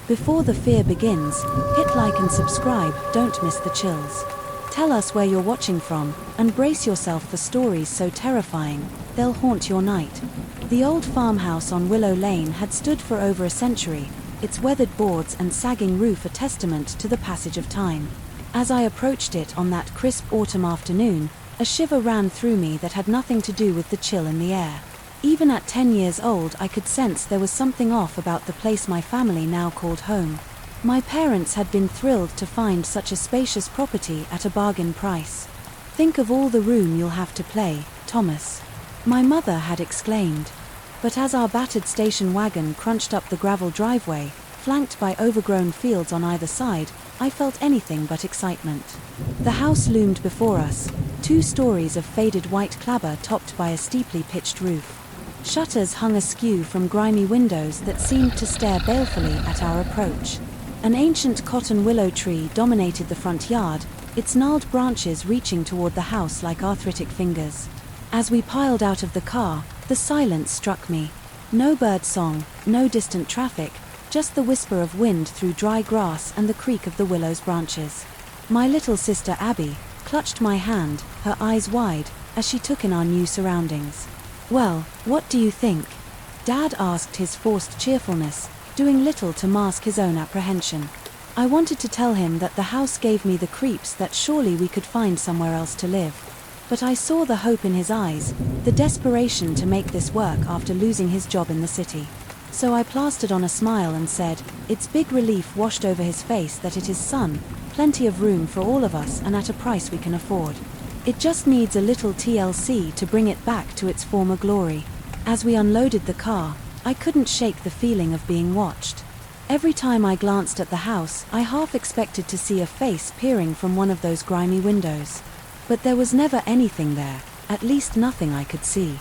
Before the fear begins, hit like and subscribe, don't miss the chills. Tell us where you're watching from, and brace yourself for stories so terrifying, they'll haunt your night. The old farmhouse on Willow Lane had stood for over a century, its weathered boards and sagging roof a testament to the passage of time. As I approached it on that crisp autumn afternoon, a shiver ran through me that had nothing to do with the chill in the air. Even at 10 years old, I could sense there was something off about the place my family now called home. My parents had been thrilled to find such a spacious property at a bargain price. "Think of all the room you'll have to play, Thomas," my mother had exclaimed. But as our battered station wagon crunched up the gravel driveway, flanked by overgrown fields on either side, I felt anything but excitement. The house loomed before us, 2 stories of faded white clapper topped by a steeply pitched roof. Shutters hung askew from grimy windows that seemed to stare balefully at our approach. An ancient cotton willow tree dominated the front yard, its gnarled branches reaching toward the house like arthritic fingers. As we piled out of the car, the silence struck me. No bird song, no distant traffic, just the whisper of wind through dry grass and the creak of the willow's branches. My little sister Abby clutched my hand, her eyes wide, as she took in our new surroundings. "Well, what do you think?" Dad asked, his forced cheerfulness doing little to mask his own apprehension. I wanted to tell him that the house gave me the creeps, that surely we could find somewhere else to live. But I saw the hope in his eyes, the desperation to make this work after losing his job in the city. So I plastered on a smile and said, its big relief washed over his face, that it is son, plenty of room for all of us and at a price we can afford. It just needs a little TLC to bring it back to its former glory. As we unloaded the car, I couldn't shake the feeling of being watched. Every time I glanced at the house, I half expected to see a face peering from one of those grimy windows. But there was never anything there, at least nothing I could see.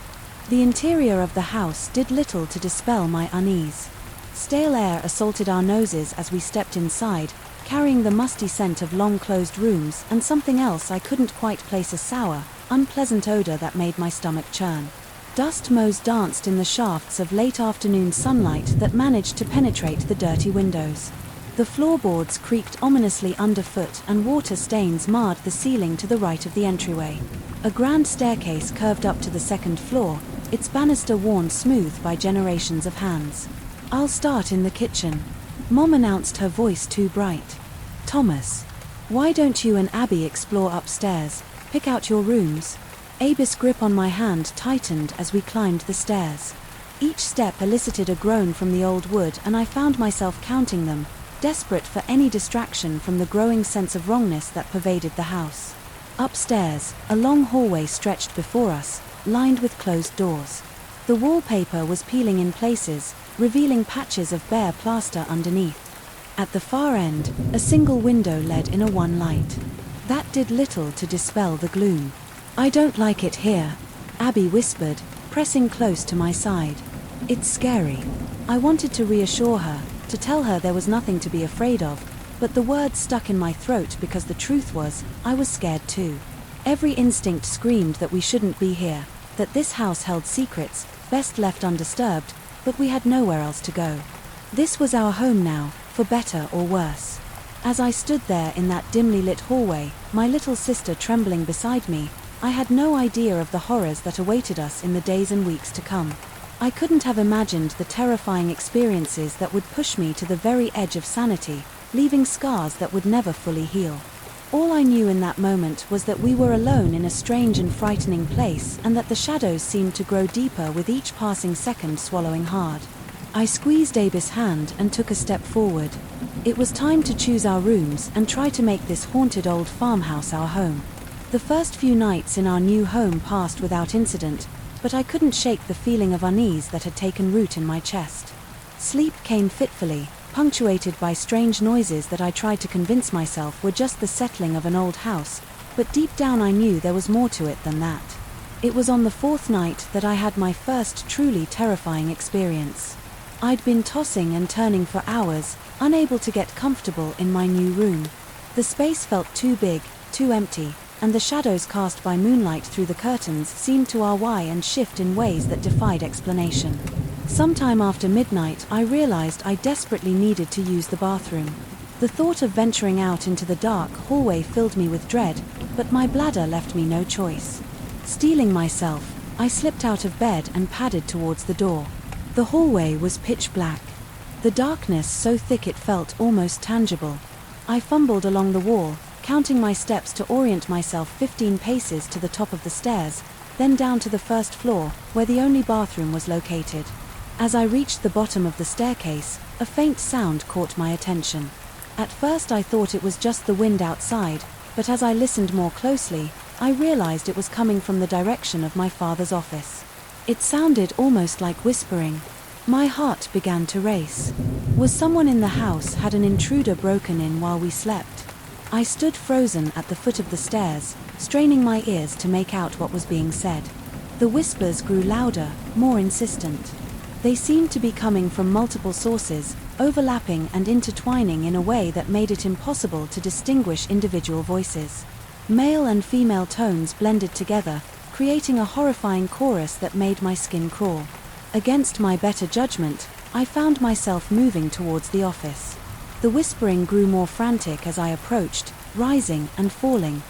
The interior of the house did little to dispel my unease. Stale air assaulted our noses as we stepped inside, carrying the musty scent of long-closed rooms and something else I couldn't quite place, a sour, unpleasant odor that made my stomach churn. Dust motes danced in the shafts of late afternoon sunlight that managed to penetrate the dirty windows. The floorboards creaked ominously underfoot and water stains marred the ceiling to the right of the entryway. A grand staircase curved up to the 2nd floor, its banister worn smooth by generations of hands. "I'll start in the kitchen," Mom announced, her voice too bright. "Thomas, why don't you and Abby explore upstairs, pick out your rooms?" Abby's grip on my hand tightened as we climbed the stairs. Each step elicited a groan from the old wood, and I found myself counting them, desperate for any distraction from the growing sense of wrongness that pervaded the house. Upstairs, a long hallway stretched before us, lined with closed doors. The wallpaper was peeling in places, revealing patches of bare plaster underneath. At the far end, a single window led in a one light. That did little to dispel the gloom. "I don't like it here," Abby whispered, pressing close to my side. "It's scary." I wanted to reassure her, to tell her there was nothing to be afraid of, but the words stuck in my throat because the truth was, I was scared too. Every instinct screamed that we shouldn't be here, that this house held secrets, best left undisturbed, but we had nowhere else to go. This was our home now, for better or worse. As I stood there in that dimly lit hallway, my little sister trembling beside me, I had no idea of the horrors that awaited us in the days and weeks to come. I couldn't have imagined the terrifying experiences that would push me to the very edge of sanity, leaving scars that would never fully heal. All I knew in that moment was that we were alone in a strange and frightening place, and that the shadows seemed to grow deeper with each passing second, swallowing hard. I squeezed Abby's hand and took a step forward. It was time to choose our rooms and try to make this haunted old farmhouse our home. The first few nights in our new home passed without incident, but I couldn't shake the feeling of unease that had taken root in my chest. Sleep came fitfully, punctuated by strange noises that I tried to convince myself were just the settling of an old house, but deep down I knew there was more to it than that. It was on the 4th night that I had my first truly terrifying experience. I'd been tossing and turning for hours, unable to get comfortable in my new room. The space felt too big, too empty, and the shadows cast by moonlight through the curtains seemed to why and shift in ways that defied explanation. Sometime after midnight, I realized I desperately needed to use the bathroom. The thought of venturing out into the dark hallway filled me with dread, but my bladder left me no choice. Steeling myself, I slipped out of bed and padded towards the door. The hallway was pitch black. The darkness so thick it felt almost tangible. I fumbled along the wall, counting my steps to orient myself 15 paces to the top of the stairs, then down to the first floor, where the only bathroom was located. As I reached the bottom of the staircase, a faint sound caught my attention. At first I thought it was just the wind outside, but as I listened more closely, I realized it was coming from the direction of my father's office. It sounded almost like whispering. My heart began to race. Was someone in the house? Had an intruder broken in while we slept? I stood frozen at the foot of the stairs, straining my ears to make out what was being said. The whispers grew louder, more insistent. They seemed to be coming from multiple sources, overlapping and intertwining in a way that made it impossible to distinguish individual voices. Male and female tones blended together, creating a horrifying chorus that made my skin crawl. Against my better judgment, I found myself moving towards the office. The whispering grew more frantic as I approached, rising and falling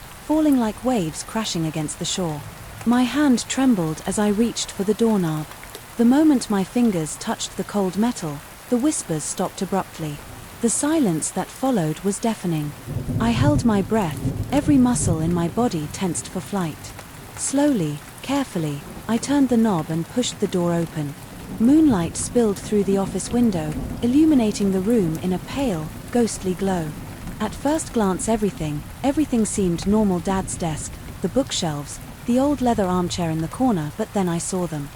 like waves crashing against the shore. My hand trembled as I reached for the doorknob. The moment my fingers touched the cold metal, the whispers stopped abruptly. The silence that followed was deafening. I held my breath, every muscle in my body tensed for flight. Slowly, carefully, I turned the knob and pushed the door open. Moonlight spilled through the office window, illuminating the room in a pale, ghostly glow. At first glance everything seemed normal. Dad's desk, the bookshelves, the old leather armchair in the corner, but then I saw them.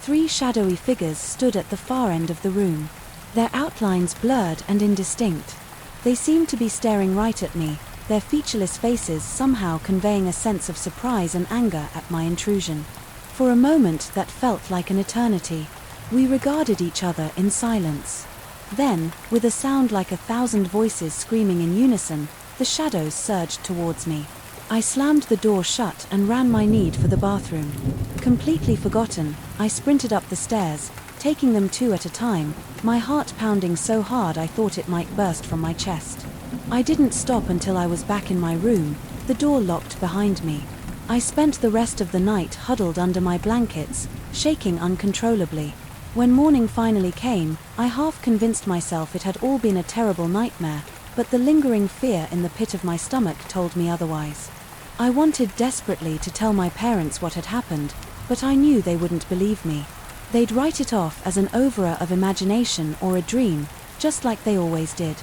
3 shadowy figures stood at the far end of the room. Their outlines blurred and indistinct. They seemed to be staring right at me, their featureless faces somehow conveying a sense of surprise and anger at my intrusion. For a moment that felt like an eternity. We regarded each other in silence. Then, with a sound like 1,000 voices screaming in unison, the shadows surged towards me. I slammed the door shut and ran my need for the bathroom. Completely forgotten, I sprinted up the stairs, taking them 2 at a time, my heart pounding so hard I thought it might burst from my chest. I didn't stop until I was back in my room, the door locked behind me. I spent the rest of the night huddled under my blankets, shaking uncontrollably. When morning finally came, I half convinced myself it had all been a terrible nightmare, but the lingering fear in the pit of my stomach told me otherwise. I wanted desperately to tell my parents what had happened, but I knew they wouldn't believe me. They'd write it off as an oeuvre of imagination or a dream, just like they always did.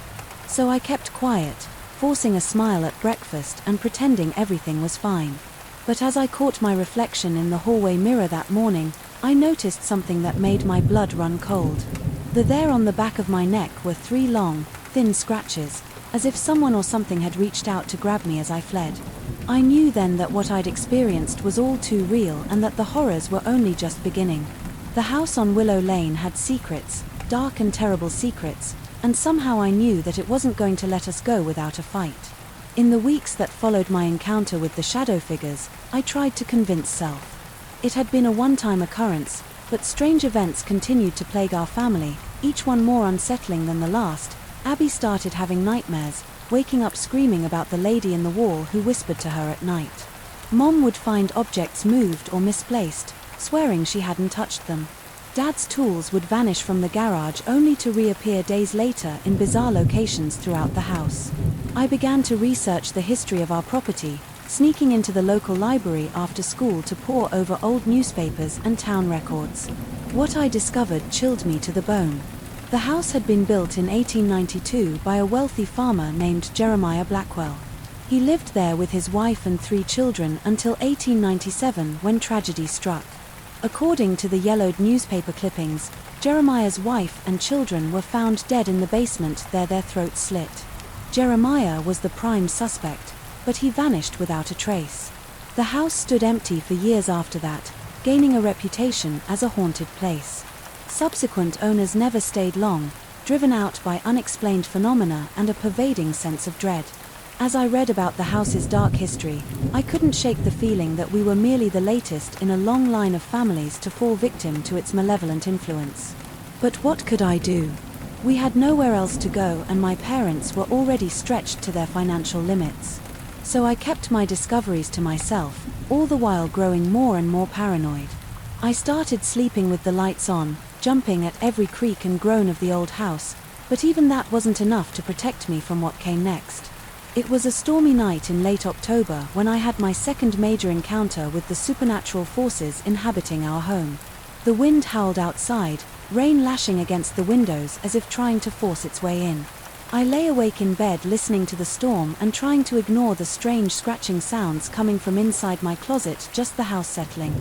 So I kept quiet, forcing a smile at breakfast and pretending everything was fine. But as I caught my reflection in the hallway mirror that morning, I noticed something that made my blood run cold. There on the back of my neck were 3 long, thin scratches, as if someone or something had reached out to grab me as I fled. I knew then that what I'd experienced was all too real and that the horrors were only just beginning. The house on Willow Lane had secrets, dark and terrible secrets, and somehow I knew that it wasn't going to let us go without a fight. In the weeks that followed my encounter with the shadow figures, I tried to convince self. It had been a one-time occurrence, but strange events continued to plague our family, each one more unsettling than the last. Abby started having nightmares, waking up screaming about the lady in the wall who whispered to her at night. Mom would find objects moved or misplaced, swearing she hadn't touched them. Dad's tools would vanish from the garage only to reappear days later in bizarre locations throughout the house. I began to research the history of our property, sneaking into the local library after school to pore over old newspapers and town records. What I discovered chilled me to the bone. The house had been built in 1892 by a wealthy farmer named Jeremiah Blackwell. He lived there with his wife and 3 children until 1897 when tragedy struck. According to the yellowed newspaper clippings, Jeremiah's wife and children were found dead in the basement, their throats slit. Jeremiah was the prime suspect, but he vanished without a trace. The house stood empty for years after that, gaining a reputation as a haunted place. Subsequent owners never stayed long, driven out by unexplained phenomena and a pervading sense of dread. As I read about the house's dark history, I couldn't shake the feeling that we were merely the latest in a long line of families to fall victim to its malevolent influence. But what could I do? We had nowhere else to go, and my parents were already stretched to their financial limits. So I kept my discoveries to myself, all the while growing more and more paranoid. I started sleeping with the lights on, jumping at every creak and groan of the old house, but even that wasn't enough to protect me from what came next. It was a stormy night in late October when I had my second major encounter with the supernatural forces inhabiting our home. The wind howled outside, rain lashing against the windows as if trying to force its way in. I lay awake in bed listening to the storm and trying to ignore the strange scratching sounds coming from inside my closet, just the house settling.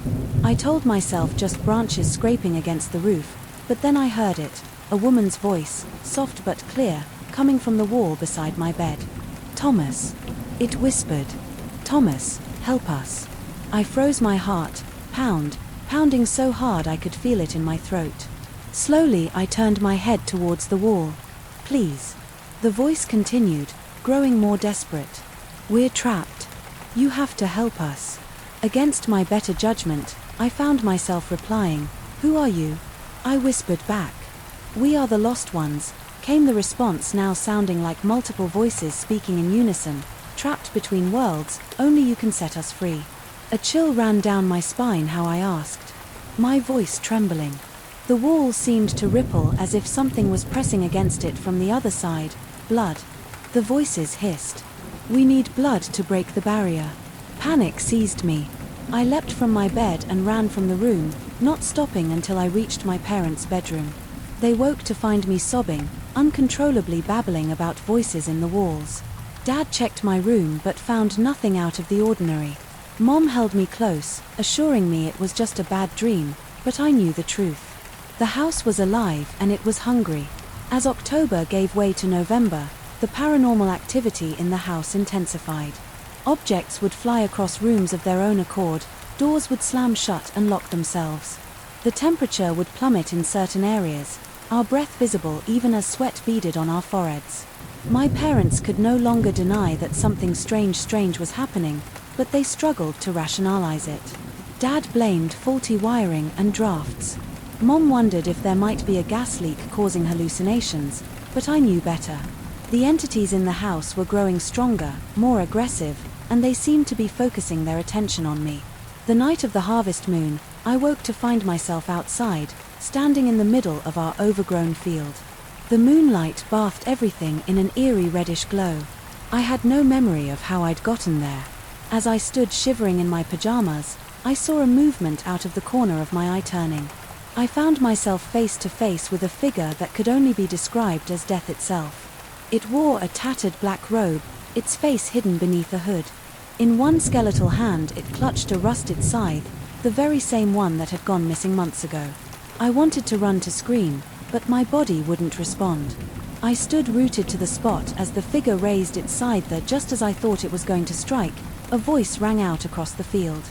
I told myself just branches scraping against the roof, but then I heard it, a woman's voice, soft but clear, coming from the wall beside my bed. "Thomas," it whispered. "Thomas, help us." I froze, my heart, pounding so hard I could feel it in my throat. Slowly I turned my head towards the wall. "Please." The voice continued, growing more desperate. "We're trapped. You have to help us." Against my better judgment, I found myself replying, "Who are you?" I whispered back. "We are the lost ones," came the response, now sounding like multiple voices speaking in unison. "Trapped between worlds, only you can set us free." A chill ran down my spine how I asked, my voice trembling. The wall seemed to ripple as if something was pressing against it from the other side. "Blood." The voices hissed. "We need blood to break the barrier." Panic seized me. I leapt from my bed and ran from the room, not stopping until I reached my parents' bedroom. They woke to find me sobbing, uncontrollably babbling about voices in the walls. Dad checked my room but found nothing out of the ordinary. Mom held me close, assuring me it was just a bad dream, but I knew the truth. The house was alive and it was hungry. As October gave way to November, the paranormal activity in the house intensified. Objects would fly across rooms of their own accord, doors would slam shut and lock themselves. The temperature would plummet in certain areas, our breath visible even as sweat beaded on our foreheads. My parents could no longer deny that something strange was happening, but they struggled to rationalize it. Dad blamed faulty wiring and drafts. Mom wondered if there might be a gas leak causing hallucinations, but I knew better. The entities in the house were growing stronger, more aggressive, and they seemed to be focusing their attention on me. The night of the harvest moon, I woke to find myself outside, standing in the middle of our overgrown field. The moonlight bathed everything in an eerie reddish glow. I had no memory of how I'd gotten there. As I stood shivering in my pajamas, I saw a movement out of the corner of my eye. Turning, I found myself face to face with a figure that could only be described as death itself. It wore a tattered black robe, its face hidden beneath a hood. In one skeletal hand it clutched a rusted scythe, the very same one that had gone missing months ago. I wanted to run to scream, but my body wouldn't respond. I stood rooted to the spot as the figure raised its scythe. Just as I thought it was going to strike, a voice rang out across the field.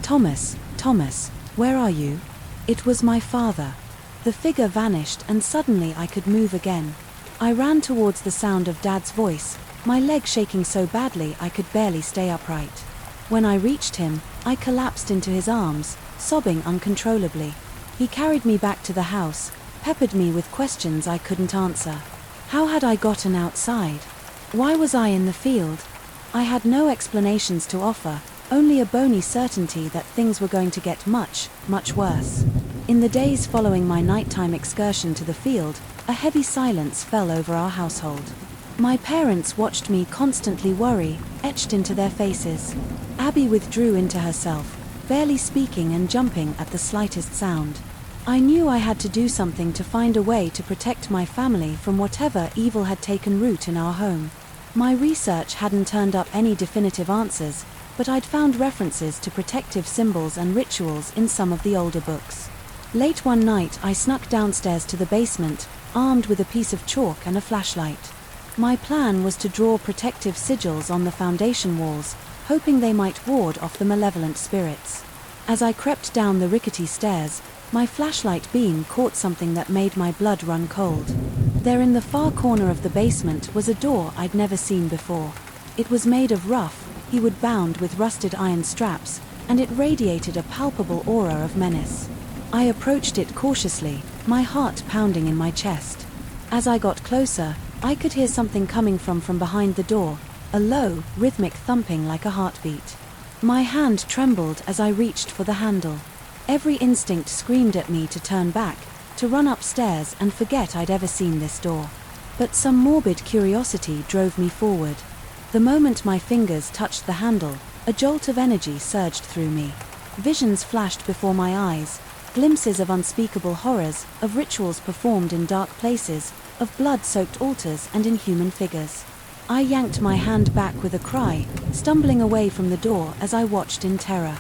"Thomas, Thomas, where are you?" It was my father. The figure vanished and suddenly I could move again. I ran towards the sound of Dad's voice, my leg shaking so badly I could barely stay upright. When I reached him, I collapsed into his arms, sobbing uncontrollably. He carried me back to the house, peppered me with questions I couldn't answer. How had I gotten outside? Why was I in the field? I had no explanations to offer, only a bony certainty that things were going to get much worse. In the days following my nighttime excursion to the field, a heavy silence fell over our household. My parents watched me constantly worry, etched into their faces. Abby withdrew into herself, barely speaking and jumping at the slightest sound. I knew I had to do something to find a way to protect my family from whatever evil had taken root in our home. My research hadn't turned up any definitive answers, but I'd found references to protective symbols and rituals in some of the older books. Late one night I snuck downstairs to the basement, armed with a piece of chalk and a flashlight. My plan was to draw protective sigils on the foundation walls, hoping they might ward off the malevolent spirits. As I crept down the rickety stairs, my flashlight beam caught something that made my blood run cold. There in the far corner of the basement was a door I'd never seen before. It was made of rough, wood bound with rusted iron straps, and it radiated a palpable aura of menace. I approached it cautiously, my heart pounding in my chest. As I got closer, I could hear something coming from behind the door, a low, rhythmic thumping like a heartbeat. My hand trembled as I reached for the handle. Every instinct screamed at me to turn back, to run upstairs and forget I'd ever seen this door. But some morbid curiosity drove me forward. The moment my fingers touched the handle, a jolt of energy surged through me. Visions flashed before my eyes, glimpses of unspeakable horrors, of rituals performed in dark places, of blood-soaked altars and inhuman figures. I yanked my hand back with a cry, stumbling away from the door as I watched in terror.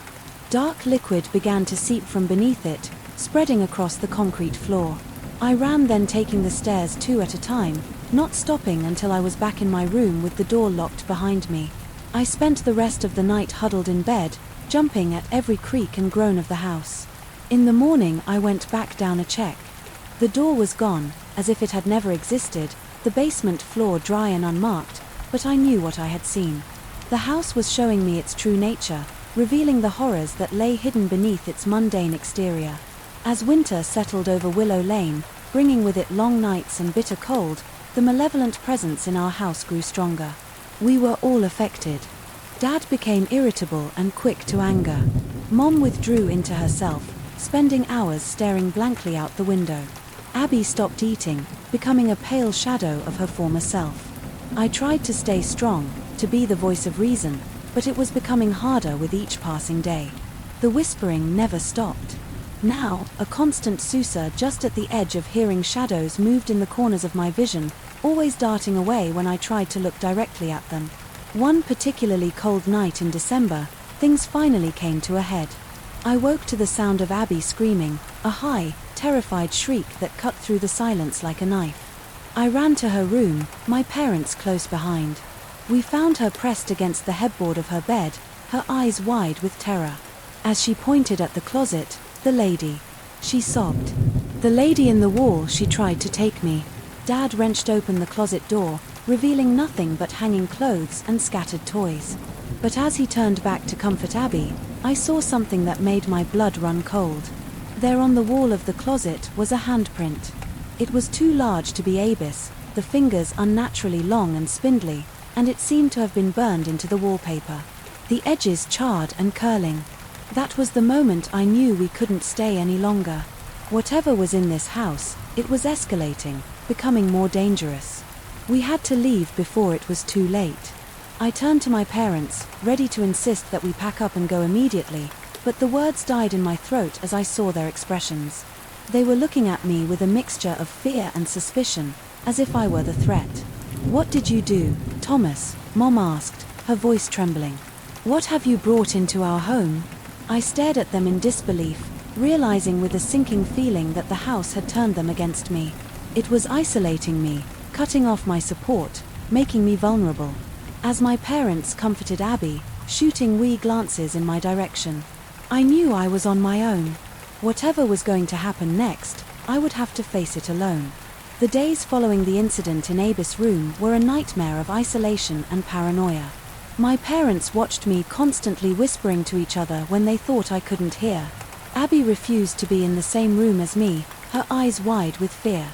Dark liquid began to seep from beneath it, spreading across the concrete floor. I ran, then taking the stairs 2 at a time, not stopping until I was back in my room with the door locked behind me. I spent the rest of the night huddled in bed, jumping at every creak and groan of the house. In the morning I went back down to check. The door was gone, as if it had never existed, the basement floor dry and unmarked, but I knew what I had seen. The house was showing me its true nature, revealing the horrors that lay hidden beneath its mundane exterior. As winter settled over Willow Lane, bringing with it long nights and bitter cold, the malevolent presence in our house grew stronger. We were all affected. Dad became irritable and quick to anger. Mom withdrew into herself, spending hours staring blankly out the window. Abby stopped eating, becoming a pale shadow of her former self. I tried to stay strong, to be the voice of reason, but it was becoming harder with each passing day. The whispering never stopped. Now, a constant sousa just at the edge of hearing shadows moved in the corners of my vision, always darting away when I tried to look directly at them. One particularly cold night in December, things finally came to a head. I woke to the sound of Abby screaming, a high, terrified shriek that cut through the silence like a knife. I ran to her room, my parents close behind. We found her pressed against the headboard of her bed, her eyes wide with terror. As she pointed at the closet, the lady. She sobbed. The lady in the wall. She tried to take me. Dad wrenched open the closet door, revealing nothing but hanging clothes and scattered toys. But as he turned back to comfort Abby, I saw something that made my blood run cold. There on the wall of the closet was a handprint. It was too large to be Abby's, the fingers unnaturally long and spindly, and it seemed to have been burned into the wallpaper. The edges charred and curling. That was the moment I knew we couldn't stay any longer. Whatever was in this house, it was escalating, becoming more dangerous. We had to leave before it was too late. I turned to my parents, ready to insist that we pack up and go immediately, but the words died in my throat as I saw their expressions. They were looking at me with a mixture of fear and suspicion, as if I were the threat. "What did you do, Thomas?" Mom asked, her voice trembling. "What have you brought into our home?" I stared at them in disbelief, realizing with a sinking feeling that the house had turned them against me. It was isolating me, cutting off my support, making me vulnerable. As my parents comforted Abby, shooting wee glances in my direction, I knew I was on my own. Whatever was going to happen next, I would have to face it alone. The days following the incident in Abby's room were a nightmare of isolation and paranoia. My parents watched me constantly whispering to each other when they thought I couldn't hear. Abby refused to be in the same room as me, her eyes wide with fear.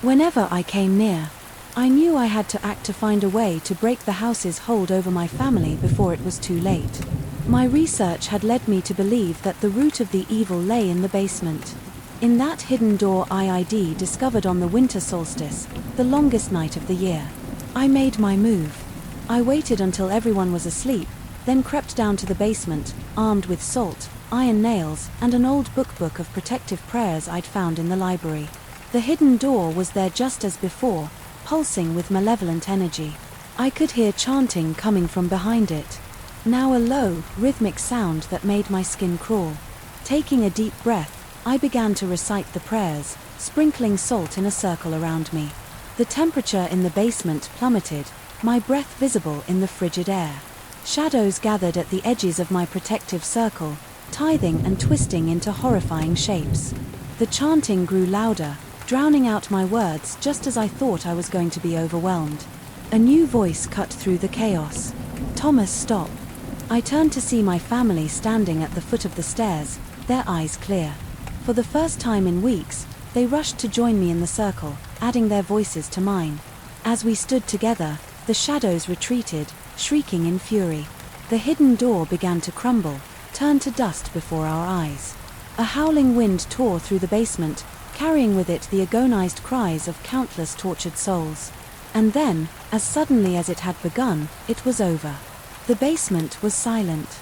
Whenever I came near, I knew I had to act to find a way to break the house's hold over my family before it was too late. My research had led me to believe that the root of the evil lay in the basement. In that hidden door IID discovered on the winter solstice, the longest night of the year. I made my move. I waited until everyone was asleep, then crept down to the basement, armed with salt, iron nails, and an old book of protective prayers I'd found in the library. The hidden door was there just as before, pulsing with malevolent energy. I could hear chanting coming from behind it. Now a low, rhythmic sound that made my skin crawl. Taking a deep breath, I began to recite the prayers, sprinkling salt in a circle around me. The temperature in the basement plummeted, my breath visible in the frigid air. Shadows gathered at the edges of my protective circle, tithing and twisting into horrifying shapes. The chanting grew louder, drowning out my words just as I thought I was going to be overwhelmed. A new voice cut through the chaos. "Thomas, stop." I turned to see my family standing at the foot of the stairs, their eyes clear. For the first time in weeks, They rushed to join me in the circle, adding their voices to mine. As we stood together, the shadows retreated, shrieking in fury. The hidden door began to crumble, turned to dust before our eyes. A howling wind tore through the basement, carrying with it the agonized cries of countless tortured souls. And then, as suddenly as it had begun, it was over. The basement was silent.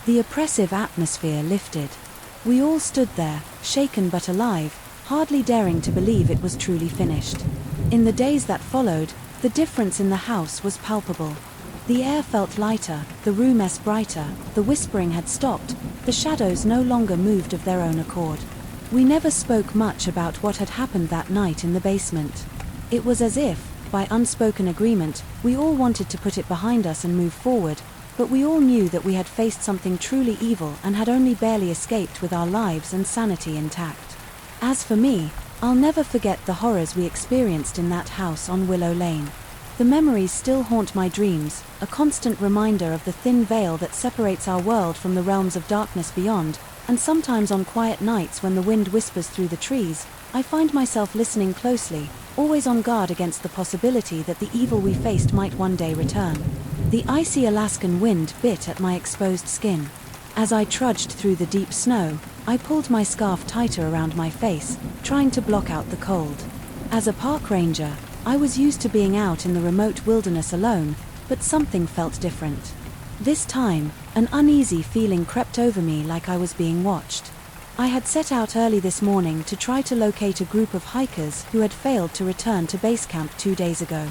The oppressive atmosphere lifted. We all stood there, shaken but alive, hardly daring to believe it was truly finished. In the days that followed, the difference in the house was palpable. The air felt lighter, the room brighter, the whispering had stopped, the shadows no longer moved of their own accord. We never spoke much about what had happened that night in the basement. It was as if, by unspoken agreement, we all wanted to put it behind us and move forward, but we all knew that we had faced something truly evil and had only barely escaped with our lives and sanity intact. As for me, I'll never forget the horrors we experienced in that house on Willow Lane. The memories still haunt my dreams, a constant reminder of the thin veil that separates our world from the realms of darkness beyond, and sometimes on quiet nights when the wind whispers through the trees, I find myself listening closely, always on guard against the possibility that the evil we faced might one day return. The icy Alaskan wind bit at my exposed skin. As I trudged through the deep snow, I pulled my scarf tighter around my face, trying to block out the cold. As a park ranger, I was used to being out in the remote wilderness alone, but something felt different. This time, an uneasy feeling crept over me like I was being watched. I had set out early this morning to try to locate a group of hikers who had failed to return to base camp 2 days ago.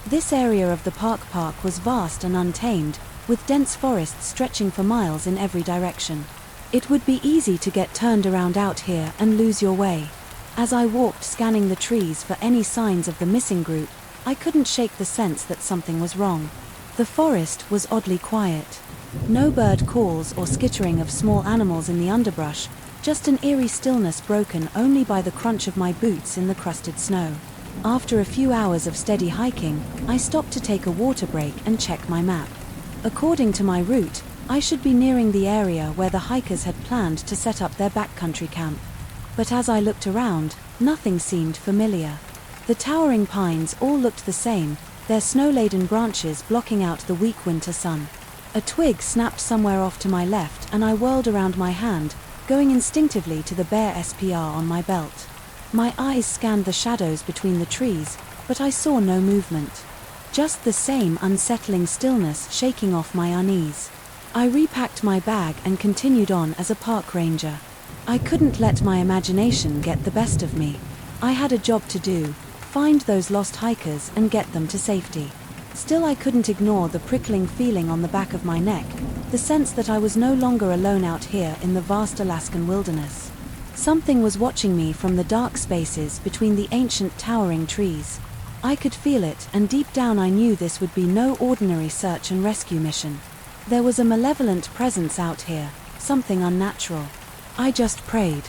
This area of the park was vast and untamed, with dense forests stretching for miles in every direction. It would be easy to get turned around out here and lose your way. As I walked scanning the trees for any signs of the missing group, I couldn't shake the sense that something was wrong. The forest was oddly quiet. No bird calls or skittering of small animals in the underbrush, just an eerie stillness broken only by the crunch of my boots in the crusted snow. After a few hours of steady hiking, I stopped to take a water break and check my map. According to my route, I should be nearing the area where the hikers had planned to set up their backcountry camp. But as I looked around, nothing seemed familiar. The towering pines all looked the same, their snow-laden branches blocking out the weak winter sun. A twig snapped somewhere off to my left and I whirled around my hand, going instinctively to the bare SPR on my belt. My eyes scanned the shadows between the trees, but I saw no movement. Just the same unsettling stillness shaking off my unease. I repacked my bag and continued on as a park ranger. I couldn't let my imagination get the best of me. I had a job to do, find those lost hikers and get them to safety. Still, I couldn't ignore the prickling feeling on the back of my neck, the sense that I was no longer alone out here in the vast Alaskan wilderness. Something was watching me from the dark spaces between the ancient towering trees. I could feel it, and deep down I knew this would be no ordinary search and rescue mission. There was a malevolent presence out here, something unnatural. I just prayed.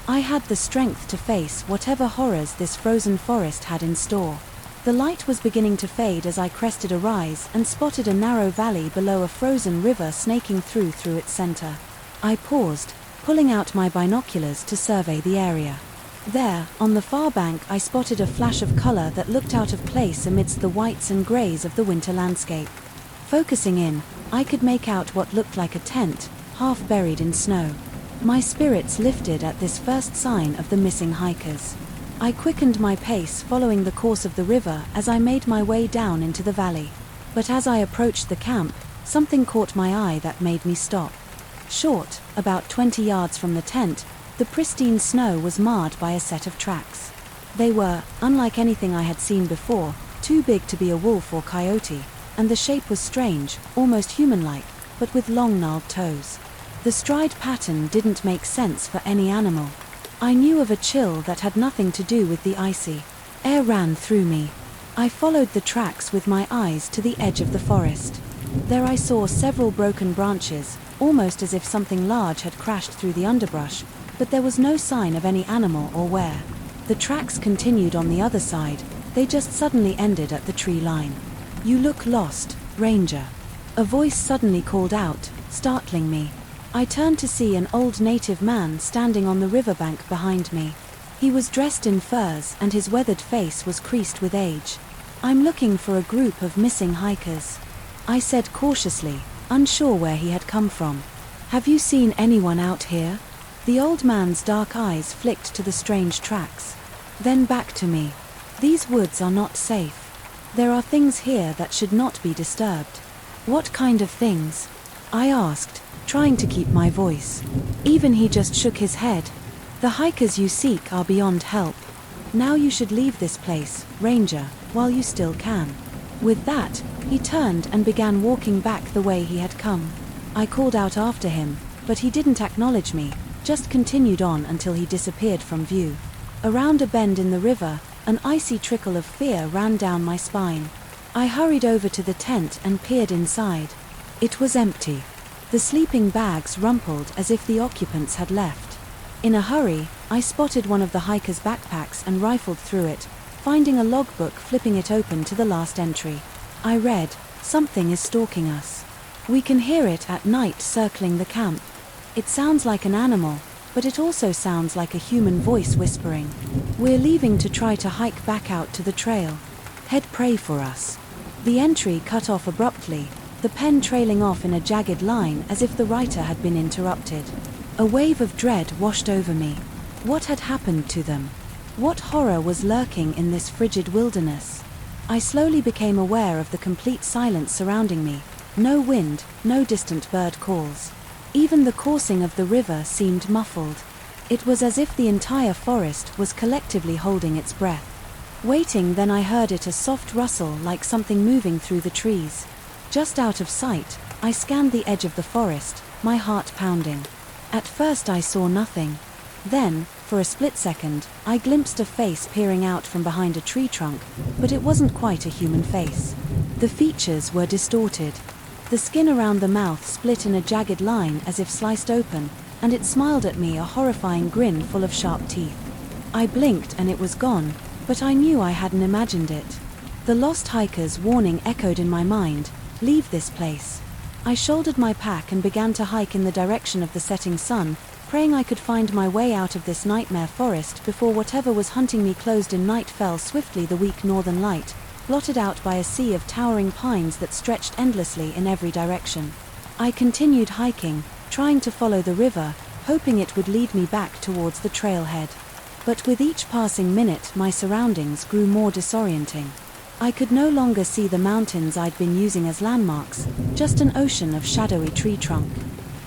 I had the strength to face whatever horrors this frozen forest had in store. The light was beginning to fade as I crested a rise and spotted a narrow valley below a frozen river snaking through its center. I paused, pulling out my binoculars to survey the area. There, on the far bank, I spotted a flash of color that looked out of place amidst the whites and grays of the winter landscape. Focusing in, I could make out what looked like a tent, half buried in snow. My spirits lifted at this first sign of the missing hikers. I quickened my pace following the course of the river as I made my way down into the valley. But as I approached the camp, something caught my eye that made me stop. Short, about 20 yards from the tent, the pristine snow was marred by a set of tracks. They were, unlike anything I had seen before, too big to be a wolf or coyote, and the shape was strange, almost human-like, but with long gnarled toes. The stride pattern didn't make sense for any animal. I knew of a chill that had nothing to do with the icy. Air ran through me. I followed the tracks with my eyes to the edge of the forest. There I saw several broken branches, almost as if something large had crashed through the underbrush, but there was no sign of any animal or where. The tracks continued on the other side, they just suddenly ended at the tree line. "You look lost, Ranger." A voice suddenly called out, startling me. I turned to see an old native man standing on the riverbank behind me. He was dressed in furs and his weathered face was creased with age. "I'm looking for a group of missing hikers," I said cautiously, unsure where he had come from. "Have you seen anyone out here?" The old man's dark eyes flicked to the strange tracks. Then back to me. "These woods are not safe. There are things here that should not be disturbed." "What kind of things?" I asked, trying to keep my voice. Even he just shook his head. "The hikers you seek are beyond help. Now you should leave this place, Ranger, while you still can." With that, he turned and began walking back the way he had come. I called out after him, but he didn't acknowledge me, just continued on until he disappeared from view. Around a bend in the river, an icy trickle of fear ran down my spine. I hurried over to the tent and peered inside. It was empty. The sleeping bags rumpled as if the occupants had left. In a hurry, I spotted one of the hikers' backpacks and rifled through it, finding a logbook, flipping it open to the last entry. I read, "Something is stalking us. We can hear it at night circling the camp. It sounds like an animal, but it also sounds like a human voice whispering. We're leaving to try to hike back out to the trail. Head pray for us." The entry cut off abruptly, the pen trailing off in a jagged line as if the writer had been interrupted. A wave of dread washed over me. What had happened to them? What horror was lurking in this frigid wilderness? I slowly became aware of the complete silence surrounding me. No wind, no distant bird calls. Even the coursing of the river seemed muffled. It was as if the entire forest was collectively holding its breath. Waiting, then I heard it, a soft rustle like something moving through the trees. Just out of sight, I scanned the edge of the forest, my heart pounding. At first I saw nothing. Then, for a split second, I glimpsed a face peering out from behind a tree trunk, but it wasn't quite a human face. The features were distorted. The skin around the mouth split in a jagged line as if sliced open, and it smiled at me, a horrifying grin full of sharp teeth. I blinked and it was gone, but I knew I hadn't imagined it. The lost hiker's warning echoed in my mind, "Leave this place." I shouldered my pack and began to hike in the direction of the setting sun, praying I could find my way out of this nightmare forest before whatever was hunting me closed in night fell swiftly. The weak northern light, blotted out by a sea of towering pines that stretched endlessly in every direction. I continued hiking, trying to follow the river, hoping it would lead me back towards the trailhead. But with each passing minute, my surroundings grew more disorienting. I could no longer see the mountains I'd been using as landmarks, just an ocean of shadowy tree trunk.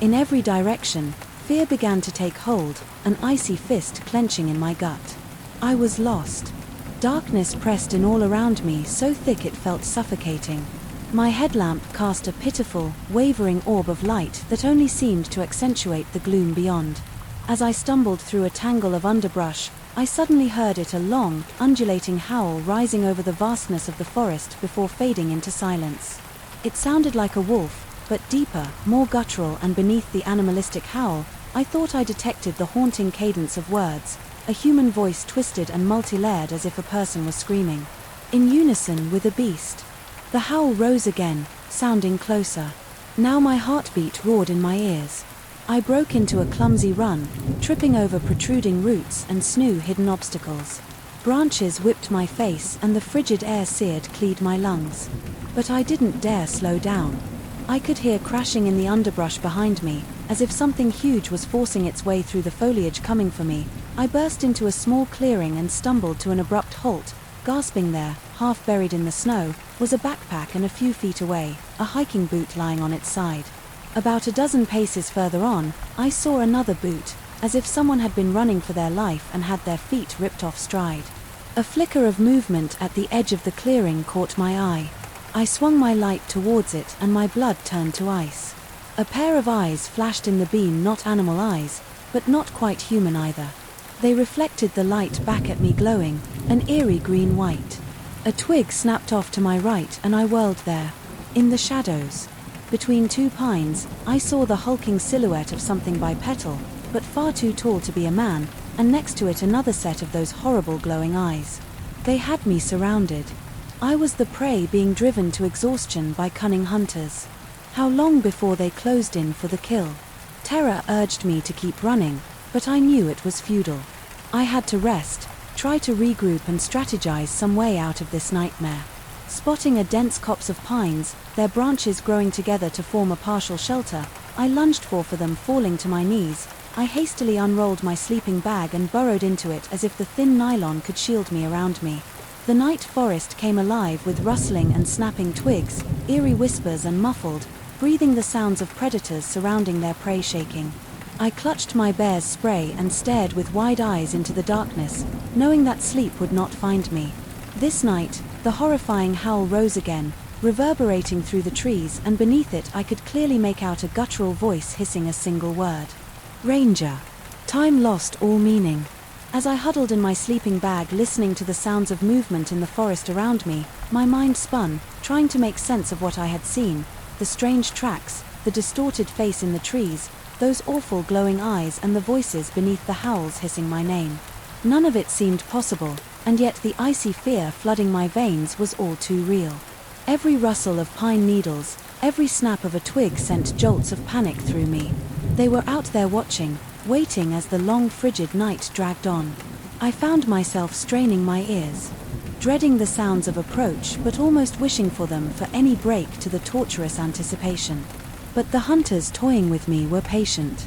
In every direction, fear began to take hold, an icy fist clenching in my gut. I was lost. Darkness pressed in all around me, so thick it felt suffocating. My headlamp cast a pitiful, wavering orb of light that only seemed to accentuate the gloom beyond. As I stumbled through a tangle of underbrush, I suddenly heard it, a long, undulating howl rising over the vastness of the forest before fading into silence. It sounded like a wolf, but deeper, more guttural, and beneath the animalistic howl, I thought I detected the haunting cadence of words, a human voice twisted and multi-layered as if a person was screaming. In unison with a beast. The howl rose again, sounding closer. Now my heartbeat roared in my ears. I broke into a clumsy run, tripping over protruding roots and snow-hidden obstacles. Branches whipped my face and the frigid air cleared my lungs. But I didn't dare slow down. I could hear crashing in the underbrush behind me, as if something huge was forcing its way through the foliage coming for me. I burst into a small clearing and stumbled to an abrupt halt. Gasping there, half buried in the snow, was a backpack, and a few feet away, a hiking boot lying on its side. About a dozen paces further on, I saw another boot, as if someone had been running for their life and had their feet ripped off stride. A flicker of movement at the edge of the clearing caught my eye. I swung my light towards it and my blood turned to ice. A pair of eyes flashed in the beam, not animal eyes, but not quite human either. They reflected the light back at me, glowing, an eerie green-white. A twig snapped off to my right and I whirled there. In the shadows, between two pines, I saw the hulking silhouette of something bipedal, but far too tall to be a man, and next to it another set of those horrible glowing eyes. They had me surrounded. I was the prey being driven to exhaustion by cunning hunters. How long before they closed in for the kill? Terror urged me to keep running, but I knew it was futile. I had to rest, try to regroup and strategize some way out of this nightmare. Spotting a dense copse of pines, their branches growing together to form a partial shelter, I lunged for them, falling to my knees. I hastily unrolled my sleeping bag and burrowed into it as if the thin nylon could shield me around me. The night forest came alive with rustling and snapping twigs, eerie whispers and muffled, breathing the sounds of predators surrounding their prey shaking. I clutched my bear's spray and stared with wide eyes into the darkness, knowing that sleep would not find me. This night, the horrifying howl rose again, reverberating through the trees, and beneath it I could clearly make out a guttural voice hissing a single word. Ranger. Time lost all meaning. As I huddled in my sleeping bag listening to the sounds of movement in the forest around me, my mind spun, trying to make sense of what I had seen, the strange tracks, the distorted face in the trees, those awful glowing eyes and the voices beneath the howls hissing my name. None of it seemed possible, and yet the icy fear flooding my veins was all too real. Every rustle of pine needles, every snap of a twig sent jolts of panic through me. They were out there watching, waiting as the long frigid night dragged on. I found myself straining my ears, dreading the sounds of approach but almost wishing for them for any break to the torturous anticipation. But the hunters toying with me were patient.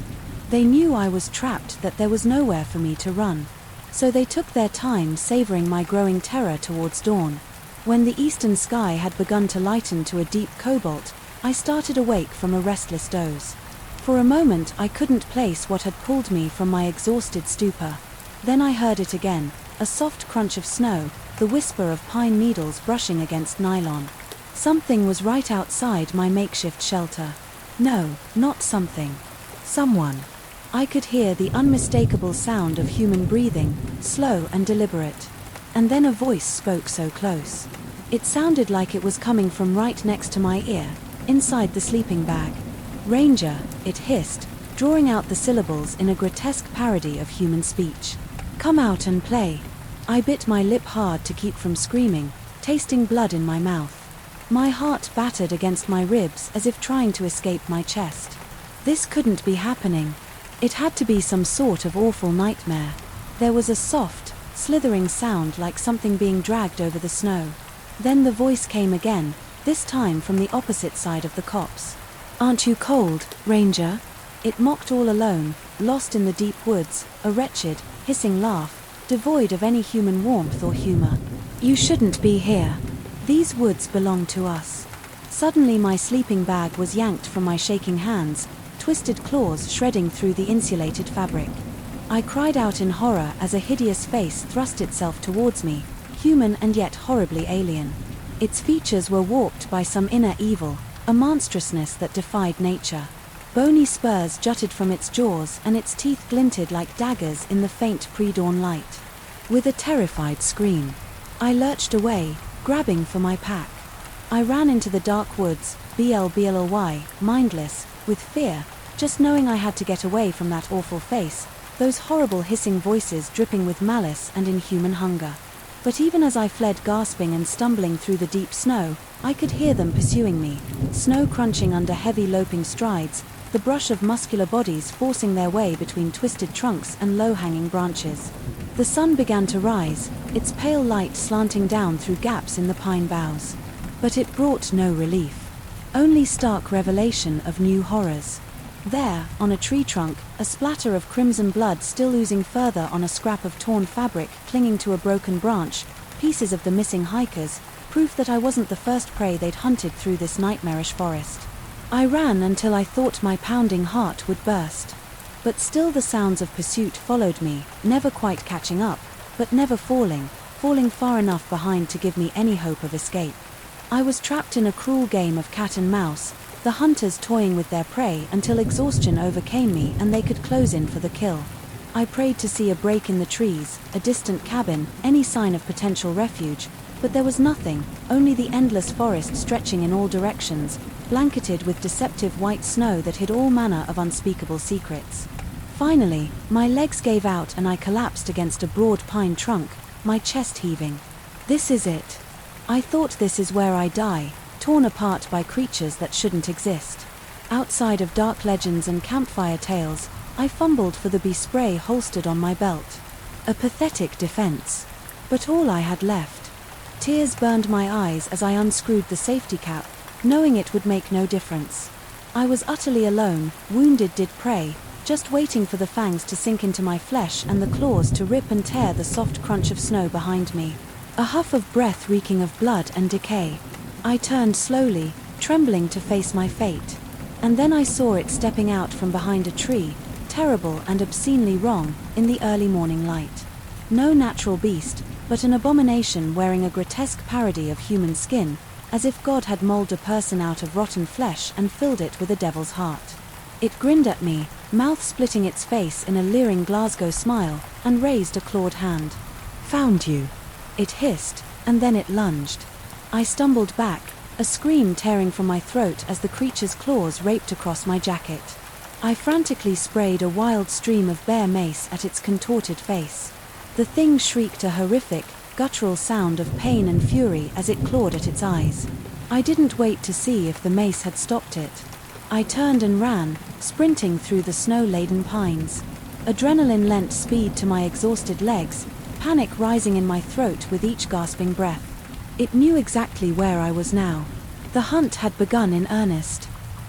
They knew I was trapped, that there was nowhere for me to run. So they took their time, savoring my growing terror towards dawn. When the eastern sky had begun to lighten to a deep cobalt, I started awake from a restless doze. For a moment I couldn't place what had pulled me from my exhausted stupor. Then I heard it again, a soft crunch of snow, the whisper of pine needles brushing against nylon. Something was right outside my makeshift shelter. No, not something. Someone. I could hear the unmistakable sound of human breathing, slow and deliberate. And then a voice spoke so close. It sounded like it was coming from right next to my ear, inside the sleeping bag. Ranger, it hissed, drawing out the syllables in a grotesque parody of human speech. Come out and play. I bit my lip hard to keep from screaming, tasting blood in my mouth. My heart battered against my ribs as if trying to escape my chest. This couldn't be happening. It had to be some sort of awful nightmare. There was a soft, slithering sound like something being dragged over the snow. Then the voice came again, this time from the opposite side of the copse. Aren't you cold, Ranger? It mocked all alone, lost in the deep woods, a wretched, hissing laugh, devoid of any human warmth or humor. You shouldn't be here. These woods belong to us. Suddenly my sleeping bag was yanked from my shaking hands, twisted claws shredding through the insulated fabric. I cried out in horror as a hideous face thrust itself towards me, human and yet horribly alien. Its features were warped by some inner evil, a monstrousness that defied nature. Bony spurs jutted from its jaws and its teeth glinted like daggers in the faint pre-dawn light. With a terrified scream, I lurched away, grabbing for my pack. I ran into the dark woods, BLBLY, mindless, with fear, just knowing I had to get away from that awful face, those horrible hissing voices dripping with malice and inhuman hunger. But even as I fled gasping and stumbling through the deep snow, I could hear them pursuing me, snow crunching under heavy loping strides, the brush of muscular bodies forcing their way between twisted trunks and low-hanging branches. The sun began to rise, its pale light slanting down through gaps in the pine boughs. But it brought no relief. Only stark revelation of new horrors. There, on a tree trunk, a splatter of crimson blood still oozing further on a scrap of torn fabric clinging to a broken branch, pieces of the missing hikers, proof that I wasn't the first prey they'd hunted through this nightmarish forest. I ran until I thought my pounding heart would burst. But still the sounds of pursuit followed me, never quite catching up, but never falling far enough behind to give me any hope of escape. I was trapped in a cruel game of cat and mouse, the hunters toying with their prey until exhaustion overcame me and they could close in for the kill. I prayed to see a break in the trees, a distant cabin, any sign of potential refuge, but there was nothing, only the endless forest stretching in all directions, blanketed with deceptive white snow that hid all manner of unspeakable secrets. Finally, my legs gave out and I collapsed against a broad pine trunk, my chest heaving. This is it. I thought this is where I die, torn apart by creatures that shouldn't exist. Outside of dark legends and campfire tales, I fumbled for the bee spray holstered on my belt. A pathetic defense. But all I had left. Tears burned my eyes as I unscrewed the safety cap, knowing it would make no difference. I was utterly alone, wounded did prey, just waiting for the fangs to sink into my flesh and the claws to rip and tear the soft crunch of snow behind me. A huff of breath reeking of blood and decay. I turned slowly, trembling to face my fate. And then I saw it stepping out from behind a tree, terrible and obscenely wrong, in the early morning light. No natural beast, but an abomination wearing a grotesque parody of human skin, as if God had molded a person out of rotten flesh and filled it with a devil's heart. It grinned at me, mouth splitting its face in a leering Glasgow smile, and raised a clawed hand. "Found you," it hissed, and then it lunged. I stumbled back, a scream tearing from my throat as the creature's claws raped across my jacket. I frantically sprayed a wild stream of bare mace at its contorted face. The thing shrieked a horrific, guttural sound of pain and fury as it clawed at its eyes. I didn't wait to see if the mace had stopped it. I turned and ran, sprinting through the snow-laden pines. Adrenaline lent speed to my exhausted legs, panic rising in my throat with each gasping breath. It knew exactly where I was now. The hunt had begun in earnest.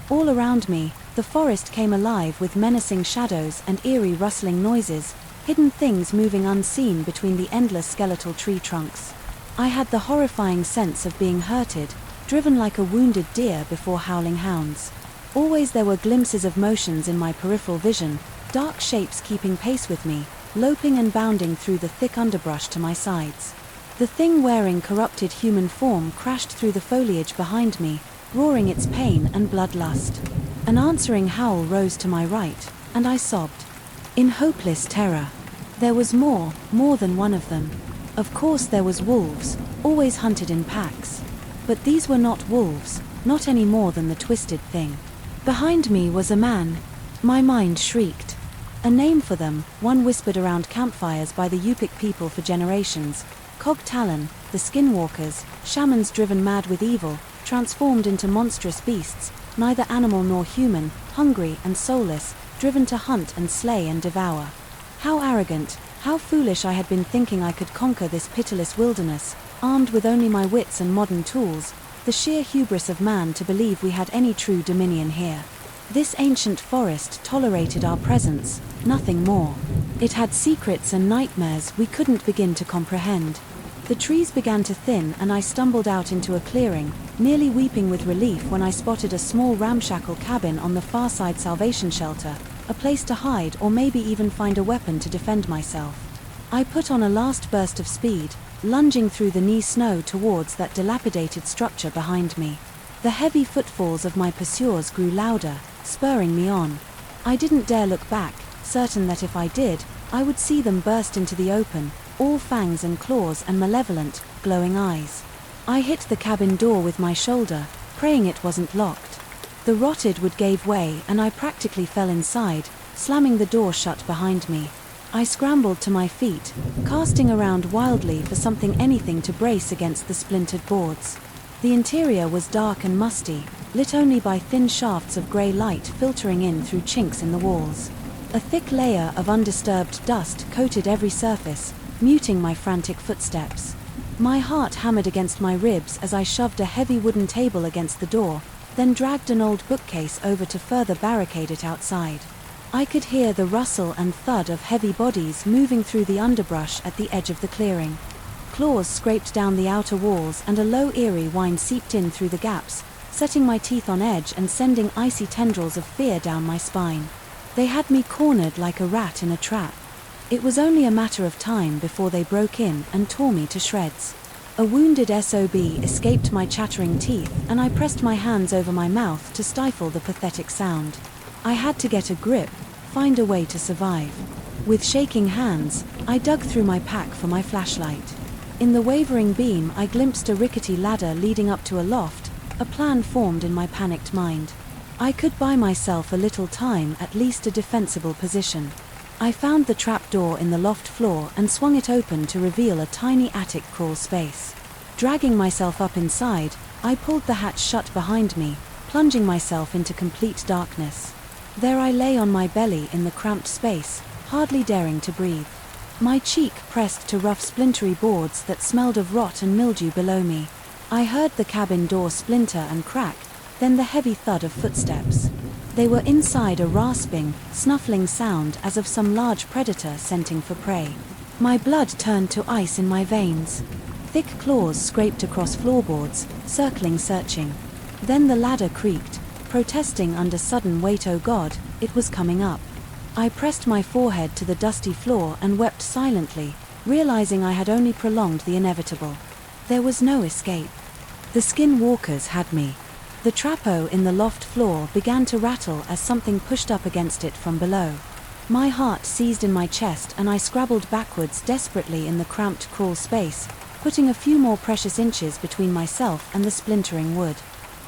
All around me, the forest came alive with menacing shadows and eerie rustling noises, hidden things moving unseen between the endless skeletal tree trunks. I had the horrifying sense of being hurted, driven like a wounded deer before howling hounds. Always there were glimpses of motions in my peripheral vision, dark shapes keeping pace with me, loping and bounding through the thick underbrush to my sides. The thing wearing corrupted human form crashed through the foliage behind me, roaring its pain and bloodlust. An answering howl rose to my right, and I sobbed. In hopeless terror. There was more than one of them. Of course there was wolves, always hunted in packs. But these were not wolves, not any more than the twisted thing. Behind me was a man. My mind shrieked. A name for them, one whispered around campfires by the Yupik people for generations. Cog Talon, the skinwalkers, shamans driven mad with evil, transformed into monstrous beasts, neither animal nor human, hungry and soulless, driven to hunt and slay and devour. How arrogant, how foolish I had been thinking I could conquer this pitiless wilderness, armed with only my wits and modern tools, the sheer hubris of man to believe we had any true dominion here. This ancient forest tolerated our presence, nothing more. It had secrets and nightmares we couldn't begin to comprehend. The trees began to thin and I stumbled out into a clearing, nearly weeping with relief when I spotted a small ramshackle cabin on the far side salvation shelter, a place to hide or maybe even find a weapon to defend myself. I put on a last burst of speed, lunging through the knee snow towards that dilapidated structure behind me. The heavy footfalls of my pursuers grew louder, spurring me on. I didn't dare look back, certain that if I did, I would see them burst into the open, all fangs and claws and malevolent, glowing eyes. I hit the cabin door with my shoulder, praying it wasn't locked. The rotted wood gave way and I practically fell inside, slamming the door shut behind me. I scrambled to my feet, casting around wildly for anything to brace against the splintered boards. The interior was dark and musty, lit only by thin shafts of grey light filtering in through chinks in the walls. A thick layer of undisturbed dust coated every surface, muting my frantic footsteps. My heart hammered against my ribs as I shoved a heavy wooden table against the door, then dragged an old bookcase over to further barricade it outside. I could hear the rustle and thud of heavy bodies moving through the underbrush at the edge of the clearing. Claws scraped down the outer walls and a low eerie whine seeped in through the gaps, setting my teeth on edge and sending icy tendrils of fear down my spine. They had me cornered like a rat in a trap. It was only a matter of time before they broke in and tore me to shreds. A wounded SOB escaped my chattering teeth and I pressed my hands over my mouth to stifle the pathetic sound. I had to get a grip, find a way to survive. With shaking hands, I dug through my pack for my flashlight. In the wavering beam I glimpsed a rickety ladder leading up to a loft, a plan formed in my panicked mind. I could buy myself a little time, at least a defensible position. I found the trapdoor in the loft floor and swung it open to reveal a tiny attic crawl space. Dragging myself up inside, I pulled the hatch shut behind me, plunging myself into complete darkness. There I lay on my belly in the cramped space, hardly daring to breathe. my cheek pressed to rough splintery boards that smelled of rot and mildew below me. I heard the cabin door splinter and crack, then the heavy thud of footsteps. They were inside, a rasping, snuffling sound as of some large predator scenting for prey. My blood turned to ice in my veins. Thick claws scraped across floorboards, circling, searching. Then the ladder creaked, protesting under sudden weight. Oh God, it was coming up. I pressed my forehead to the dusty floor and wept silently, realizing I had only prolonged the inevitable. There was no escape. The skinwalkers had me. The trappo in the loft floor began to rattle as something pushed up against it from below. My heart seized in my chest and I scrabbled backwards desperately in the cramped crawl space, putting a few more precious inches between myself and the splintering wood.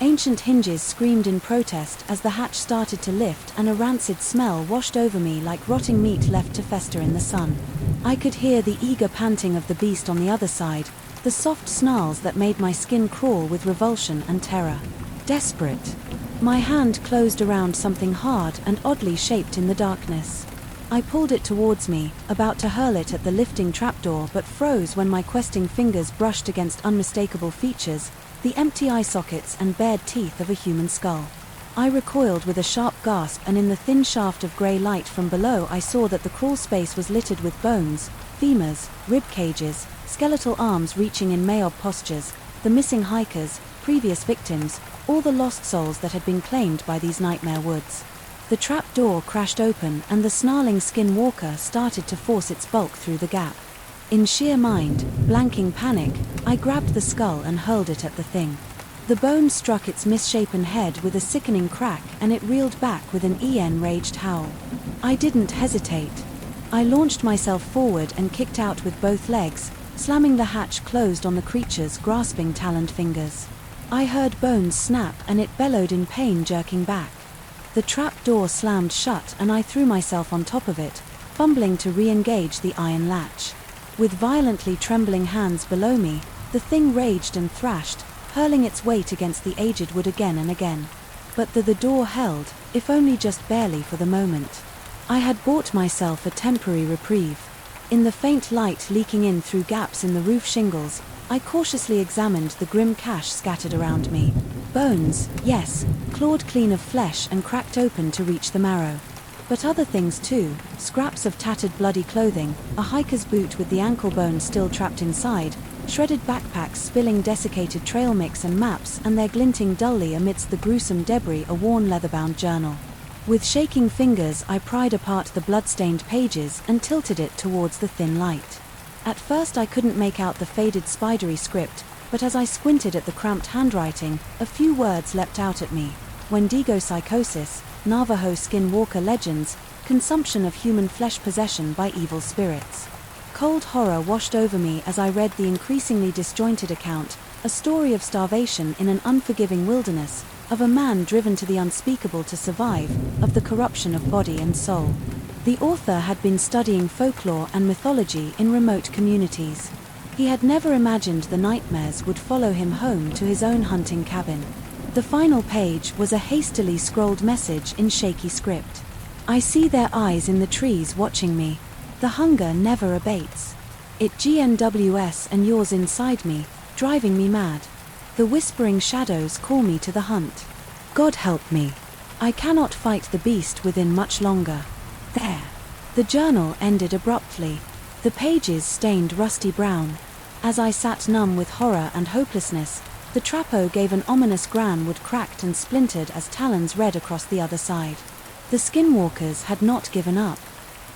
Ancient hinges screamed in protest as the hatch started to lift and a rancid smell washed over me like rotting meat left to fester in the sun. I could hear the eager panting of the beast on the other side, the soft snarls that made my skin crawl with revulsion and terror. Desperate. My hand closed around something hard and oddly shaped in the darkness. I pulled it towards me, about to hurl it at the lifting trapdoor, but froze when my questing fingers brushed against unmistakable features, the empty eye sockets and bared teeth of a human skull. I recoiled with a sharp gasp, and in the thin shaft of grey light from below I saw that the crawl space was littered with bones, femurs, rib cages, skeletal arms reaching in Mayob postures, the missing hikers, previous victims, all the lost souls that had been claimed by these nightmare woods. The trap door crashed open and the snarling skinwalker started to force its bulk through the gap. In sheer mind, blanking panic, I grabbed the skull and hurled it at the thing. The bone struck its misshapen head with a sickening crack and it reeled back with an enraged howl. I didn't hesitate. I launched myself forward and kicked out with both legs, slamming the hatch closed on the creature's grasping taloned fingers. I heard bones snap and it bellowed in pain, jerking back. The trap door slammed shut and I threw myself on top of it, fumbling to re-engage the iron latch. With violently trembling hands below me, the thing raged and thrashed, hurling its weight against the aged wood again and again. But the door held, if only just barely for the moment. I had bought myself a temporary reprieve. In the faint light leaking in through gaps in the roof shingles, I cautiously examined the grim cache scattered around me. Bones, yes, clawed clean of flesh and cracked open to reach the marrow. But other things too, scraps of tattered bloody clothing, a hiker's boot with the ankle bone still trapped inside, shredded backpacks spilling desiccated trail mix and maps, and there glinting dully amidst the gruesome debris a worn leather-bound journal. With shaking fingers I pried apart the blood-stained pages and tilted it towards the thin light. At first I couldn't make out the faded spidery script, but as I squinted at the cramped handwriting, a few words leapt out at me. Wendigo psychosis, Navajo skinwalker legends, consumption of human flesh, possession by evil spirits. Cold horror washed over me as I read the increasingly disjointed account, a story of starvation in an unforgiving wilderness, of a man driven to the unspeakable to survive, of the corruption of body and soul. The author had been studying folklore and mythology in remote communities. He had never imagined the nightmares would follow him home to his own hunting cabin. The final page was a hastily scrolled message in shaky script. I see their eyes in the trees watching me. The hunger never abates. It GNWS and yours inside me, driving me mad. The whispering shadows call me to the hunt. God help me. I cannot fight the beast within much longer. There. The journal ended abruptly. The pages stained rusty brown. As I sat numb with horror and hopelessness, the trappo gave an ominous gran wood, cracked and splintered as talons read across the other side. The skinwalkers had not given up.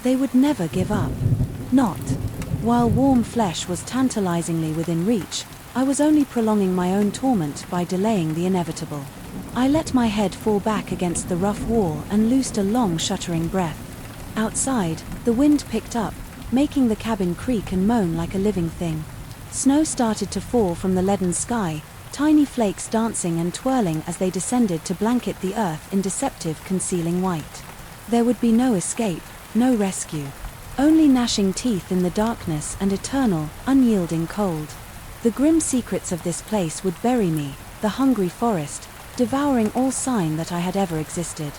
They would never give up. Not. While warm flesh was tantalizingly within reach, I was only prolonging my own torment by delaying the inevitable. I let my head fall back against the rough wall and loosed a long shuddering breath. Outside, the wind picked up, making the cabin creak and moan like a living thing. Snow started to fall from the leaden sky, tiny flakes dancing and twirling as they descended to blanket the earth in deceptive concealing white. There would be no escape, no rescue. Only gnashing teeth in the darkness and eternal, unyielding cold. The grim secrets of this place would bury me, the hungry forest, devouring all sign that I had ever existed.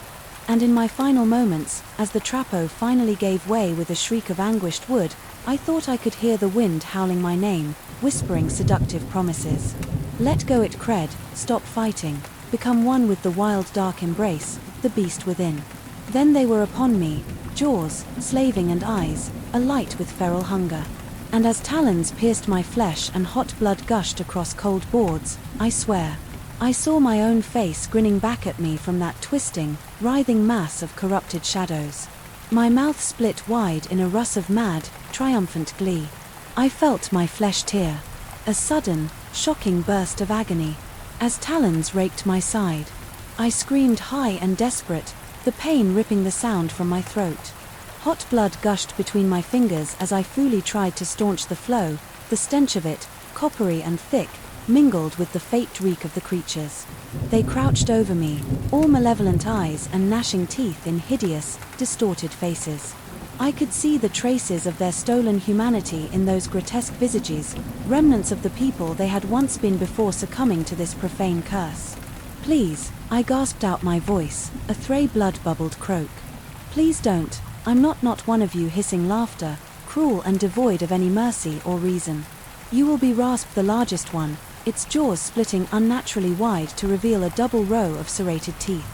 And in my final moments, as the trappo finally gave way with a shriek of anguished wood, I thought I could hear the wind howling my name, whispering seductive promises. Let go it cred, stop fighting, become one with the wild dark embrace, the beast within. Then they were upon me, jaws, slaving and eyes, alight with feral hunger. And as talons pierced my flesh and hot blood gushed across cold boards, I swear, I saw my own face grinning back at me from that twisting, writhing mass of corrupted shadows. My mouth split wide in a rush of mad, triumphant glee. I felt my flesh tear. A sudden, shocking burst of agony. As talons raked my side, I screamed high and desperate, the pain ripping the sound from my throat. Hot blood gushed between my fingers as I fully tried to staunch the flow, the stench of it, coppery and thick, mingled with the faked reek of the creatures. They crouched over me, all malevolent eyes and gnashing teeth in hideous, distorted faces. I could see the traces of their stolen humanity in those grotesque visages, remnants of the people they had once been before succumbing to this profane curse. Please, I gasped out my voice, a three blood-bubbled croak. Please don't, I'm not one of you hissing laughter, cruel and devoid of any mercy or reason. You will be rasped the largest one, its jaws splitting unnaturally wide to reveal a double row of serrated teeth.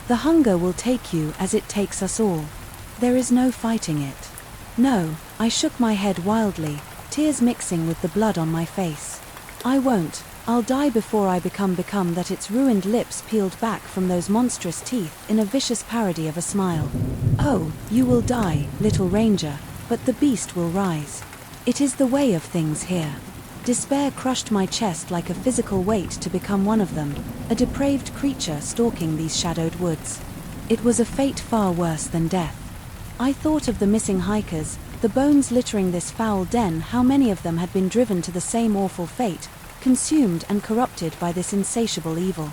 The hunger will take you as it takes us all. There is no fighting it. No, I shook my head wildly, tears mixing with the blood on my face. I won't, I'll die before I become that its ruined lips peeled back from those monstrous teeth in a vicious parody of a smile. Oh, you will die, little ranger, but the beast will rise. It is the way of things here. Despair crushed my chest like a physical weight to become one of them, a depraved creature stalking these shadowed woods. It was a fate far worse than death. I thought of the missing hikers, the bones littering this foul den, how many of them had been driven to the same awful fate, consumed and corrupted by this insatiable evil.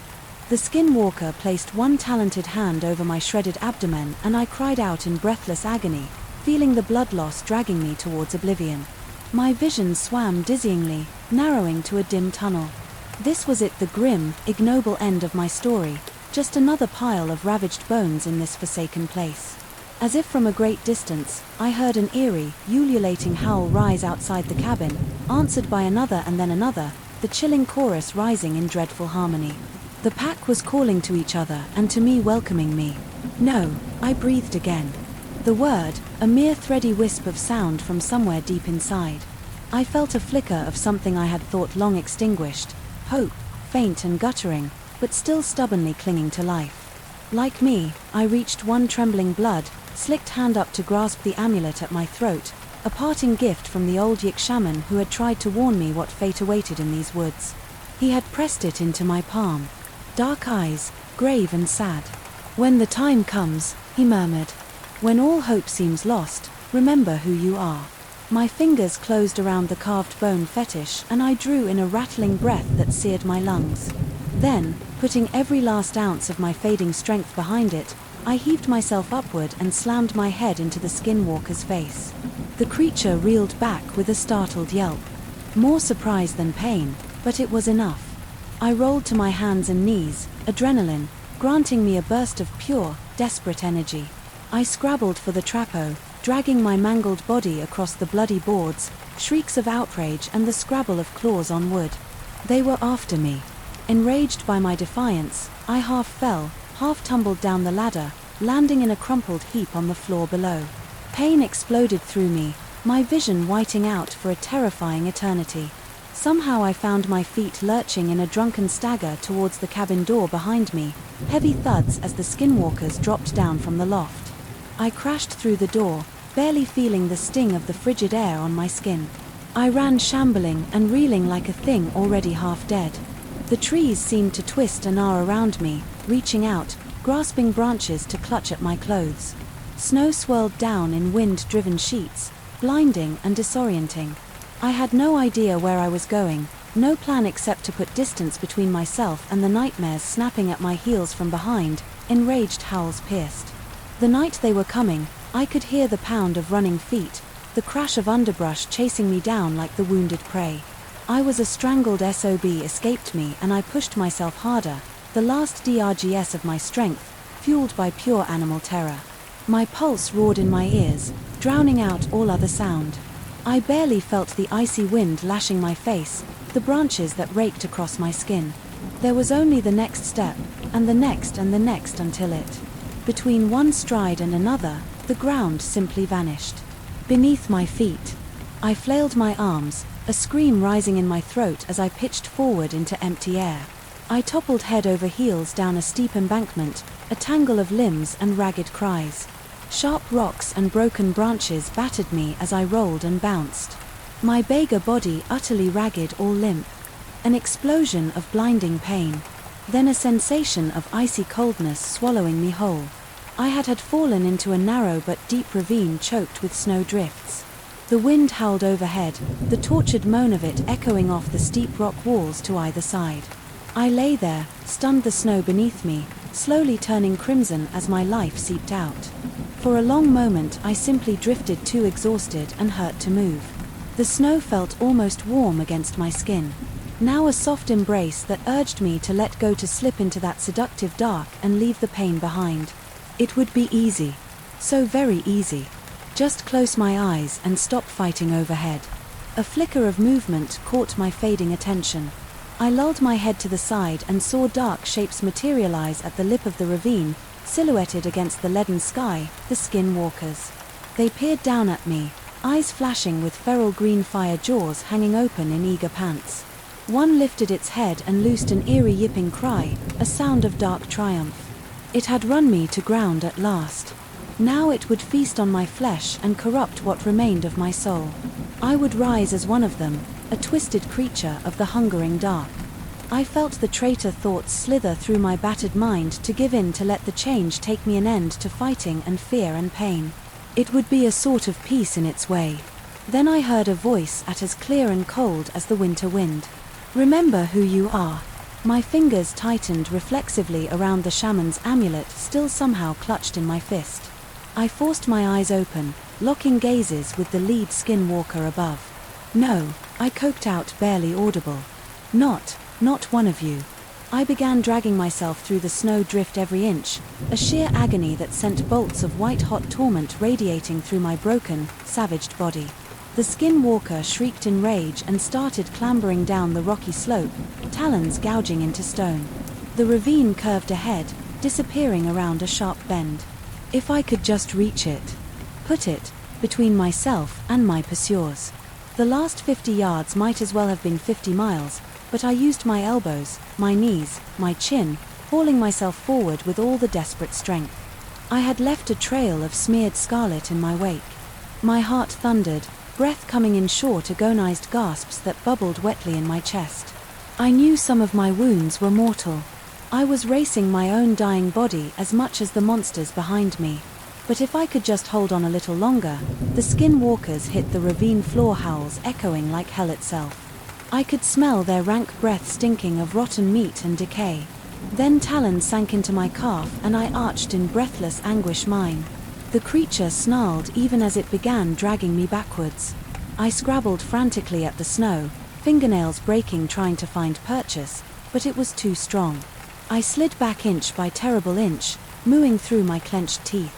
The skinwalker placed one talented hand over my shredded abdomen and I cried out in breathless agony, feeling the blood loss dragging me towards oblivion. My vision swam dizzyingly, narrowing to a dim tunnel. This was it, the grim, ignoble end of my story, just another pile of ravaged bones in this forsaken place. As if from a great distance, I heard an eerie, ululating howl rise outside the cabin, answered by another and then another, the chilling chorus rising in dreadful harmony. The pack was calling to each other and to me, welcoming me. No, I breathed again. The word, a mere thready wisp of sound from somewhere deep inside. I felt a flicker of something I had thought long extinguished, hope, faint and guttering, but still stubbornly clinging to life. Like me, I reached one trembling blood-slicked hand up to grasp the amulet at my throat, a parting gift from the old Yik shaman who had tried to warn me what fate awaited in these woods. He had pressed it into my palm. Dark eyes, grave and sad. When the time comes, he murmured. When all hope seems lost, remember who you are. My fingers closed around the carved bone fetish and I drew in a rattling breath that seared my lungs. Then, putting every last ounce of my fading strength behind it, I heaved myself upward and slammed my head into the skinwalker's face. The creature reeled back with a startled yelp. More surprise than pain, but it was enough. I rolled to my hands and knees, adrenaline, granting me a burst of pure, desperate energy. I scrabbled for the trappo, dragging my mangled body across the bloody boards, shrieks of outrage and the scrabble of claws on wood. They were after me. Enraged by my defiance, I half fell, half tumbled down the ladder, landing in a crumpled heap on the floor below. Pain exploded through me, my vision whiting out for a terrifying eternity. Somehow I found my feet lurching in a drunken stagger towards the cabin door behind me, heavy thuds as the skinwalkers dropped down from the loft. I crashed through the door, barely feeling the sting of the frigid air on my skin. I ran shambling and reeling like a thing already half dead. The trees seemed to twist and gnaw around me, reaching out, grasping branches to clutch at my clothes. Snow swirled down in wind-driven sheets, blinding and disorienting. I had no idea where I was going, no plan except to put distance between myself and the nightmares snapping at my heels from behind, enraged howls pierced. The night they were coming, I could hear the pound of running feet, the crash of underbrush chasing me down like the wounded prey. I was a strangled SOB escaped me and I pushed myself harder, the last DRGS of my strength, fueled by pure animal terror. My pulse roared in my ears, drowning out all other sound. I barely felt the icy wind lashing my face, the branches that raked across my skin. There was only the next step, and the next and the next until it. Between one stride and another, the ground simply vanished. Beneath my feet, I flailed my arms, a scream rising in my throat as I pitched forward into empty air. I toppled head over heels down a steep embankment, a tangle of limbs and ragged cries. Sharp rocks and broken branches battered me as I rolled and bounced. My beggar body utterly ragged or limp. An explosion of blinding pain. Then a sensation of icy coldness swallowing me whole. I had fallen into a narrow but deep ravine choked with snow drifts. The wind howled overhead, the tortured moan of it echoing off the steep rock walls to either side. I lay there, stunned, the snow beneath me, slowly turning crimson as my life seeped out. For a long moment I simply drifted, too exhausted and hurt to move. The snow felt almost warm against my skin. Now a soft embrace that urged me to let go, to slip into that seductive dark and leave the pain behind. It would be easy. So very easy. Just close my eyes and stop fighting overhead. A flicker of movement caught my fading attention. I lulled my head to the side and saw dark shapes materialize at the lip of the ravine, silhouetted against the leaden sky, the skinwalkers. They peered down at me, eyes flashing with feral green fire, jaws hanging open in eager pants. One lifted its head and loosed an eerie yipping cry, a sound of dark triumph. It had run me to ground at last. Now it would feast on my flesh and corrupt what remained of my soul. I would rise as one of them, a twisted creature of the hungering dark. I felt the traitor thoughts slither through my battered mind, to give in, to let the change take me an end to fighting and fear and pain. It would be a sort of peace in its way. Then I heard a voice at as clear and cold as the winter wind. Remember who you are. My fingers tightened reflexively around the shaman's amulet, still somehow clutched in my fist. I forced my eyes open, locking gazes with the lead skinwalker above. No, I coked out, barely audible. Not one of you. I began dragging myself through the snow drift, every inch, a sheer agony that sent bolts of white-hot torment radiating through my broken, savaged body. The skinwalker shrieked in rage and started clambering down the rocky slope, talons gouging into stone. The ravine curved ahead, disappearing around a sharp bend. If I could just reach it. Put it between myself and my pursuers. The last 50 yards might as well have been 50 miles, but I used my elbows, my knees, my chin, hauling myself forward with all the desperate strength. I had left a trail of smeared scarlet in my wake. My heart thundered, breath coming in short, agonized gasps that bubbled wetly in my chest. I knew some of my wounds were mortal. I was racing my own dying body as much as the monsters behind me. But if I could just hold on a little longer, the skinwalkers hit the ravine floor, howls echoing like hell itself. I could smell their rank breath stinking of rotten meat and decay. Then talons sank into my calf and I arched in breathless anguish mine. The creature snarled even as it began dragging me backwards. I scrabbled frantically at the snow, fingernails breaking trying to find purchase, but it was too strong. I slid back inch by terrible inch, mooing through my clenched teeth.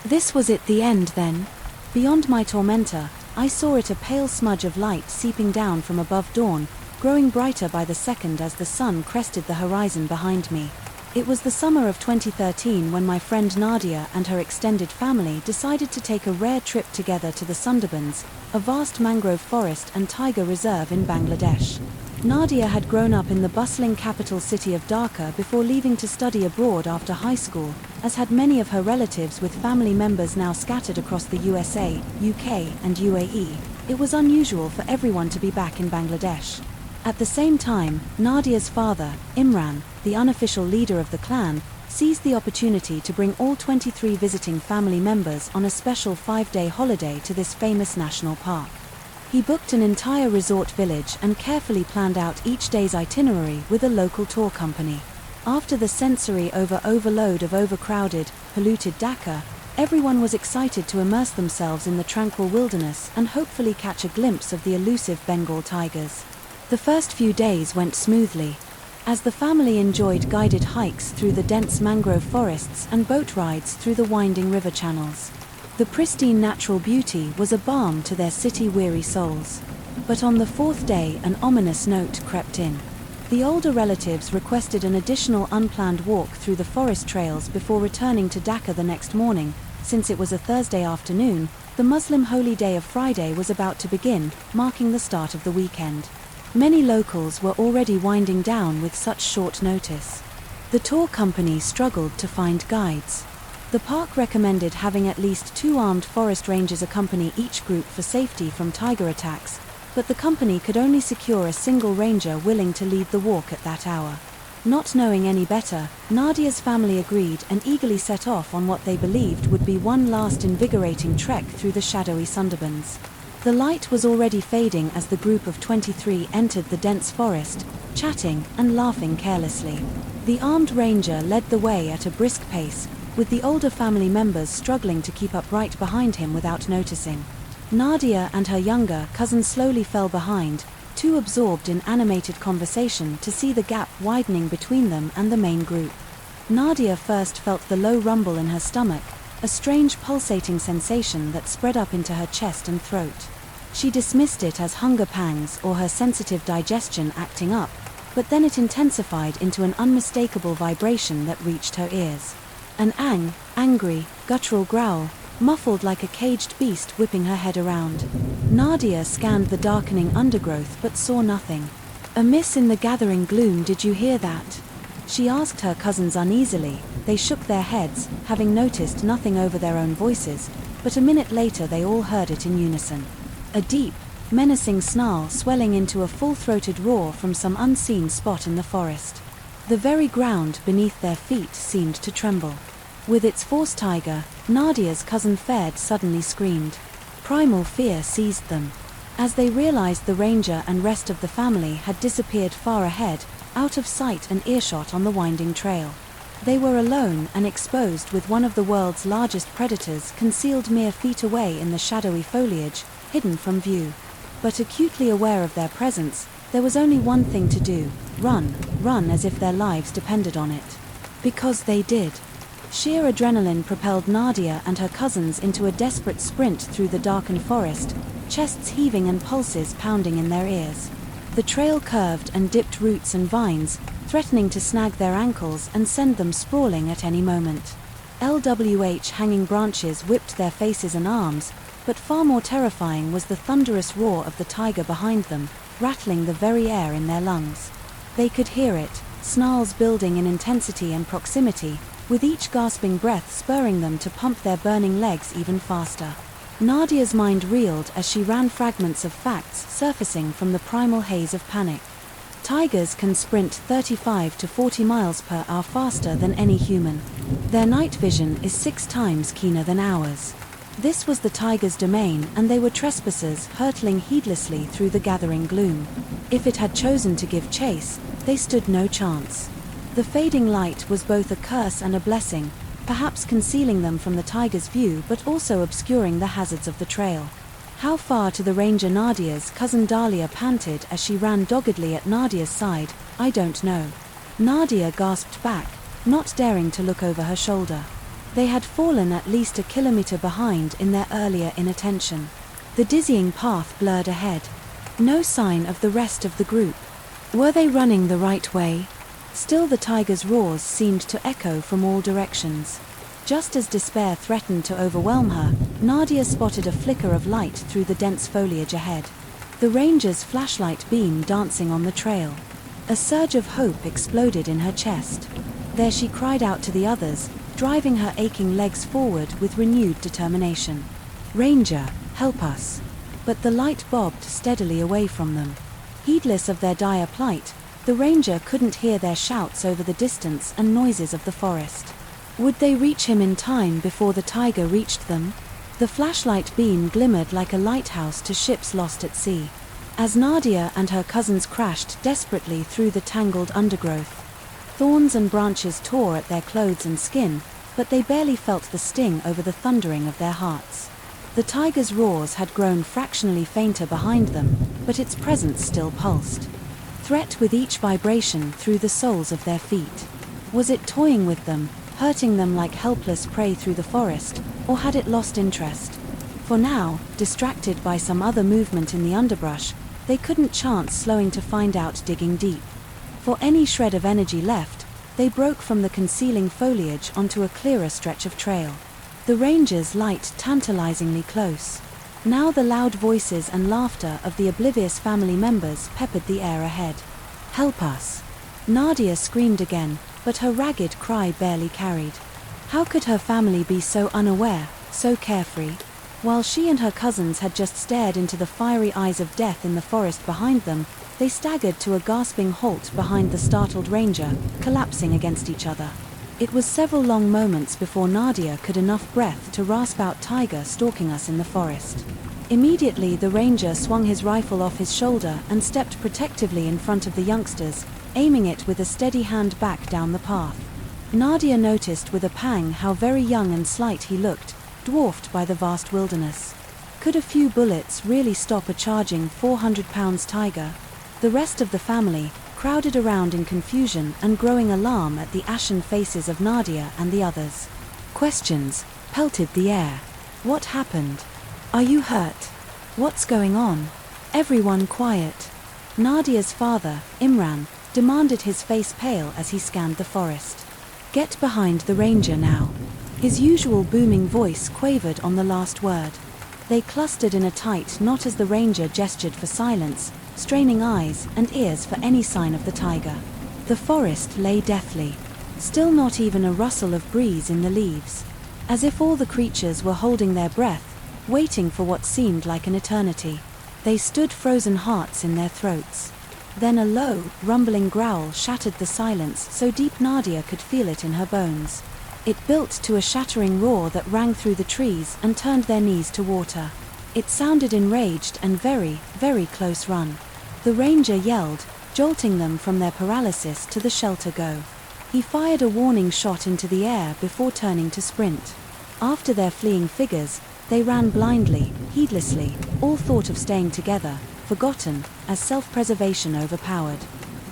This was it, the end then? Beyond my tormentor, I saw it, a pale smudge of light seeping down from above dawn, growing brighter by the second as the sun crested the horizon behind me. It was the summer of 2013 when my friend Nadia and her extended family decided to take a rare trip together to the Sundarbans, a vast mangrove forest and tiger reserve in Bangladesh. Nadia had grown up in the bustling capital city of Dhaka before leaving to study abroad after high school, as had many of her relatives, with family members now scattered across the USA, UK, and UAE. It was unusual for everyone to be back in Bangladesh. At the same time, Nadia's father, Imran, the unofficial leader of the clan, seized the opportunity to bring all 23 visiting family members on a special 5-day holiday to this famous national park. He booked an entire resort village and carefully planned out each day's itinerary with a local tour company. After the sensory overload of overcrowded, polluted Dhaka, everyone was excited to immerse themselves in the tranquil wilderness and hopefully catch a glimpse of the elusive Bengal tigers. The first few days went smoothly, as the family enjoyed guided hikes through the dense mangrove forests and boat rides through the winding river channels. The pristine natural beauty was a balm to their city-weary souls. But on the fourth day, an ominous note crept in. The older relatives requested an additional unplanned walk through the forest trails before returning to Dhaka the next morning. Since it was a Thursday afternoon, the Muslim holy day of Friday was about to begin, marking the start of the weekend. Many locals were already winding down with such short notice. The tour company struggled to find guides. The park recommended having at least 2 armed forest rangers accompany each group for safety from tiger attacks, but the company could only secure a single ranger willing to lead the walk at that hour. Not knowing any better, Nadia's family agreed and eagerly set off on what they believed would be one last invigorating trek through the shadowy Sundarbans. The light was already fading as the group of 23 entered the dense forest, chatting and laughing carelessly. The armed ranger led the way at a brisk pace, with the older family members struggling to keep up right behind him without noticing. Nadia and her younger cousin slowly fell behind, too absorbed in animated conversation to see the gap widening between them and the main group. Nadia first felt the low rumble in her stomach, a strange pulsating sensation that spread up into her chest and throat. She dismissed it as hunger pangs or her sensitive digestion acting up, but then it intensified into an unmistakable vibration that reached her ears. An angry, guttural growl, muffled like a caged beast whipping her head around. Nadia scanned the darkening undergrowth but saw nothing. "Amiss in the gathering gloom, did you hear that?" she asked her cousins uneasily. They shook their heads, having noticed nothing over their own voices, but a minute later they all heard it in unison. A deep, menacing snarl swelling into a full-throated roar from some unseen spot in the forest. The very ground beneath their feet seemed to tremble. With its force tiger, Nadia's cousin Ferd suddenly screamed. Primal fear seized them. As they realized the ranger and rest of the family had disappeared far ahead, out of sight and earshot on the winding trail. They were alone and exposed, with one of the world's largest predators concealed mere feet away in the shadowy foliage, hidden from view. But acutely aware of their presence, there was only one thing to do: run as if their lives depended on it. Because they did. Sheer adrenaline propelled Nadia and her cousins into a desperate sprint through the darkened forest, chests heaving and pulses pounding in their ears. The trail curved and dipped roots and vines, threatening to snag their ankles and send them sprawling at any moment. LWH hanging branches whipped their faces and arms, but far more terrifying was the thunderous roar of the tiger behind them, rattling the very air in their lungs. They could hear it, snarls building in intensity and proximity, with each gasping breath spurring them to pump their burning legs even faster. Nadia's mind reeled as she ran fragments of facts surfacing from the primal haze of panic. Tigers can sprint 35 to 40 miles per hour faster than any human. Their night vision is 6 times keener than ours. This was the tiger's domain, and they were trespassers hurtling heedlessly through the gathering gloom. If it had chosen to give chase, they stood no chance. The fading light was both a curse and a blessing, perhaps concealing them from the tiger's view but also obscuring the hazards of the trail. How far to the ranger? Nadia's cousin Dahlia panted as she ran doggedly at Nadia's side. "I don't know." Nadia gasped back, not daring to look over her shoulder. They had fallen at least a kilometer behind in their earlier inattention. The dizzying path blurred ahead. No sign of the rest of the group. Were they running the right way? Still, the tiger's roars seemed to echo from all directions. Just as despair threatened to overwhelm her, Nadia spotted a flicker of light through the dense foliage ahead. The ranger's flashlight beam dancing on the trail. A surge of hope exploded in her chest. There she cried out to the others, driving her aching legs forward with renewed determination. "Ranger, help us!" But the light bobbed steadily away from them. Heedless of their dire plight, the ranger couldn't hear their shouts over the distance and noises of the forest. Would they reach him in time before the tiger reached them? The flashlight beam glimmered like a lighthouse to ships lost at sea. As Nadia and her cousins crashed desperately through the tangled undergrowth, thorns and branches tore at their clothes and skin, but they barely felt the sting over the thundering of their hearts. The tiger's roars had grown fractionally fainter behind them, but its presence still pulsed. Threat with each vibration through the soles of their feet. Was it toying with them, hurting them like helpless prey through the forest, or had it lost interest? For now, distracted by some other movement in the underbrush, they couldn't chance slowing to find out digging deep. For any shred of energy left, they broke from the concealing foliage onto a clearer stretch of trail. The ranger's light tantalizingly close. Now the loud voices and laughter of the oblivious family members peppered the air ahead. "Help us!" Nadia screamed again, but her ragged cry barely carried. How could her family be so unaware, so carefree? While she and her cousins had just stared into the fiery eyes of death in the forest behind them, they staggered to a gasping halt behind the startled ranger, collapsing against each other. It was several long moments before Nadia could enough breath to rasp out, "Tiger stalking us in the forest." Immediately the ranger swung his rifle off his shoulder and stepped protectively in front of the youngsters, aiming it with a steady hand back down the path. Nadia noticed with a pang how very young and slight he looked, dwarfed by the vast wilderness. Could a few bullets really stop a charging 400-pound tiger? The rest of the family crowded around in confusion and growing alarm at the ashen faces of Nadia and the others. Questions pelted the air. What happened? Are you hurt? What's going on? Everyone quiet. Nadia's father, Imran, demanded, his face pale as he scanned the forest. Get behind the ranger now. His usual booming voice quavered on the last word. They clustered in a tight knot as the ranger gestured for silence, straining eyes and ears for any sign of the tiger. The forest lay deathly, still, not even a rustle of breeze in the leaves, as if all the creatures were holding their breath, waiting for what seemed like an eternity. They stood, frozen hearts in their throats. Then a low, rumbling growl shattered the silence so deep Nadia could feel it in her bones. It built to a shattering roar that rang through the trees and turned their knees to water. It sounded enraged and very, very close run. The ranger yelled, jolting them from their paralysis to the shelter go. He fired a warning shot into the air before turning to sprint. After their fleeing figures, they ran blindly, heedlessly, all thought of staying together, forgotten, as self-preservation overpowered.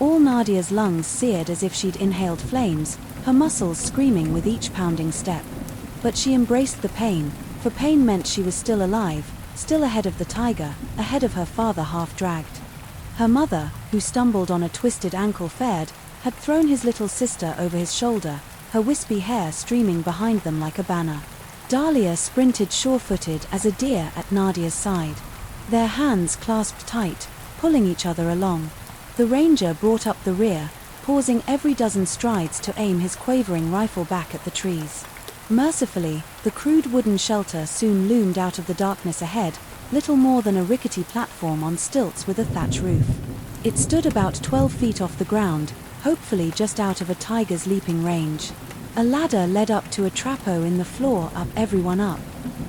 All Nadia's lungs seared as if she'd inhaled flames, her muscles screaming with each pounding step. But she embraced the pain, for pain meant she was still alive, still ahead of the tiger, ahead of her father half-dragged. Her mother, who stumbled on a twisted ankle, had thrown his little sister over his shoulder, her wispy hair streaming behind them like a banner. Dahlia sprinted sure-footed as a deer at Nadia's side. Their hands clasped tight, pulling each other along. The ranger brought up the rear, pausing every dozen strides to aim his quavering rifle back at the trees. Mercifully, the crude wooden shelter soon loomed out of the darkness ahead, little more than a rickety platform on stilts with a thatch roof. It stood about 12 feet off the ground, hopefully just out of a tiger's leaping range. A ladder led up to a trappo in the floor. Up, everyone up.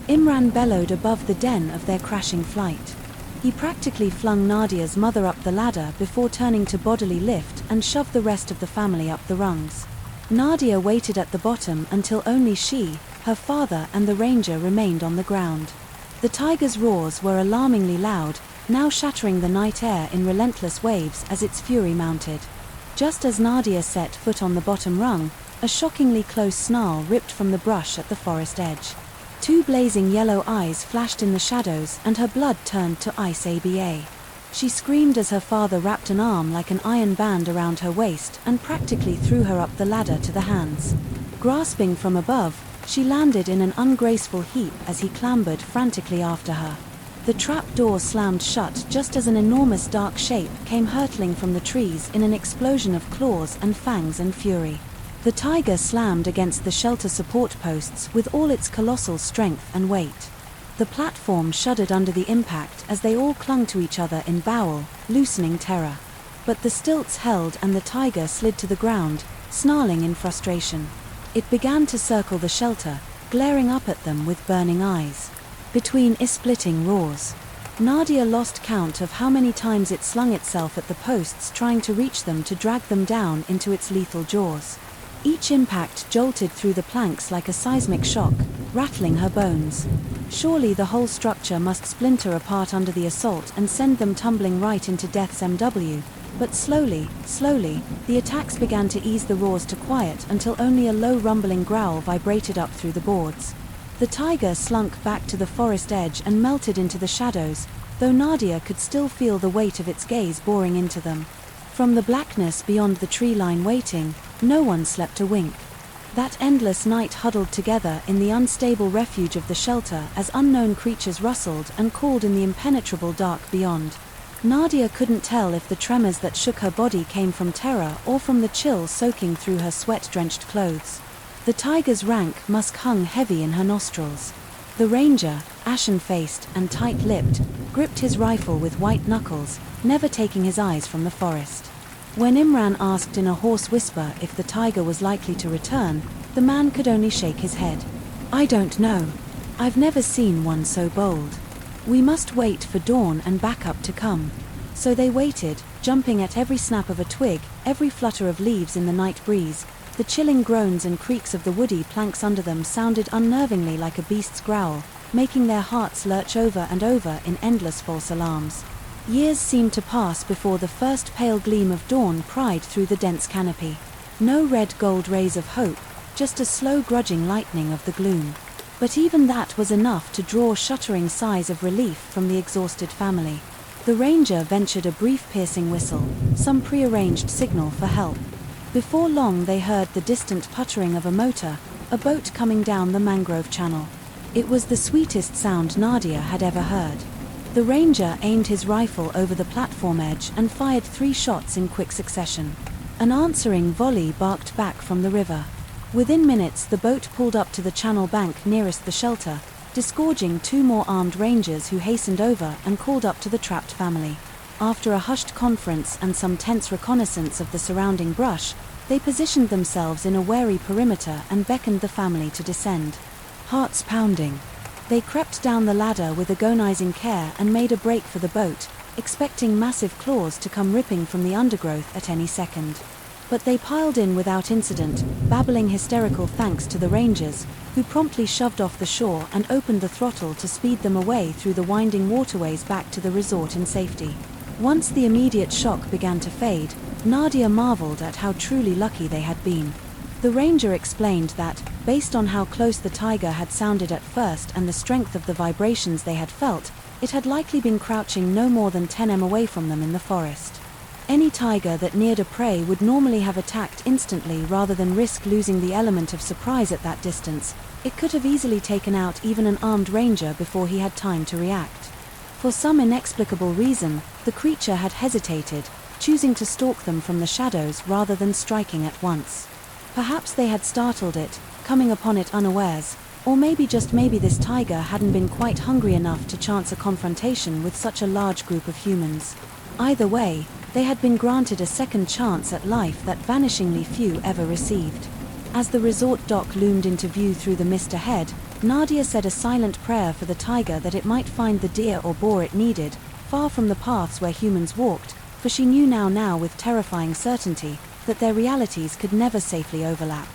Imran bellowed above the din of their crashing flight. He practically flung Nadia's mother up the ladder before turning to bodily lift and shove the rest of the family up the rungs. Nadia waited at the bottom until only she, her father and the ranger remained on the ground. The tiger's roars were alarmingly loud, now shattering the night air in relentless waves as its fury mounted. Just as Nadia set foot on the bottom rung, a shockingly close snarl ripped from the brush at the forest edge. Two blazing yellow eyes flashed in the shadows and her blood turned to ice. ABA. She screamed as her father wrapped an arm like an iron band around her waist and practically threw her up the ladder to the hands. Grasping from above, she landed in an ungraceful heap as he clambered frantically after her. The trap door slammed shut just as an enormous dark shape came hurtling from the trees in an explosion of claws and fangs and fury. The tiger slammed against the shelter support posts with all its colossal strength and weight. The platform shuddered under the impact as they all clung to each other in bowel, loosening terror. But the stilts held and the tiger slid to the ground, snarling in frustration. It began to circle the shelter, glaring up at them with burning eyes. Between splitting roars, Nadia lost count of how many times it slung itself at the posts, trying to reach them to drag them down into its lethal jaws. Each impact jolted through the planks like a seismic shock, rattling her bones. Surely the whole structure must splinter apart under the assault and send them tumbling right into death's MW. But slowly, the attacks began to ease, the roars to quiet until only a low rumbling growl vibrated up through the boards. The tiger slunk back to the forest edge and melted into the shadows, though Nadia could still feel the weight of its gaze boring into them. From the blackness beyond the tree line waiting, no one slept a wink. That endless night huddled together in the unstable refuge of the shelter as unknown creatures rustled and called in the impenetrable dark beyond. Nadia couldn't tell if the tremors that shook her body came from terror or from the chill soaking through her sweat-drenched clothes. The tiger's rank musk hung heavy in her nostrils. The ranger, ashen-faced and tight-lipped, gripped his rifle with white knuckles, never taking his eyes from the forest. When Imran asked in a hoarse whisper if the tiger was likely to return, the man could only shake his head. "I don't know. I've never seen one so bold. We must wait for dawn and backup to come." So they waited, jumping at every snap of a twig, every flutter of leaves in the night breeze. The chilling groans and creaks of the woody planks under them sounded unnervingly like a beast's growl, making their hearts lurch over and over in endless false alarms. Years seemed to pass before the first pale gleam of dawn pried through the dense canopy. No red gold rays of hope, just a slow grudging lightening of the gloom. But even that was enough to draw shuddering sighs of relief from the exhausted family. The ranger ventured a brief piercing whistle, some prearranged signal for help. Before long they heard the distant puttering of a motor, a boat coming down the mangrove channel. It was the sweetest sound Nadia had ever heard. The ranger aimed his rifle over the platform edge and fired 3 shots in quick succession. An answering volley barked back from the river. Within minutes the boat pulled up to the channel bank nearest the shelter, disgorging 2 more armed rangers who hastened over and called up to the trapped family. After a hushed conference and some tense reconnaissance of the surrounding brush, they positioned themselves in a wary perimeter and beckoned the family to descend. Hearts pounding, they crept down the ladder with agonizing care and made a break for the boat, expecting massive claws to come ripping from the undergrowth at any second. But they piled in without incident, babbling hysterical thanks to the rangers, who promptly shoved off the shore and opened the throttle to speed them away through the winding waterways back to the resort in safety. Once the immediate shock began to fade, Nadia marveled at how truly lucky they had been. The ranger explained that, based on how close the tiger had sounded at first and the strength of the vibrations they had felt, it had likely been crouching no more than 10 m away from them in the forest. Any tiger that neared a prey would normally have attacked instantly rather than risk losing the element of surprise at that distance. It could have easily taken out even an armed ranger before he had time to react. For some inexplicable reason, the creature had hesitated, choosing to stalk them from the shadows rather than striking at once. Perhaps they had startled it, coming upon it unawares, or maybe this tiger hadn't been quite hungry enough to chance a confrontation with such a large group of humans. Either way, they had been granted a second chance at life that vanishingly few ever received. As the resort dock loomed into view through the mist ahead, Nadia said a silent prayer for the tiger that it might find the deer or boar it needed, far from the paths where humans walked, for she knew now with terrifying certainty that their realities could never safely overlap.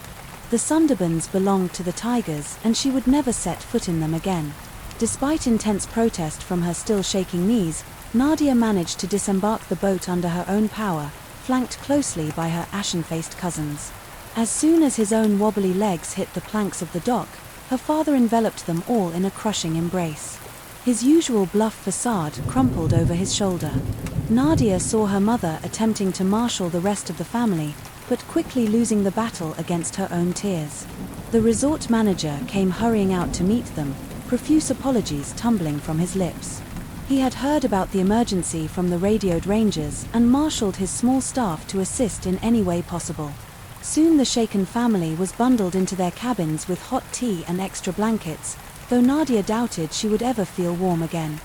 The Sundarbans belonged to the tigers, and she would never set foot in them again. Despite intense protest from her still shaking knees, Nadia managed to disembark the boat under her own power, flanked closely by her ashen-faced cousins. As soon as his own wobbly legs hit the planks of the dock, her father enveloped them all in a crushing embrace. His usual bluff facade crumpled over his shoulder. Nadia saw her mother attempting to marshal the rest of the family, but quickly losing the battle against her own tears. The resort manager came hurrying out to meet them, profuse apologies tumbling from his lips. He had heard about the emergency from the radioed rangers and marshaled his small staff to assist in any way possible. Soon the shaken family was bundled into their cabins with hot tea and extra blankets, though Nadia doubted she would ever feel warm again.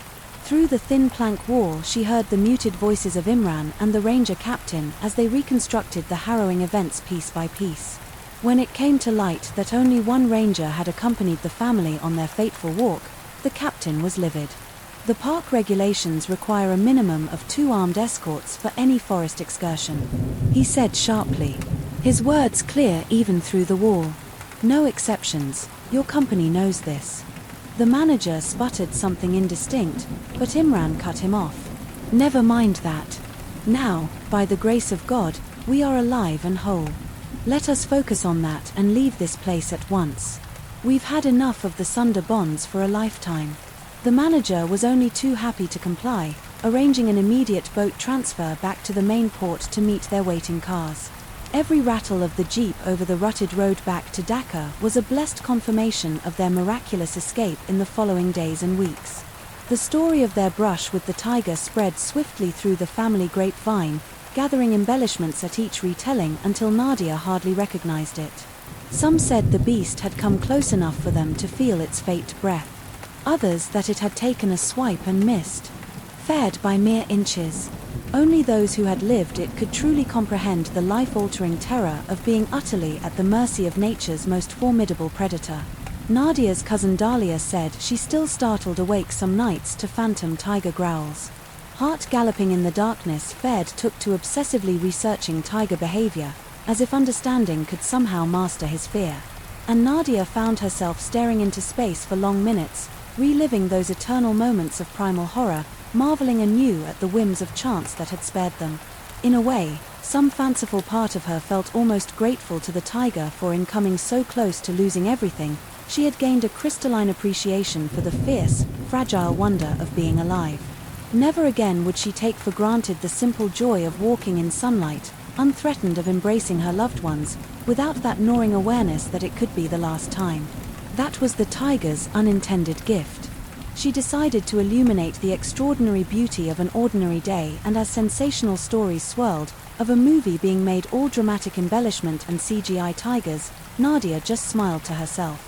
Through the thin plank wall she heard the muted voices of Imran and the ranger captain as they reconstructed the harrowing events piece by piece. When it came to light that only one ranger had accompanied the family on their fateful walk, the captain was livid. The park regulations require a minimum of 2 armed escorts for any forest excursion, he said sharply, his words clear even through the wall. No exceptions, your company knows this. The manager sputtered something indistinct, but Imran cut him off. Never mind that. Now, by the grace of God, we are alive and whole. Let us focus on that and leave this place at once. "We've had enough of the Sundarbans for a lifetime." The manager was only too happy to comply, arranging an immediate boat transfer back to the main port to meet their waiting cars. Every rattle of the jeep over the rutted road back to Dhaka was a blessed confirmation of their miraculous escape in the following days and weeks. The story of their brush with the tiger spread swiftly through the family grapevine, gathering embellishments at each retelling until Nadia hardly recognized it. Some said the beast had come close enough for them to feel its faint breath. Others that it had taken a swipe and missed. Fared by mere inches. Only those who had lived it could truly comprehend the life-altering terror of being utterly at the mercy of nature's most formidable predator. Nadia's cousin Dahlia said she still startled awake some nights to phantom tiger growls. Heart galloping in the darkness, Fed took to obsessively researching tiger behavior, as if understanding could somehow master his fear. And Nadia found herself staring into space for long minutes, reliving those eternal moments of primal horror, marveling anew at the whims of chance that had spared them. In a way, some fanciful part of her felt almost grateful to the tiger for, in coming so close to losing everything, she had gained a crystalline appreciation for the fierce, fragile wonder of being alive. Never again would she take for granted the simple joy of walking in sunlight, unthreatened, of embracing her loved ones, without that gnawing awareness that it could be the last time. That was the tiger's unintended gift. She decided to illuminate the extraordinary beauty of an ordinary day, and as sensational stories swirled, of a movie being made all dramatic embellishment and CGI tigers, Nadia just smiled to herself.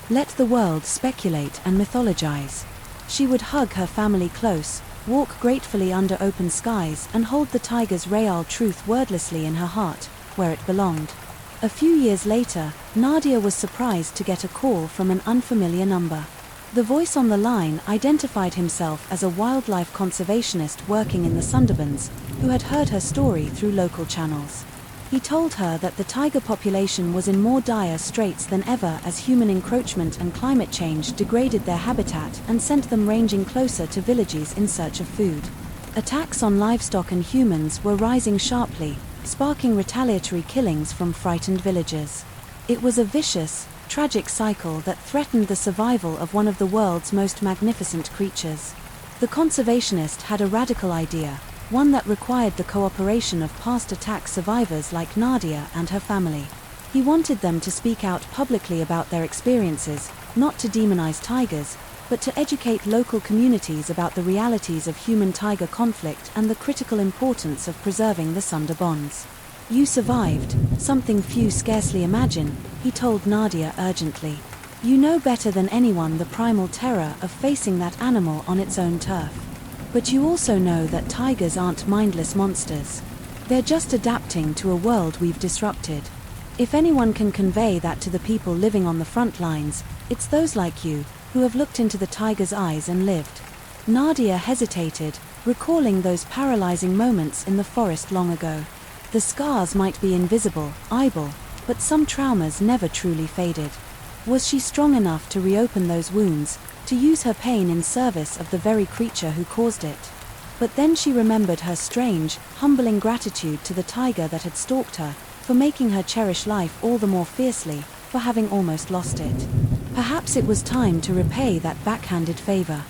Let the world speculate and mythologize. She would hug her family close, walk gratefully under open skies, and hold the tiger's real truth wordlessly in her heart, where it belonged. A few years later, Nadia was surprised to get a call from an unfamiliar number. The voice on the line identified himself as a wildlife conservationist working in the Sundarbans, who had heard her story through local channels. He told her that the tiger population was in more dire straits than ever as human encroachment and climate change degraded their habitat and sent them ranging closer to villages in search of food. Attacks on livestock and humans were rising sharply, sparking retaliatory killings from frightened villagers. It was a vicious, tragic cycle that threatened the survival of one of the world's most magnificent creatures. The conservationist had a radical idea, one that required the cooperation of past attack survivors like Nadia and her family. He wanted them to speak out publicly about their experiences, not to demonize tigers, but to educate local communities about the realities of human-tiger conflict and the critical importance of preserving the Sundarbans. "You survived, something few scarcely imagine," he told Nadia urgently. "You know better than anyone the primal terror of facing that animal on its own turf. But you also know that tigers aren't mindless monsters. They're just adapting to a world we've disrupted. If anyone can convey that to the people living on the front lines, it's those like you, who have looked into the tiger's eyes and lived." Nadia hesitated, recalling those paralyzing moments in the forest long ago. The scars might be invisible, eyeball, but some traumas never truly faded. Was she strong enough to reopen those wounds, to use her pain in service of the very creature who caused it? But then she remembered her strange, humbling gratitude to the tiger that had stalked her, for making her cherish life all the more fiercely, for having almost lost it. Perhaps it was time to repay that backhanded favor.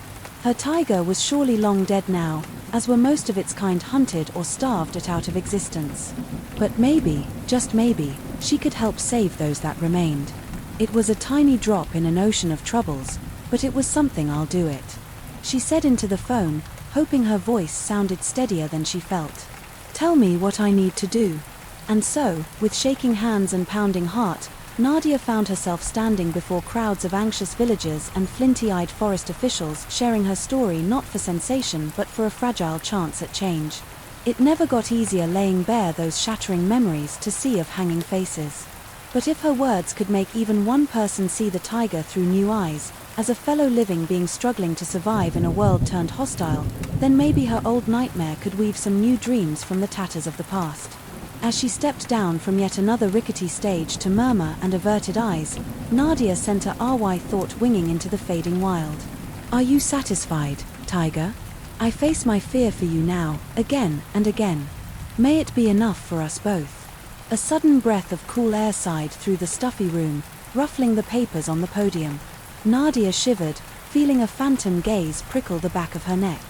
Her tiger was surely long dead now, as were most of its kind hunted or starved it out of existence. But maybe, just maybe, she could help save those that remained. It was a tiny drop in an ocean of troubles, but it was something. "I'll do it," she said into the phone, hoping her voice sounded steadier than she felt. "Tell me what I need to do." And so, with shaking hands and pounding heart, Nadia found herself standing before crowds of anxious villagers and flinty-eyed forest officials, sharing her story not for sensation but for a fragile chance at change. It never got easier laying bare those shattering memories to sea of hanging faces. But if her words could make even one person see the tiger through new eyes, as a fellow living being struggling to survive in a world turned hostile, then maybe her old nightmare could weave some new dreams from the tatters of the past. As she stepped down from yet another rickety stage to murmur and averted eyes, Nadia sent a RY thought winging into the fading wild. "Are you satisfied, tiger? I face my fear for you now, again and again. May it be enough for us both." A sudden breath of cool air sighed through the stuffy room, ruffling the papers on the podium. Nadia shivered, feeling a phantom gaze prickle the back of her neck.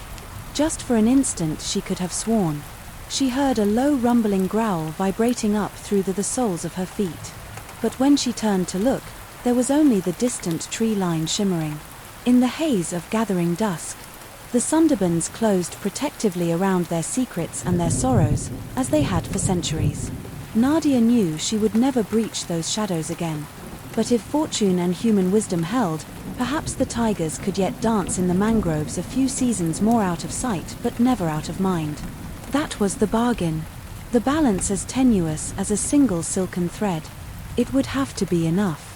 Just for an instant she could have sworn. She heard a low rumbling growl vibrating up through the soles of her feet. But when she turned to look, there was only the distant tree line shimmering. In the haze of gathering dusk, the Sundarbans closed protectively around their secrets and their sorrows, as they had for centuries. Nadia knew she would never breach those shadows again. But if fortune and human wisdom held, perhaps the tigers could yet dance in the mangroves a few seasons more out of sight but never out of mind. That was the bargain. The balance as tenuous as a single silken thread. It would have to be enough.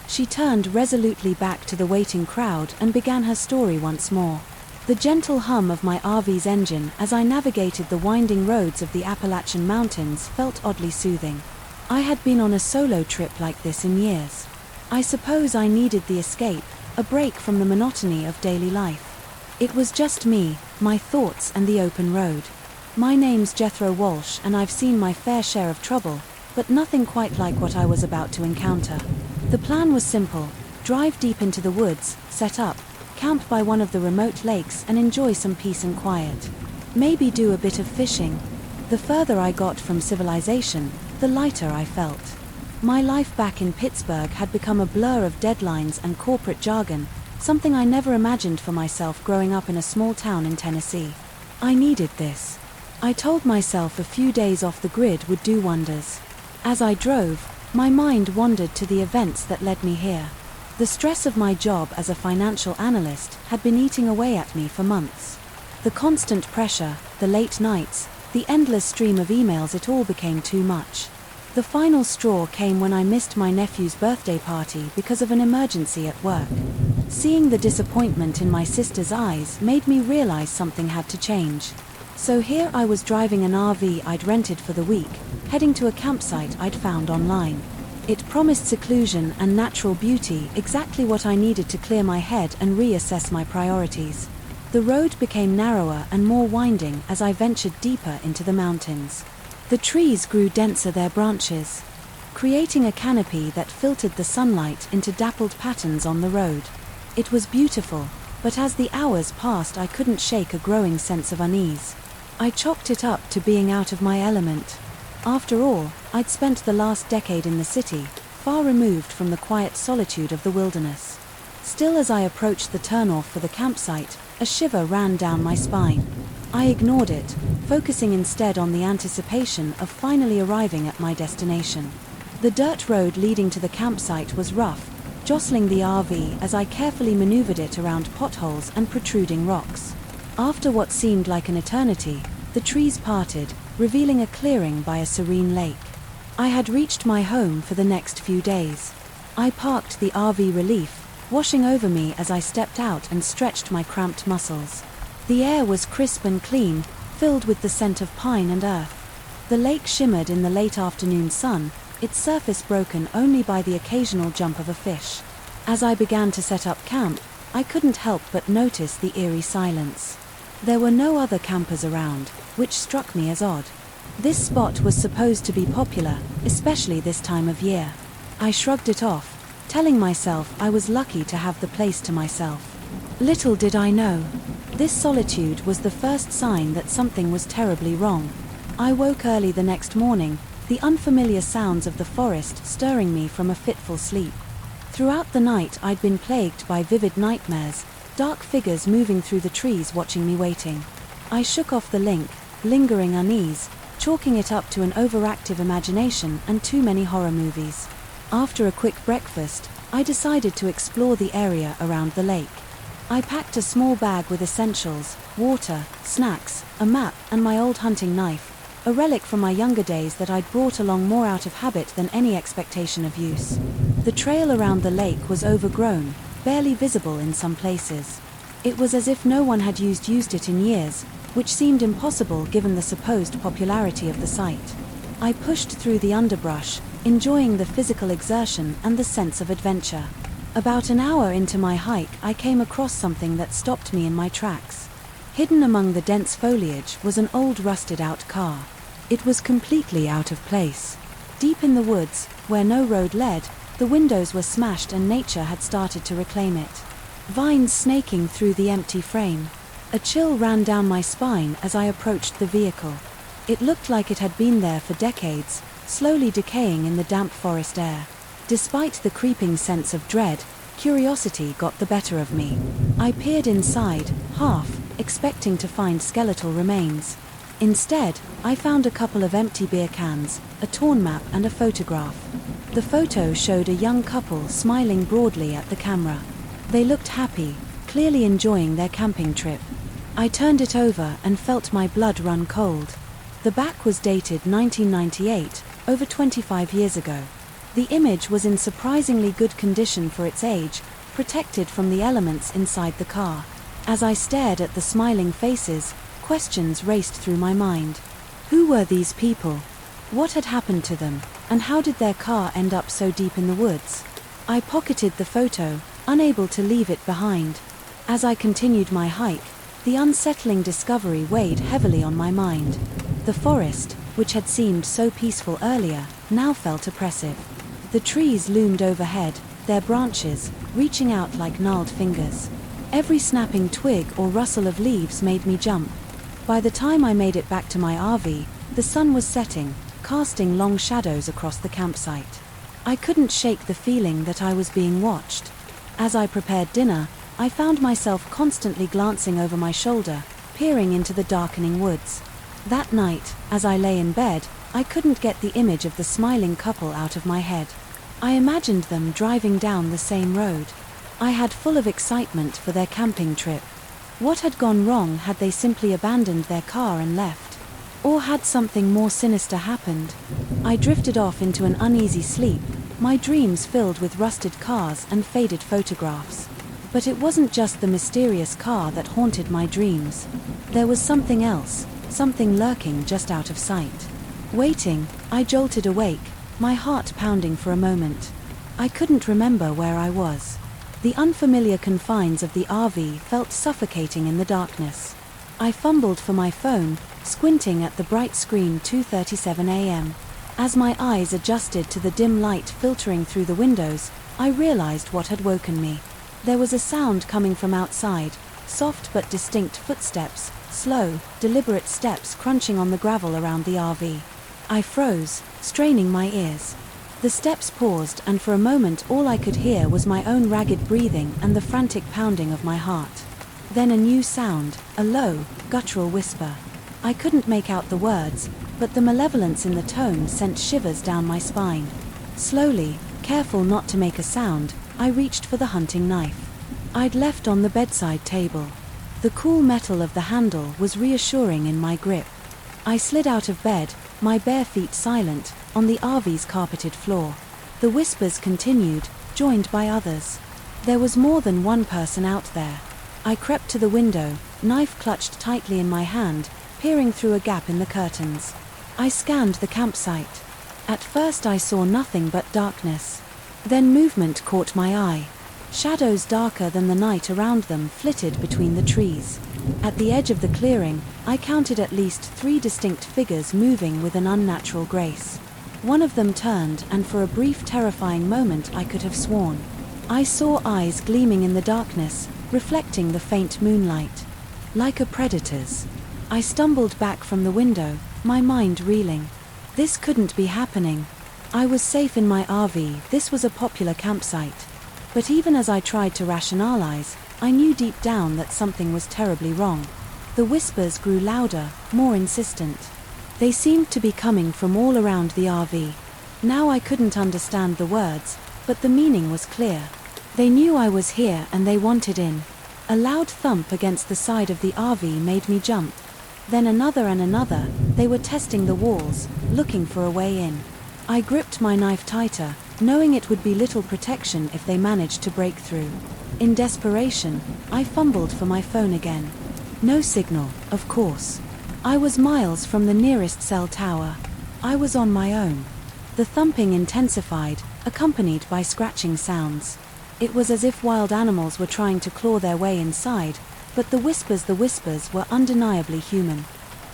She turned resolutely back to the waiting crowd and began her story once more. The gentle hum of my RV's engine as I navigated the winding roads of the Appalachian Mountains felt oddly soothing. I had been on a solo trip like this in years. I suppose I needed the escape, a break from the monotony of daily life. It was just me, my thoughts and the open road. My name's Jethro Walsh and I've seen my fair share of trouble, but nothing quite like what I was about to encounter. The plan was simple: drive deep into the woods, set up, camp by one of the remote lakes and enjoy some peace and quiet. Maybe do a bit of fishing. The further I got from civilization, the lighter I felt. My life back in Pittsburgh had become a blur of deadlines and corporate jargon, something I never imagined for myself growing up in a small town in Tennessee. I needed this. I told myself a few days off the grid would do wonders. As I drove, my mind wandered to the events that led me here. The stress of my job as a financial analyst had been eating away at me for months. The constant pressure, the late nights, the endless stream of emails, it all became too much. The final straw came when I missed my nephew's birthday party because of an emergency at work. Seeing the disappointment in my sister's eyes made me realize something had to change. So here I was driving an RV I'd rented for the week, heading to a campsite I'd found online. It promised seclusion and natural beauty, exactly what I needed to clear my head and reassess my priorities. The road became narrower and more winding as I ventured deeper into the mountains. The trees grew denser, their branches, creating a canopy that filtered the sunlight into dappled patterns on the road. It was beautiful, but as the hours passed I couldn't shake a growing sense of unease. I chalked it up to being out of my element. After all, I'd spent the last decade in the city, far removed from the quiet solitude of the wilderness. Still, as I approached the turnoff for the campsite, a shiver ran down my spine. I ignored it, focusing instead on the anticipation of finally arriving at my destination. The dirt road leading to the campsite was rough, jostling the RV as I carefully maneuvered it around potholes and protruding rocks. After what seemed like an eternity, the trees parted, revealing a clearing by a serene lake. I had reached my home for the next few days. I parked the RV, relief washing over me as I stepped out and stretched my cramped muscles. The air was crisp and clean, filled with the scent of pine and earth. The lake shimmered in the late afternoon sun, its surface broken only by the occasional jump of a fish. As I began to set up camp, I couldn't help but notice the eerie silence. There were no other campers around, which struck me as odd. This spot was supposed to be popular, especially this time of year. I shrugged it off, telling myself I was lucky to have the place to myself. Little did I know, this solitude was the first sign that something was terribly wrong. I woke early the next morning, the unfamiliar sounds of the forest stirring me from a fitful sleep. Throughout the night I'd been plagued by vivid nightmares, dark figures moving through the trees watching me waiting. I shook off the lingering unease, chalking it up to an overactive imagination and too many horror movies. After a quick breakfast, I decided to explore the area around the lake. I packed a small bag with essentials, water, snacks, a map, and my old hunting knife, a relic from my younger days that I'd brought along more out of habit than any expectation of use. The trail around the lake was overgrown, barely visible in some places. It was as if no one had used it in years, which seemed impossible given the supposed popularity of the site. I pushed through the underbrush, enjoying the physical exertion and the sense of adventure. About an hour into my hike, I came across something that stopped me in my tracks. Hidden among the dense foliage was an old rusted-out car. It was completely out of place. Deep in the woods, where no road led, The windows were smashed and nature had started to reclaim it. Vines snaking through the empty frame. A chill ran down my spine as I approached the vehicle. It looked like it had been there for decades, slowly decaying in the damp forest air. Despite the creeping sense of dread, curiosity got the better of me. I peered inside, half expecting to find skeletal remains. Instead, I found a couple of empty beer cans, a torn map and a photograph. The photo showed a young couple smiling broadly at the camera. They looked happy, clearly enjoying their camping trip. I turned it over and felt my blood run cold. The back was dated 1998, over 25 years ago. The image was in surprisingly good condition for its age, protected from the elements inside the car. As I stared at the smiling faces, questions raced through my mind. Who were these people? What had happened to them, and how did their car end up so deep in the woods? I pocketed the photo, unable to leave it behind. As I continued my hike, the unsettling discovery weighed heavily on my mind. The forest, which had seemed so peaceful earlier, now felt oppressive. The trees loomed overhead, their branches reaching out like gnarled fingers. Every snapping twig or rustle of leaves made me jump. By the time I made it back to my RV, the sun was setting, casting long shadows across the campsite. I couldn't shake the feeling that I was being watched. As I prepared dinner, I found myself constantly glancing over my shoulder, peering into the darkening woods. That night, as I lay in bed, I couldn't get the image of the smiling couple out of my head. I imagined them driving down the same road. I had full of excitement for their camping trip. What had gone wrong? Had they simply abandoned their car and left? Or had something more sinister happened? I drifted off into an uneasy sleep, my dreams filled with rusted cars and faded photographs. But it wasn't just the mysterious car that haunted my dreams. There was something else, something lurking just out of sight. Waiting, I jolted awake, my heart pounding for a moment. I couldn't remember where I was. The unfamiliar confines of the RV felt suffocating in the darkness. I fumbled for my phone, squinting at the bright screen. 2:37 a.m. As my eyes adjusted to the dim light filtering through the windows, I realized what had woken me. There was a sound coming from outside, soft but distinct footsteps, slow, deliberate steps crunching on the gravel around the RV. I froze, straining my ears. The steps paused, and for a moment all I could hear was my own ragged breathing and the frantic pounding of my heart. Then a new sound, a low, guttural whisper. I couldn't make out the words, but the malevolence in the tone sent shivers down my spine. Slowly, careful not to make a sound, I reached for the hunting knife. I'd left on the bedside table. The cool metal of the handle was reassuring in my grip. I slid out of bed, my bare feet silent, on the RV's carpeted floor. The whispers continued, joined by others. There was more than one person out there. I crept to the window, knife clutched tightly in my hand, peering through a gap in the curtains. I scanned the campsite. At first I saw nothing but darkness. Then movement caught my eye. Shadows darker than the night around them flitted between the trees. At the edge of the clearing, I counted at least 3 distinct figures moving with an unnatural grace. One of them turned, and for a brief terrifying moment I could have sworn. I saw eyes gleaming in the darkness, reflecting the faint moonlight. Like a predator's. I stumbled back from the window, my mind reeling. This couldn't be happening. I was safe in my RV, this was a popular campsite. But even as I tried to rationalize, I knew deep down that something was terribly wrong. The whispers grew louder, more insistent. They seemed to be coming from all around the RV. Now I couldn't understand the words, but the meaning was clear. They knew I was here and they wanted in. A loud thump against the side of the RV made me jump. Then another and another, they were testing the walls, looking for a way in. I gripped my knife tighter, knowing it would be little protection if they managed to break through. In desperation, I fumbled for my phone again. No signal, of course. I was miles from the nearest cell tower. I was on my own. The thumping intensified, accompanied by scratching sounds. It was as if wild animals were trying to claw their way inside, but the whispers were undeniably human.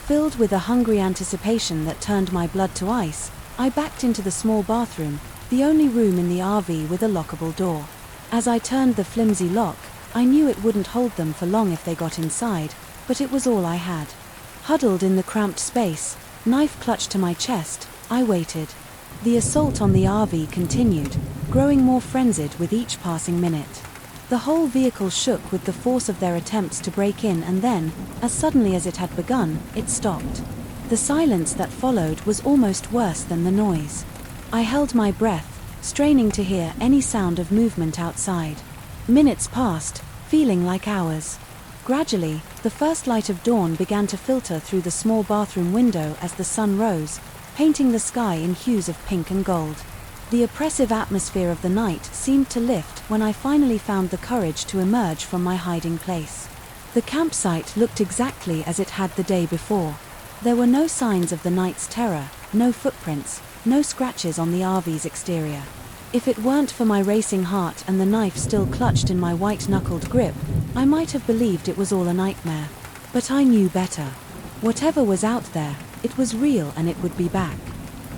Filled with a hungry anticipation that turned my blood to ice, I backed into the small bathroom, the only room in the RV with a lockable door. As I turned the flimsy lock, I knew it wouldn't hold them for long if they got inside, but it was all I had. Huddled in the cramped space, knife clutched to my chest, I waited. The assault on the RV continued, growing more frenzied with each passing minute. The whole vehicle shook with the force of their attempts to break in, and then, as suddenly as it had begun, it stopped. The silence that followed was almost worse than the noise. I held my breath, straining to hear any sound of movement outside. Minutes passed, feeling like hours. Gradually, the first light of dawn began to filter through the small bathroom window as the sun rose, painting the sky in hues of pink and gold. The oppressive atmosphere of the night seemed to lift when I finally found the courage to emerge from my hiding place. The campsite looked exactly as it had the day before. There were no signs of the night's terror, no footprints, no scratches on the RV's exterior. If it weren't for my racing heart and the knife still clutched in my white-knuckled grip, I might have believed it was all a nightmare. But I knew better. Whatever was out there, it was real and it would be back.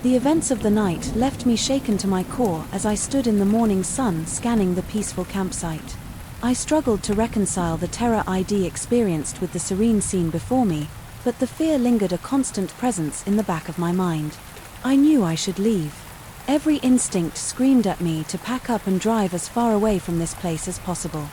The events of the night left me shaken to my core as I stood in the morning sun scanning the peaceful campsite. I struggled to reconcile the terror I'd experienced with the serene scene before me, but the fear lingered a constant presence in the back of my mind. I knew I should leave. Every instinct screamed at me to pack up and drive as far away from this place as possible.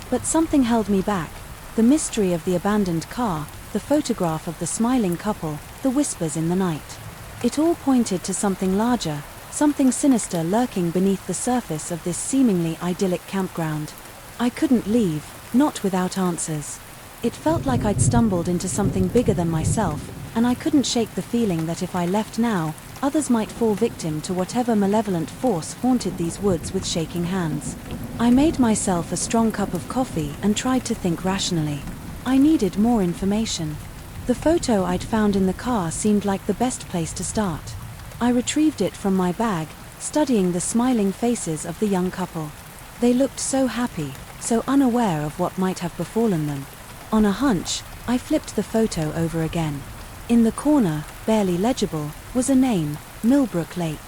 But something held me back. The mystery of the abandoned car, the photograph of the smiling couple, the whispers in the night. It all pointed to something larger, something sinister lurking beneath the surface of this seemingly idyllic campground. I couldn't leave, not without answers. It felt like I'd stumbled into something bigger than myself, and I couldn't shake the feeling that if I left now, others might fall victim to whatever malevolent force haunted these woods with shaking hands. I made myself a strong cup of coffee and tried to think rationally. I needed more information. The photo I'd found in the car seemed like the best place to start. I retrieved it from my bag, studying the smiling faces of the young couple. They looked so happy, so unaware of what might have befallen them. On a hunch, I flipped the photo over again. In the corner, barely legible, was a name, Millbrook Lake.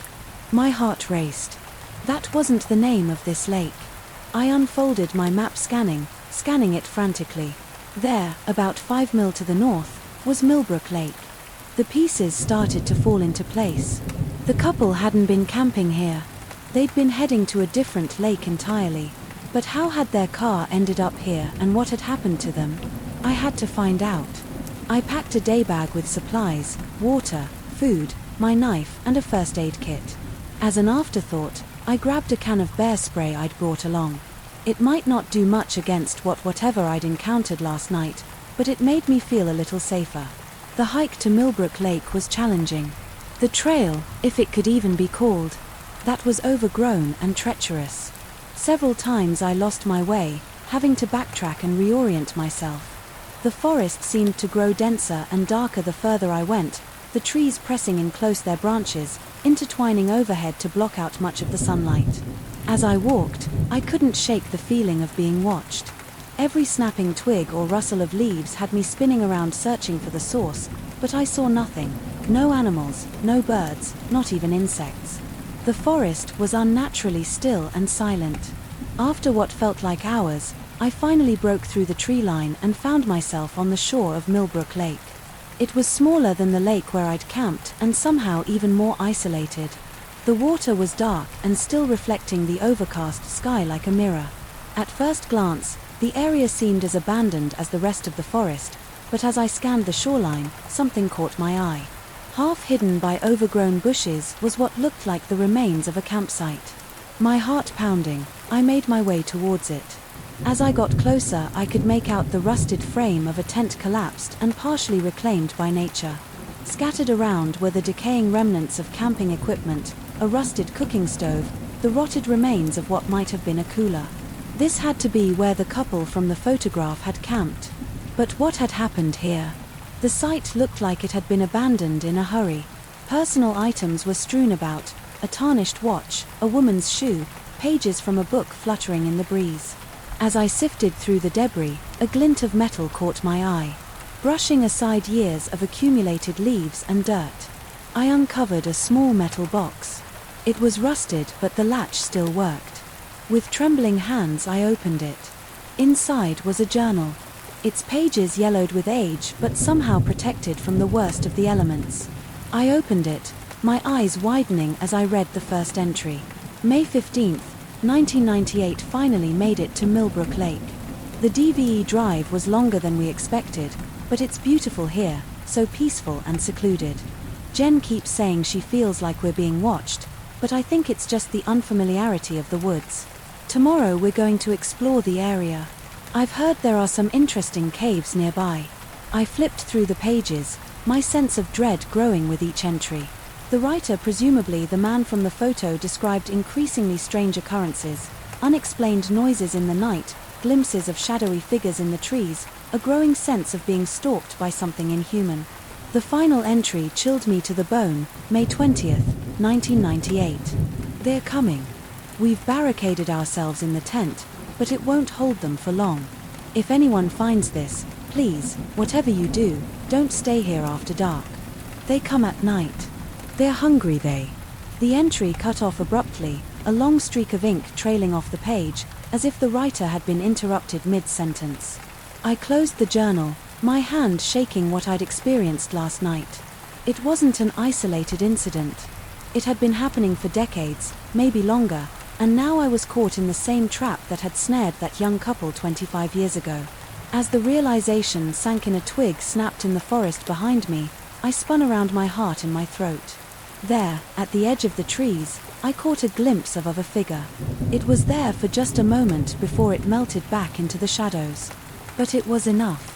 My heart raced. That wasn't the name of this lake. I unfolded my map scanning it frantically. There, about 5 miles to the north, was Millbrook Lake. The pieces started to fall into place. The couple hadn't been camping here. They'd been heading to a different lake entirely. But how had their car ended up here and what had happened to them? I had to find out. I packed a day bag with supplies, water, food, my knife, and a first aid kit. As an afterthought, I grabbed a can of bear spray I'd brought along. It might not do much against whatever I'd encountered last night, but it made me feel a little safer. The hike to Millbrook Lake was challenging. The trail, if it could even be called, that was overgrown and treacherous. Several times I lost my way, having to backtrack and reorient myself. The forest seemed to grow denser and darker the further I went, the trees pressing in close their branches, intertwining overhead to block out much of the sunlight. As I walked, I couldn't shake the feeling of being watched. Every snapping twig or rustle of leaves had me spinning around searching for the source, but I saw nothing. No animals, no birds, not even insects. The forest was unnaturally still and silent. After what felt like hours, I finally broke through the tree line and found myself on the shore of Millbrook Lake. It was smaller than the lake where I'd camped and somehow even more isolated. The water was dark and still reflecting the overcast sky like a mirror. At first glance, the area seemed as abandoned as the rest of the forest, but as I scanned the shoreline, something caught my eye. Half hidden by overgrown bushes was what looked like the remains of a campsite. My heart pounding, I made my way towards it. As I got closer, I could make out the rusted frame of a tent collapsed and partially reclaimed by nature. Scattered around were the decaying remnants of camping equipment, a rusted cooking stove, the rotted remains of what might have been a cooler. This had to be where the couple from the photograph had camped. But what had happened here? The site looked like it had been abandoned in a hurry. Personal items were strewn about, a tarnished watch, a woman's shoe, pages from a book fluttering in the breeze. As I sifted through the debris, a glint of metal caught my eye. Brushing aside years of accumulated leaves and dirt, I uncovered a small metal box. It was rusted, but the latch still worked. With trembling hands I opened it. Inside was a journal. Its pages yellowed with age, but somehow protected from the worst of the elements. I opened it, my eyes widening as I read the first entry. May 15th, 1998 finally made it to Millbrook Lake. The DVE drive was longer than we expected, but it's beautiful here, so peaceful and secluded. Jen keeps saying she feels like we're being watched, but I think it's just the unfamiliarity of the woods. Tomorrow we're going to explore the area. I've heard there are some interesting caves nearby. I flipped through the pages, my sense of dread growing with each entry. The writer, presumably the man from the photo, described increasingly strange occurrences, unexplained noises in the night, glimpses of shadowy figures in the trees, a growing sense of being stalked by something inhuman. The final entry chilled me to the bone, May 20th, 1998. They're coming. We've barricaded ourselves in the tent, but it won't hold them for long. If anyone finds this, please, whatever you do, don't stay here after dark. They come at night. They're hungry, they. The entry cut off abruptly, a long streak of ink trailing off the page, as if the writer had been interrupted mid-sentence. I closed the journal, my hand shaking what I'd experienced last night. It wasn't an isolated incident. It had been happening for decades, maybe longer, and now I was caught in the same trap that had snared that young couple 25 years ago. As the realization sank in, a twig snapped in the forest behind me. I spun around, my heart in my throat. There, at the edge of the trees, I caught a glimpse of a figure. It was there for just a moment before it melted back into the shadows. But it was enough.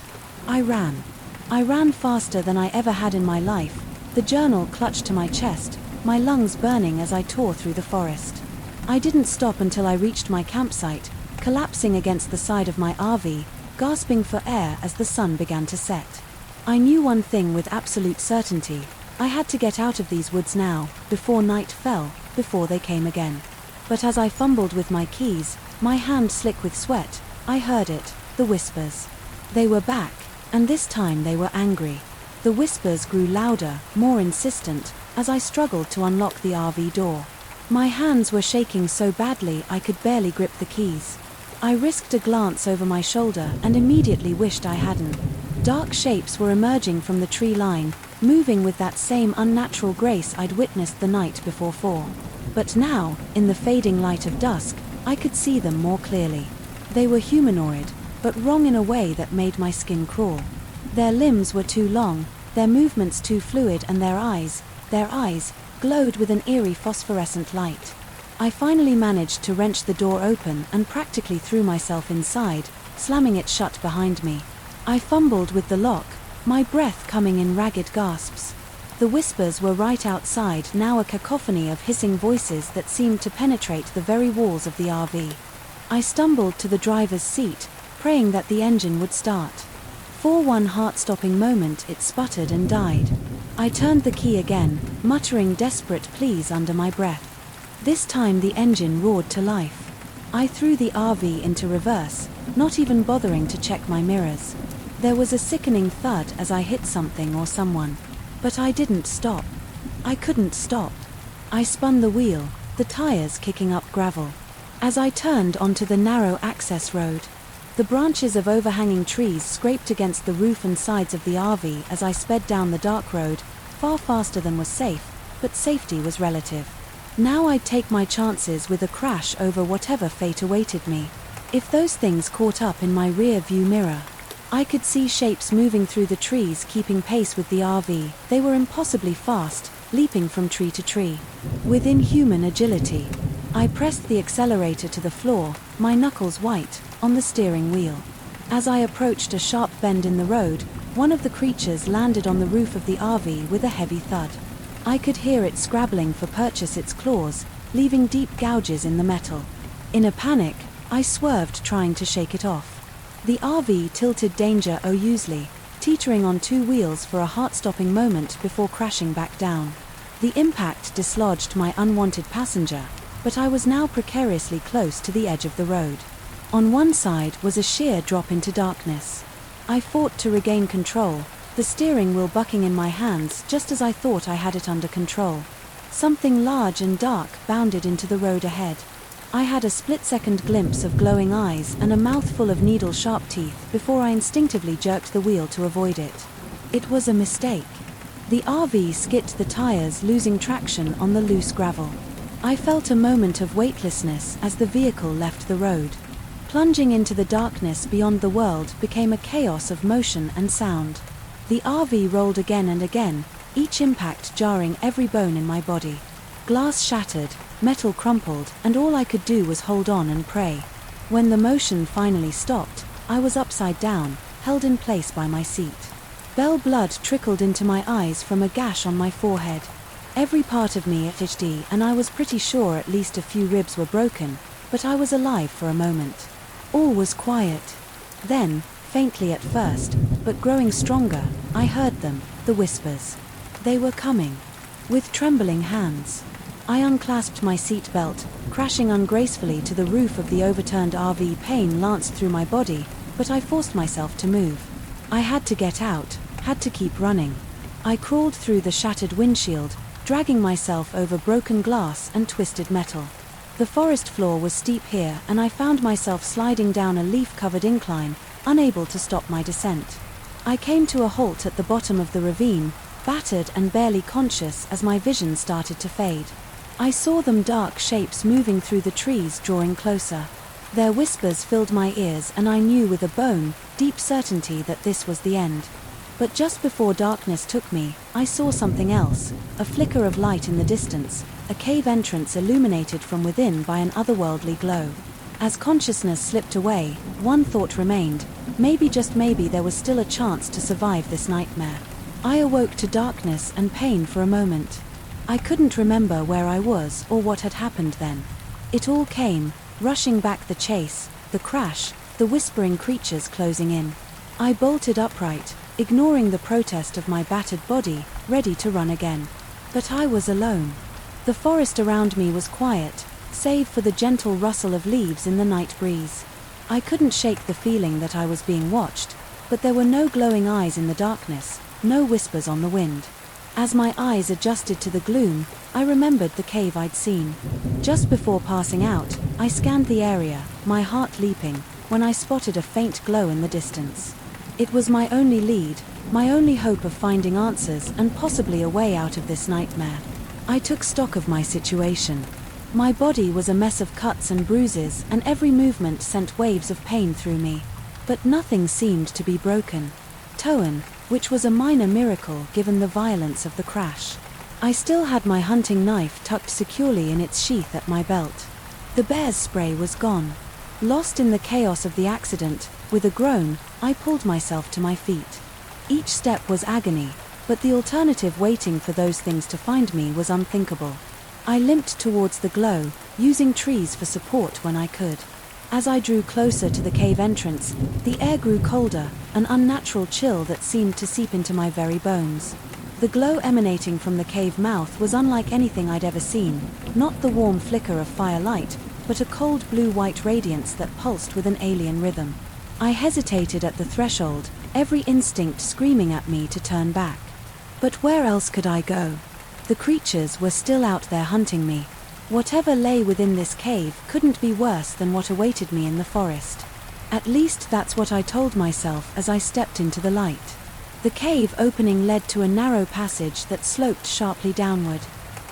I ran. I ran faster than I ever had in my life, the journal clutched to my chest, my lungs burning as I tore through the forest. I didn't stop until I reached my campsite, collapsing against the side of my RV, gasping for air as the sun began to set. I knew one thing with absolute certainty: I had to get out of these woods now, before night fell, before they came again. But as I fumbled with my keys, my hand slick with sweat, I heard it, the whispers. They were back, and this time they were angry. The whispers grew louder, more insistent, as I struggled to unlock the RV door. My hands were shaking so badly I could barely grip the keys. I risked a glance over my shoulder and immediately wished I hadn't. Dark shapes were emerging from the tree line, moving with that same unnatural grace I'd witnessed the night before. But now, in the fading light of dusk, I could see them more clearly. They were humanoid, but wrong in a way that made my skin crawl. Their limbs were too long, their movements too fluid, and their eyes, glowed with an eerie phosphorescent light. I finally managed to wrench the door open and practically threw myself inside, slamming it shut behind me. I fumbled with the lock, my breath coming in ragged gasps. The whispers were right outside, now a cacophony of hissing voices that seemed to penetrate the very walls of the RV. I stumbled to the driver's seat, praying that the engine would start. For one heart-stopping moment it sputtered and died. I turned the key again, muttering desperate pleas under my breath. This time the engine roared to life. I threw the RV into reverse, not even bothering to check my mirrors. There was a sickening thud as I hit something or someone. But I didn't stop. I couldn't stop. I spun the wheel, the tires kicking up gravel. As I turned onto the narrow access road, the branches of overhanging trees scraped against the roof and sides of the RV as I sped down the dark road, far faster than was safe, but safety was relative. Now I'd take my chances with a crash over whatever fate awaited me. If those things caught up in my rear view mirror, I could see shapes moving through the trees, keeping pace with the RV. They were impossibly fast, leaping from tree to tree. With inhuman agility, I pressed the accelerator to the floor, my knuckles white, on the steering wheel. As I approached a sharp bend in the road, one of the creatures landed on the roof of the RV with a heavy thud. I could hear it scrabbling for purchase, its claws, leaving deep gouges in the metal. In a panic, I swerved, trying to shake it off. The RV tilted dangerously, teetering on two wheels for a heart-stopping moment before crashing back down. The impact dislodged my unwanted passenger, but I was now precariously close to the edge of the road. On one side was a sheer drop into darkness. I fought to regain control, the steering wheel bucking in my hands just as I thought I had it under control. Something large and dark bounded into the road ahead. I had a split-second glimpse of glowing eyes and a mouthful of needle-sharp teeth before I instinctively jerked the wheel to avoid it. It was a mistake. The RV skidded the tires, losing traction on the loose gravel. I felt a moment of weightlessness as the vehicle left the road. Plunging into the darkness beyond the world became a chaos of motion and sound. The RV rolled again and again, each impact jarring every bone in my body. Glass shattered, metal crumpled, and all I could do was hold on and pray. When the motion finally stopped, I was upside down, held in place by my seat. Bell blood trickled into my eyes from a gash on my forehead. Every part of me itched, and I was pretty sure at least a few ribs were broken, but I was alive for a moment. All was quiet. Then, faintly at first, but growing stronger, I heard them, the whispers. They were coming. With trembling hands, I unclasped my seat belt, crashing ungracefully to the roof of the overturned RV. Pain lanced through my body, but I forced myself to move. I had to get out, had to keep running. I crawled through the shattered windshield, dragging myself over broken glass and twisted metal. The forest floor was steep here, and I found myself sliding down a leaf-covered incline, unable to stop my descent. I came to a halt at the bottom of the ravine, battered and barely conscious as my vision started to fade. I saw them, dark shapes moving through the trees, drawing closer. Their whispers filled my ears, and I knew with a bone, deep certainty that this was the end. But just before darkness took me, I saw something else, a flicker of light in the distance, a cave entrance illuminated from within by an otherworldly glow. As consciousness slipped away, one thought remained: maybe, just maybe, there was still a chance to survive this nightmare. I awoke to darkness and pain for a moment. I couldn't remember where I was or what had happened then. It all came, rushing back: the chase, the crash, the whispering creatures closing in. I bolted upright, ignoring the protest of my battered body, ready to run again. But I was alone. The forest around me was quiet, save for the gentle rustle of leaves in the night breeze. I couldn't shake the feeling that I was being watched, but there were no glowing eyes in the darkness, no whispers on the wind. As my eyes adjusted to the gloom, I remembered the cave I'd seen. Just before passing out, I scanned the area, my heart leaping, when I spotted a faint glow in the distance. It was my only lead, my only hope of finding answers and possibly a way out of this nightmare. I took stock of my situation. My body was a mess of cuts and bruises, and every movement sent waves of pain through me. But nothing seemed to be broken. Toan, which was a minor miracle given the violence of the crash. I still had my hunting knife tucked securely in its sheath at my belt. The bear's spray was gone. Lost in the chaos of the accident, with a groan, I pulled myself to my feet. Each step was agony, but the alternative, waiting for those things to find me, was unthinkable. I limped towards the glow, using trees for support when I could. As I drew closer to the cave entrance, the air grew colder, an unnatural chill that seemed to seep into my very bones. The glow emanating from the cave mouth was unlike anything I'd ever seen, not the warm flicker of firelight, but a cold blue-white radiance that pulsed with an alien rhythm. I hesitated at the threshold, every instinct screaming at me to turn back. But where else could I go? The creatures were still out there hunting me. Whatever lay within this cave couldn't be worse than what awaited me in the forest. At least that's what I told myself as I stepped into the light. The cave opening led to a narrow passage that sloped sharply downward.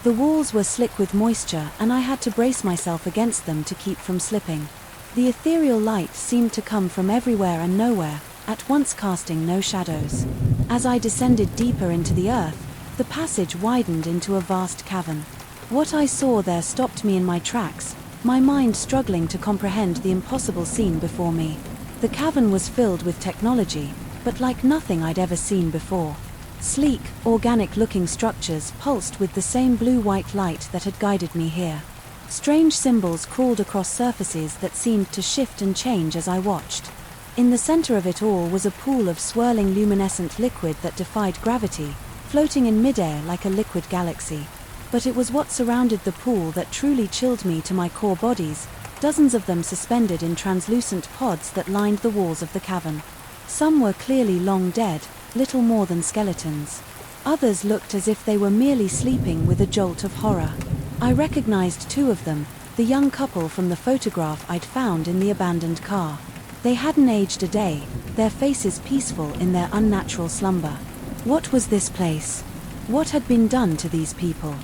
The walls were slick with moisture, and I had to brace myself against them to keep from slipping. The ethereal light seemed to come from everywhere and nowhere, at once casting no shadows. As I descended deeper into the earth, the passage widened into a vast cavern. What I saw there stopped me in my tracks, my mind struggling to comprehend the impossible scene before me. The cavern was filled with technology, but like nothing I'd ever seen before. Sleek, organic-looking structures pulsed with the same blue-white light that had guided me here. Strange symbols crawled across surfaces that seemed to shift and change as I watched. In the center of it all was a pool of swirling luminescent liquid that defied gravity, floating in midair like a liquid galaxy. But it was what surrounded the pool that truly chilled me to my core bodies, dozens of them suspended in translucent pods that lined the walls of the cavern. Some were clearly long dead, little more than skeletons. Others looked as if they were merely sleeping with a jolt of horror. I recognized two of them, the young couple from the photograph I'd found in the abandoned car. They hadn't aged a day, their faces peaceful in their unnatural slumber. What was this place? What had been done to these people?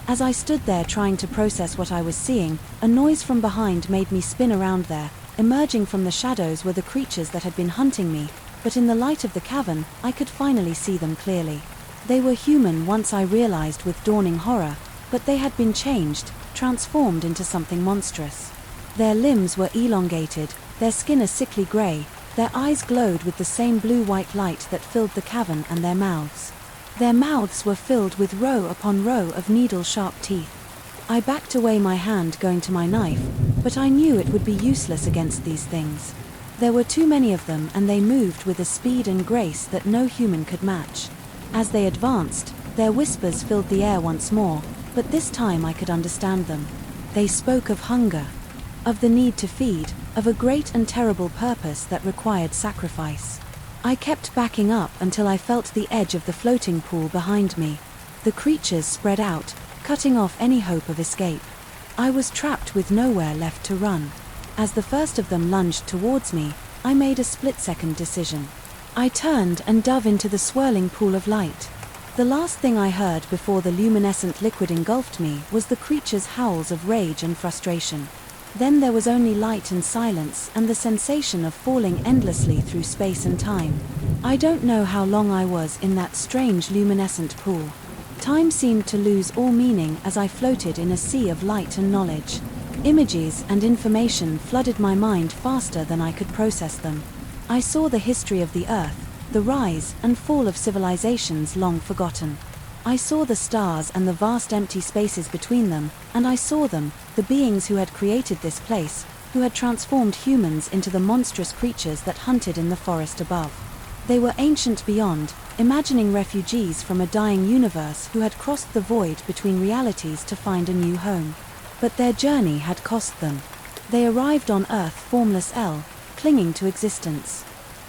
As I stood there trying to process what I was seeing, a noise from behind made me spin around there. Emerging from the shadows were the creatures that had been hunting me, but in the light of the cavern, I could finally see them clearly. They were human once, I realized with dawning horror, but they had been changed, transformed into something monstrous. Their limbs were elongated, their skin a sickly grey, their eyes glowed with the same blue-white light that filled the cavern, and their mouths. Their mouths were filled with row upon row of needle-sharp teeth. I backed away, my hand going to my knife, but I knew it would be useless against these things. There were too many of them, and they moved with a speed and grace that no human could match. As they advanced, their whispers filled the air once more, but this time I could understand them. They spoke of hunger, of the need to feed, of a great and terrible purpose that required sacrifice. I kept backing up until I felt the edge of the floating pool behind me. The creatures spread out, cutting off any hope of escape. I was trapped with nowhere left to run. As the first of them lunged towards me, I made a split-second decision. I turned and dove into the swirling pool of light. The last thing I heard before the luminescent liquid engulfed me was the creature's howls of rage and frustration. Then there was only light and silence, and the sensation of falling endlessly through space and time. I don't know how long I was in that strange luminescent pool. Time seemed to lose all meaning as I floated in a sea of light and knowledge. Images and information flooded my mind faster than I could process them. I saw the history of the Earth, the rise and fall of civilizations long forgotten. I saw the stars and the vast empty spaces between them, and I saw them, the beings who had created this place, who had transformed humans into the monstrous creatures that hunted in the forest above. They were ancient beyond, imagining refugees from a dying universe who had crossed the void between realities to find a new home. But their journey had cost them. They arrived on Earth formless clinging to existence.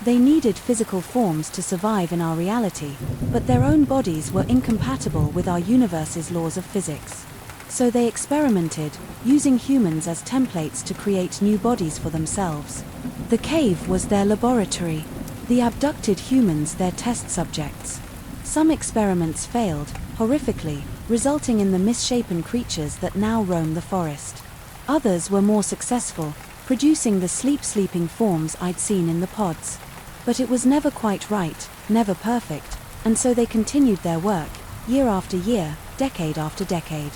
They needed physical forms to survive in our reality, but their own bodies were incompatible with our universe's laws of physics. So they experimented, using humans as templates to create new bodies for themselves. The cave was their laboratory, the abducted humans their test subjects. Some experiments failed, horrifically, resulting in the misshapen creatures that now roam the forest. Others were more successful, producing the sleeping forms I'd seen in the pods. But it was never quite right, never perfect, and so they continued their work, year after year, decade after decade.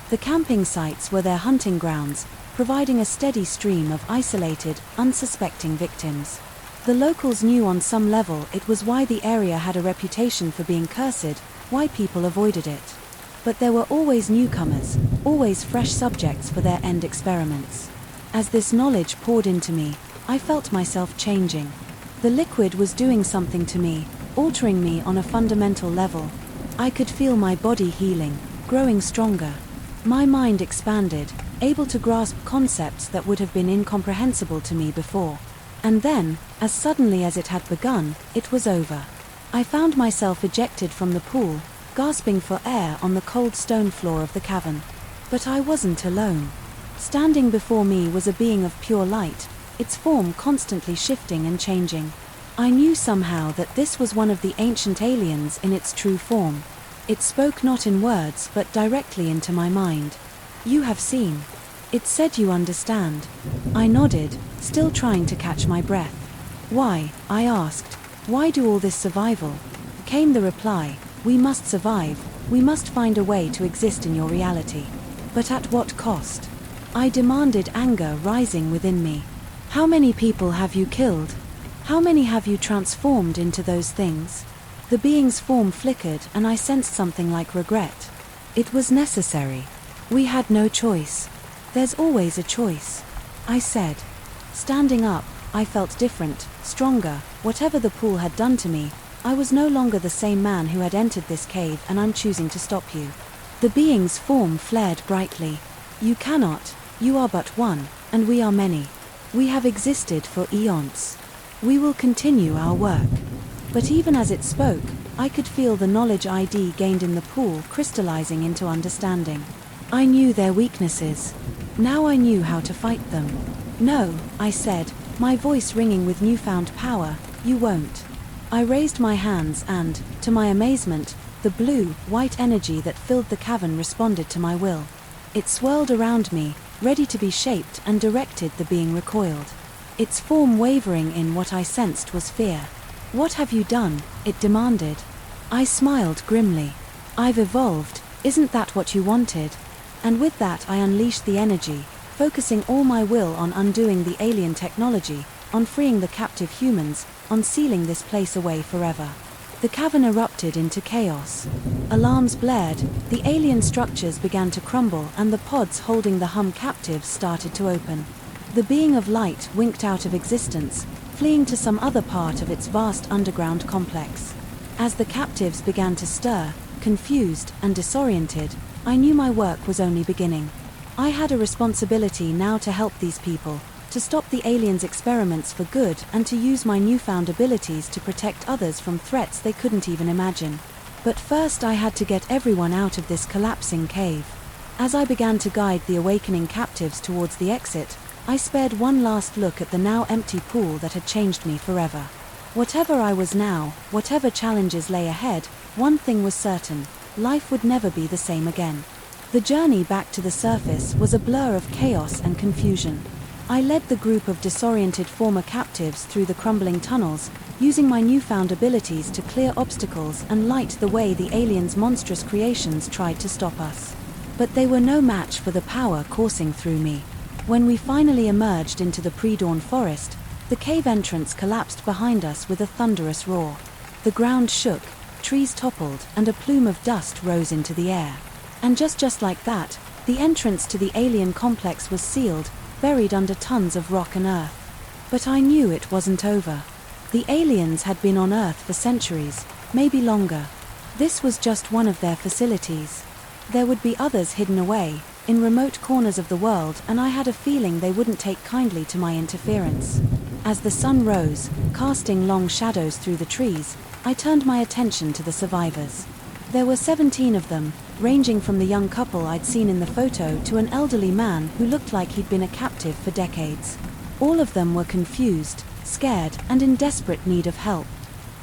The camping sites were their hunting grounds, providing a steady stream of isolated, unsuspecting victims. The locals knew on some level it was why the area had a reputation for being cursed, why people avoided it. But there were always newcomers, always fresh subjects for their end experiments. As this knowledge poured into me, I felt myself changing. The liquid was doing something to me, altering me on a fundamental level. I could feel my body healing, growing stronger. My mind expanded, able to grasp concepts that would have been incomprehensible to me before. And then, as suddenly as it had begun, it was over. I found myself ejected from the pool, gasping for air on the cold stone floor of the cavern. But I wasn't alone. Standing before me was a being of pure light, its form constantly shifting and changing. I knew somehow that this was one of the ancient aliens in its true form. It spoke not in words but directly into my mind. "You have seen." It said, "You understand." I nodded, still trying to catch my breath. "Why?" I asked. "Why do all this survival?" Came the reply, "We must survive, we must find a way to exist in your reality." But at what cost? I demanded, anger rising within me. "How many people have you killed? How many have you transformed into those things?" The being's form flickered and I sensed something like regret. It was necessary. We had no choice. "There's always a choice," I said. Standing up, I felt different, stronger. Whatever the pool had done to me, I was no longer the same man who had entered this cave, and I'm choosing to stop you. The being's form flared brightly. "You cannot. You are but one, and we are many. We have existed for eons. We will continue our work." But even as it spoke, I could feel the knowledge ID gained in the pool crystallizing into understanding. I knew their weaknesses. Now I knew how to fight them. "No," I said, my voice ringing with newfound power, "you won't." I raised my hands and, to my amazement, the blue-white energy that filled the cavern responded to my will. It swirled around me, ready to be shaped and directed. The being recoiled. Its form wavering in what I sensed was fear. "What have you done?" it demanded. I smiled grimly. "I've evolved, isn't that what you wanted?" And with that I unleashed the energy, focusing all my will on undoing the alien technology, on freeing the captive humans, on sealing this place away forever. The cavern erupted into chaos. Alarms blared, the alien structures began to crumble, and the pods holding the captives started to open. The being of light winked out of existence, fleeing to some other part of its vast underground complex. As the captives began to stir, confused and disoriented, I knew my work was only beginning. I had a responsibility now to help these people, to stop the aliens' experiments for good, and to use my newfound abilities to protect others from threats they couldn't even imagine. But first I had to get everyone out of this collapsing cave. As I began to guide the awakening captives towards the exit, I spared one last look at the now empty pool that had changed me forever. Whatever I was now, whatever challenges lay ahead, one thing was certain: life would never be the same again. The journey back to the surface was a blur of chaos and confusion. I led the group of disoriented former captives through the crumbling tunnels, using my newfound abilities to clear obstacles and light the way the aliens' monstrous creations tried to stop us. But they were no match for the power coursing through me. When we finally emerged into the pre-dawn forest, the cave entrance collapsed behind us with a thunderous roar. The ground shook, trees toppled, and a plume of dust rose into the air. And just like that, the entrance to the alien complex was sealed, buried under tons of rock and earth. But I knew it wasn't over. The aliens had been on Earth for centuries, maybe longer. This was just one of their facilities. There would be others hidden away, in remote corners of the world, and I had a feeling they wouldn't take kindly to my interference. As the sun rose, casting long shadows through the trees, I turned my attention to the survivors. There were 17 of them, ranging from the young couple I'd seen in the photo to an elderly man who looked like he'd been a captive for decades. All of them were confused, scared, and in desperate need of help.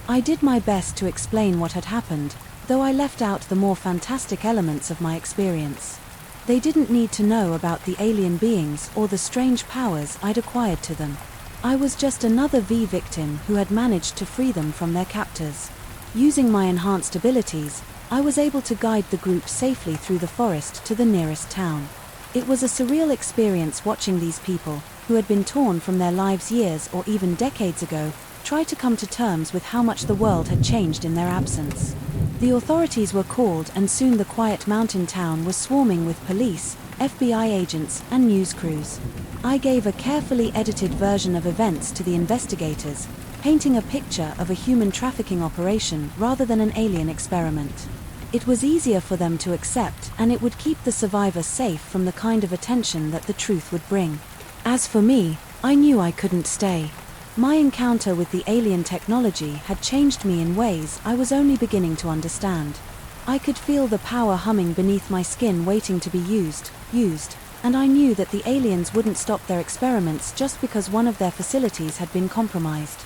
I did my best to explain what had happened, though I left out the more fantastic elements of my experience. They didn't need to know about the alien beings or the strange powers I'd acquired to them. I was just another victim who had managed to free them from their captors. Using my enhanced abilities, I was able to guide the group safely through the forest to the nearest town. It was a surreal experience watching these people, who had been torn from their lives years or even decades ago, try to come to terms with how much the world had changed in their absence. The authorities were called, and soon the quiet mountain town was swarming with police, FBI agents, and news crews. I gave a carefully edited version of events to the investigators, painting a picture of a human trafficking operation rather than an alien experiment. It was easier for them to accept, and it would keep the survivors safe from the kind of attention that the truth would bring. As for me, I knew I couldn't stay. My encounter with the alien technology had changed me in ways I was only beginning to understand. I could feel the power humming beneath my skin, waiting to be used, and I knew that the aliens wouldn't stop their experiments just because one of their facilities had been compromised.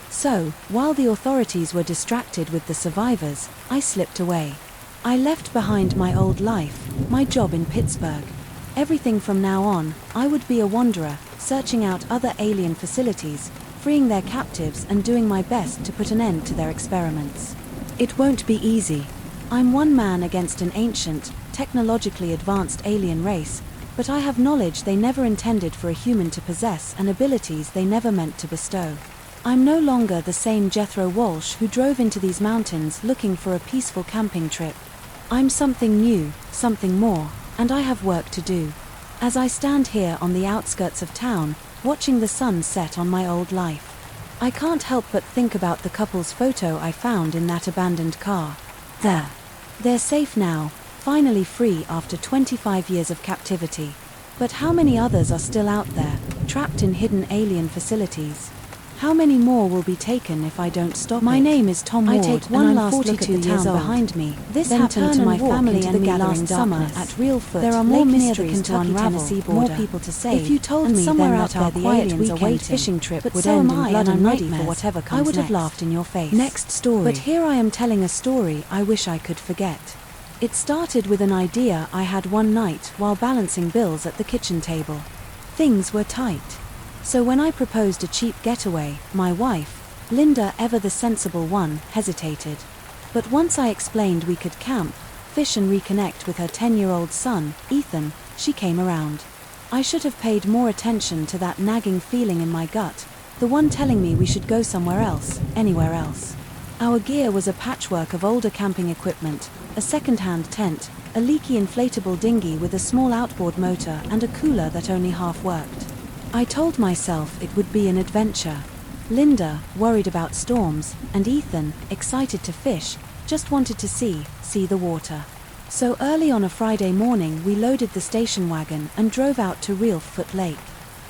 So, while the authorities were distracted with the survivors, I slipped away. I left behind my old life, my job in Pittsburgh. Everything from now on, I would be a wanderer, searching out other alien facilities, freeing their captives, and doing my best to put an end to their experiments. It won't be easy. I'm one man against an ancient, technologically advanced alien race, but I have knowledge they never intended for a human to possess and abilities they never meant to bestow. I'm no longer the same Jethro Walsh who drove into these mountains looking for a peaceful camping trip. I'm something new, something more, and I have work to do. As I stand here on the outskirts of town, watching the sun set on my old life, I can't help but think about the couple's photo I found in that abandoned car. There. They're safe now, finally free after 25 years of captivity. But how many others are still out there, trapped in hidden alien facilities? How many more will be taken if I don't stop? My name is Tom Ward. I take one last look at the town behind me. This happened to my family and me last summer at Real Foot. There are more mysteries to unravel, more people to save. If you told me then that our quiet weekend fishing trip would end in blood and nightmares, for whatever comes I would have laughed in your face. Next story. But here I am telling a story I wish I could forget. It started with an idea I had one night while balancing bills at the kitchen table. Things were tight. So when I proposed a cheap getaway, my wife, Linda, ever the sensible one, hesitated. But once I explained we could camp, fish and reconnect with her 10-year-old son, Ethan, she came around. I should have paid more attention to that nagging feeling in my gut, the one telling me we should go somewhere else, anywhere else. Our gear was a patchwork of older camping equipment, a second-hand tent, a leaky inflatable dinghy with a small outboard motor and a cooler that only half worked. I told myself it would be an adventure. Linda, worried about storms, and Ethan, excited to fish, just wanted to see the water. So early on a Friday morning we loaded the station wagon and drove out to Real Foot Lake.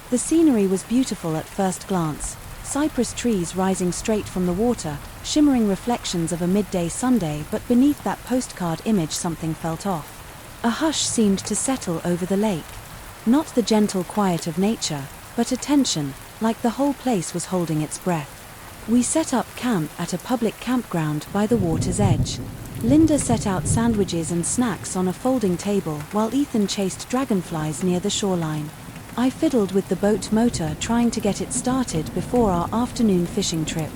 The scenery was beautiful at first glance, cypress trees rising straight from the water, shimmering reflections of a midday Sunday, but beneath that postcard image something felt off. A hush seemed to settle over the lake. Not the gentle quiet of nature, but a tension, like the whole place was holding its breath. We set up camp at a public campground by the water's edge. Linda set out sandwiches and snacks on a folding table while Ethan chased dragonflies near the shoreline. I fiddled with the boat motor trying to get it started before our afternoon fishing trip.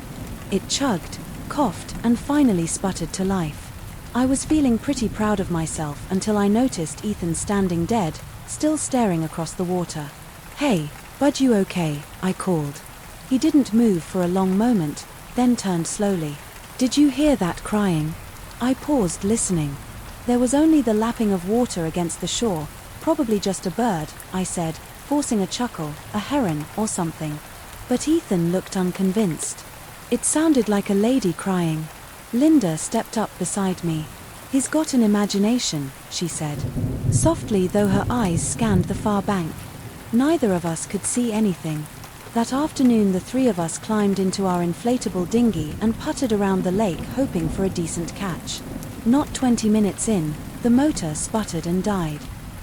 It chugged, coughed, and finally sputtered to life. I was feeling pretty proud of myself until I noticed Ethan standing dead, still staring across the water. "Hey, bud, you okay?" I called. He didn't move for a long moment, then turned slowly. "Did you hear that crying?" I paused, listening. There was only the lapping of water against the shore, probably just a bird, I said, forcing a chuckle, a heron or something. But Ethan looked unconvinced. "It sounded like a lady crying." Linda stepped up beside me. "He's got an imagination," she said, softly, though her eyes scanned the far bank. Neither of us could see anything. That afternoon the three of us climbed into our inflatable dinghy and puttered around the lake hoping for a decent catch. Not 20 minutes in, the motor sputtered and died.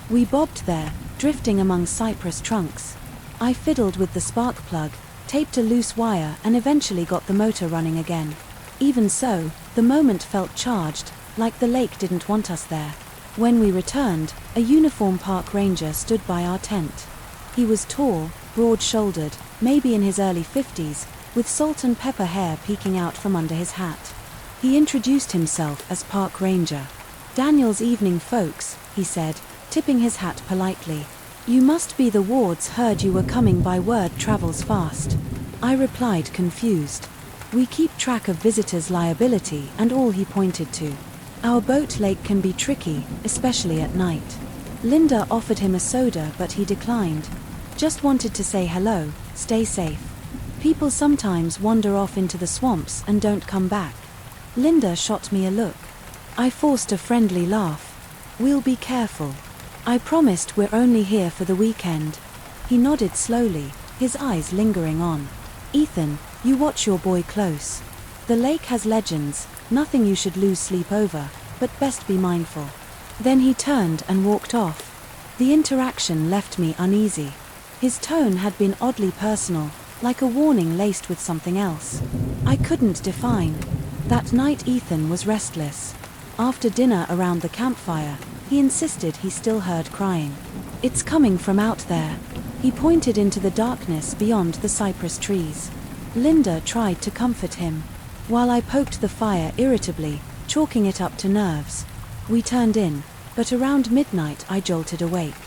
We bobbed there, drifting among cypress trunks. I fiddled with the spark plug, taped a loose wire, and eventually got the motor running again. Even so, the moment felt charged, like the lake didn't want us there. When we returned, a uniformed park ranger stood by our tent. He was tall, broad-shouldered, maybe in his early 50s, with salt and pepper hair peeking out from under his hat. He introduced himself as park ranger. "Daniel's evening folks," he said, tipping his hat politely. "You must be the Wards, heard you were coming by, word travels fast." I replied, confused. "We keep track of visitors' liability and all," he pointed to. "Our boat lake can be tricky, especially at night." Linda offered him a soda but he declined. "Just wanted to say hello, stay safe. People sometimes wander off into the swamps and don't come back." Linda shot me a look. I forced a friendly laugh. "We'll be careful. I promised we're only here for the weekend." He nodded slowly, his eyes lingering on. "Ethan, you watch your boy close. The lake has legends, nothing you should lose sleep over, but best be mindful." Then he turned and walked off. The interaction left me uneasy. His tone had been oddly personal, like a warning laced with something else. I couldn't define. That night Ethan was restless. After dinner around the campfire, he insisted he still heard crying. "It's coming from out there." He pointed into the darkness beyond the cypress trees. Linda tried to comfort him, while I poked the fire irritably, chalking it up to nerves. We turned in, but around midnight I jolted awake.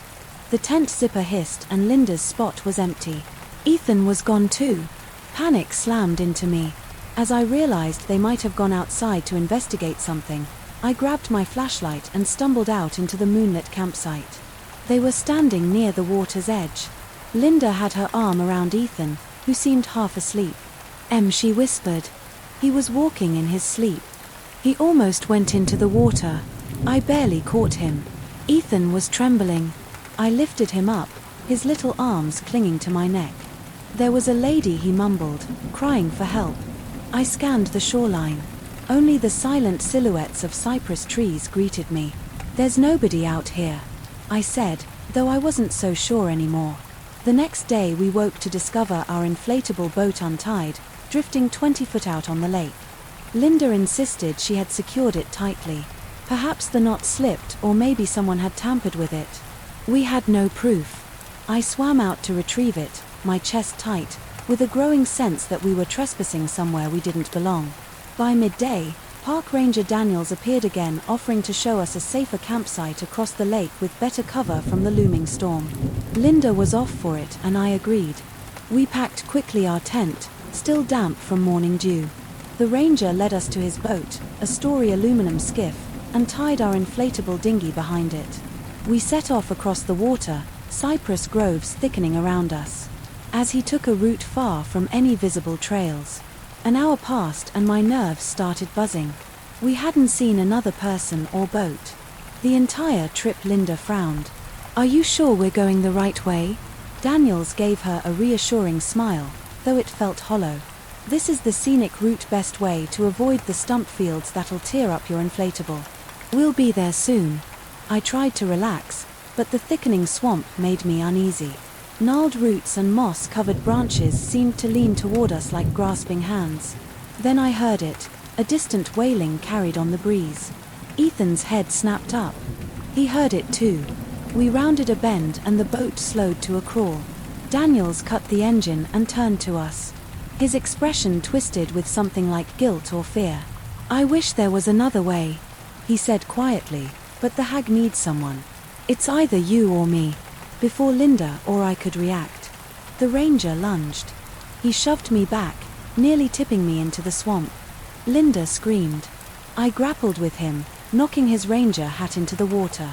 The tent zipper hissed and Linda's spot was empty. Ethan was gone too. Panic slammed into me. As I realized they might have gone outside to investigate something, I grabbed my flashlight and stumbled out into the moonlit campsite. They were standing near the water's edge. Linda had her arm around Ethan, who seemed half asleep. She whispered. He was walking in his sleep. He almost went into the water. I barely caught him. Ethan was trembling. I lifted him up, his little arms clinging to my neck. There was a lady, he mumbled, crying for help. I scanned the shoreline. Only the silent silhouettes of cypress trees greeted me. There's nobody out here, I said, though I wasn't so sure anymore. The next day we woke to discover our inflatable boat untied, drifting 20 foot out on the lake. Linda insisted she had secured it tightly. Perhaps the knot slipped, or maybe someone had tampered with it. We had no proof. I swam out to retrieve it, my chest tight, with a growing sense that we were trespassing somewhere we didn't belong. By midday, Park Ranger Daniels appeared again, offering to show us a safer campsite across the lake with better cover from the looming storm. Linda was off for it, and I agreed. We packed quickly our tent, still damp from morning dew. The ranger led us to his boat, a Story aluminum skiff, and tied our inflatable dinghy behind it. We set off across the water, cypress groves thickening around us, as he took a route far from any visible trails. An hour passed and my nerves started buzzing. We hadn't seen another person or boat. The entire trip. Linda frowned. Are you sure we're going the right way? Daniels gave her a reassuring smile, though it felt hollow. This is the scenic route, best way to avoid the stump fields that'll tear up your inflatable. We'll be there soon. I tried to relax, but the thickening swamp made me uneasy. Gnarled roots and moss-covered branches seemed to lean toward us like grasping hands. Then I heard it, a distant wailing carried on the breeze. Ethan's head snapped up. He heard it too. We rounded a bend and the boat slowed to a crawl. Daniels cut the engine and turned to us. His expression twisted with something like guilt or fear. I wish there was another way, he said quietly, but the hag needs someone. It's either you or me. Before Linda or I could react, the ranger lunged. He shoved me back, nearly tipping me into the swamp. Linda screamed. I grappled with him, knocking his ranger hat into the water.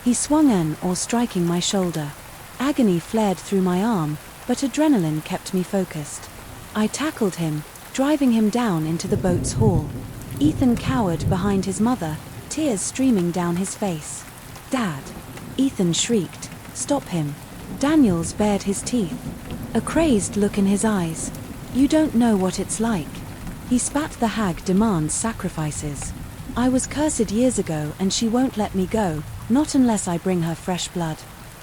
He swung in, or striking my shoulder. Agony flared through my arm, but adrenaline kept me focused. I tackled him, driving him down into the boat's haul. Ethan cowered behind his mother, tears streaming down his face. Dad! Ethan shrieked. Stop him. Daniels bared his teeth, a crazed look in his eyes. You don't know what it's like. He spat. The hag demands sacrifices. I was cursed years ago and she won't let me go, not unless I bring her fresh blood.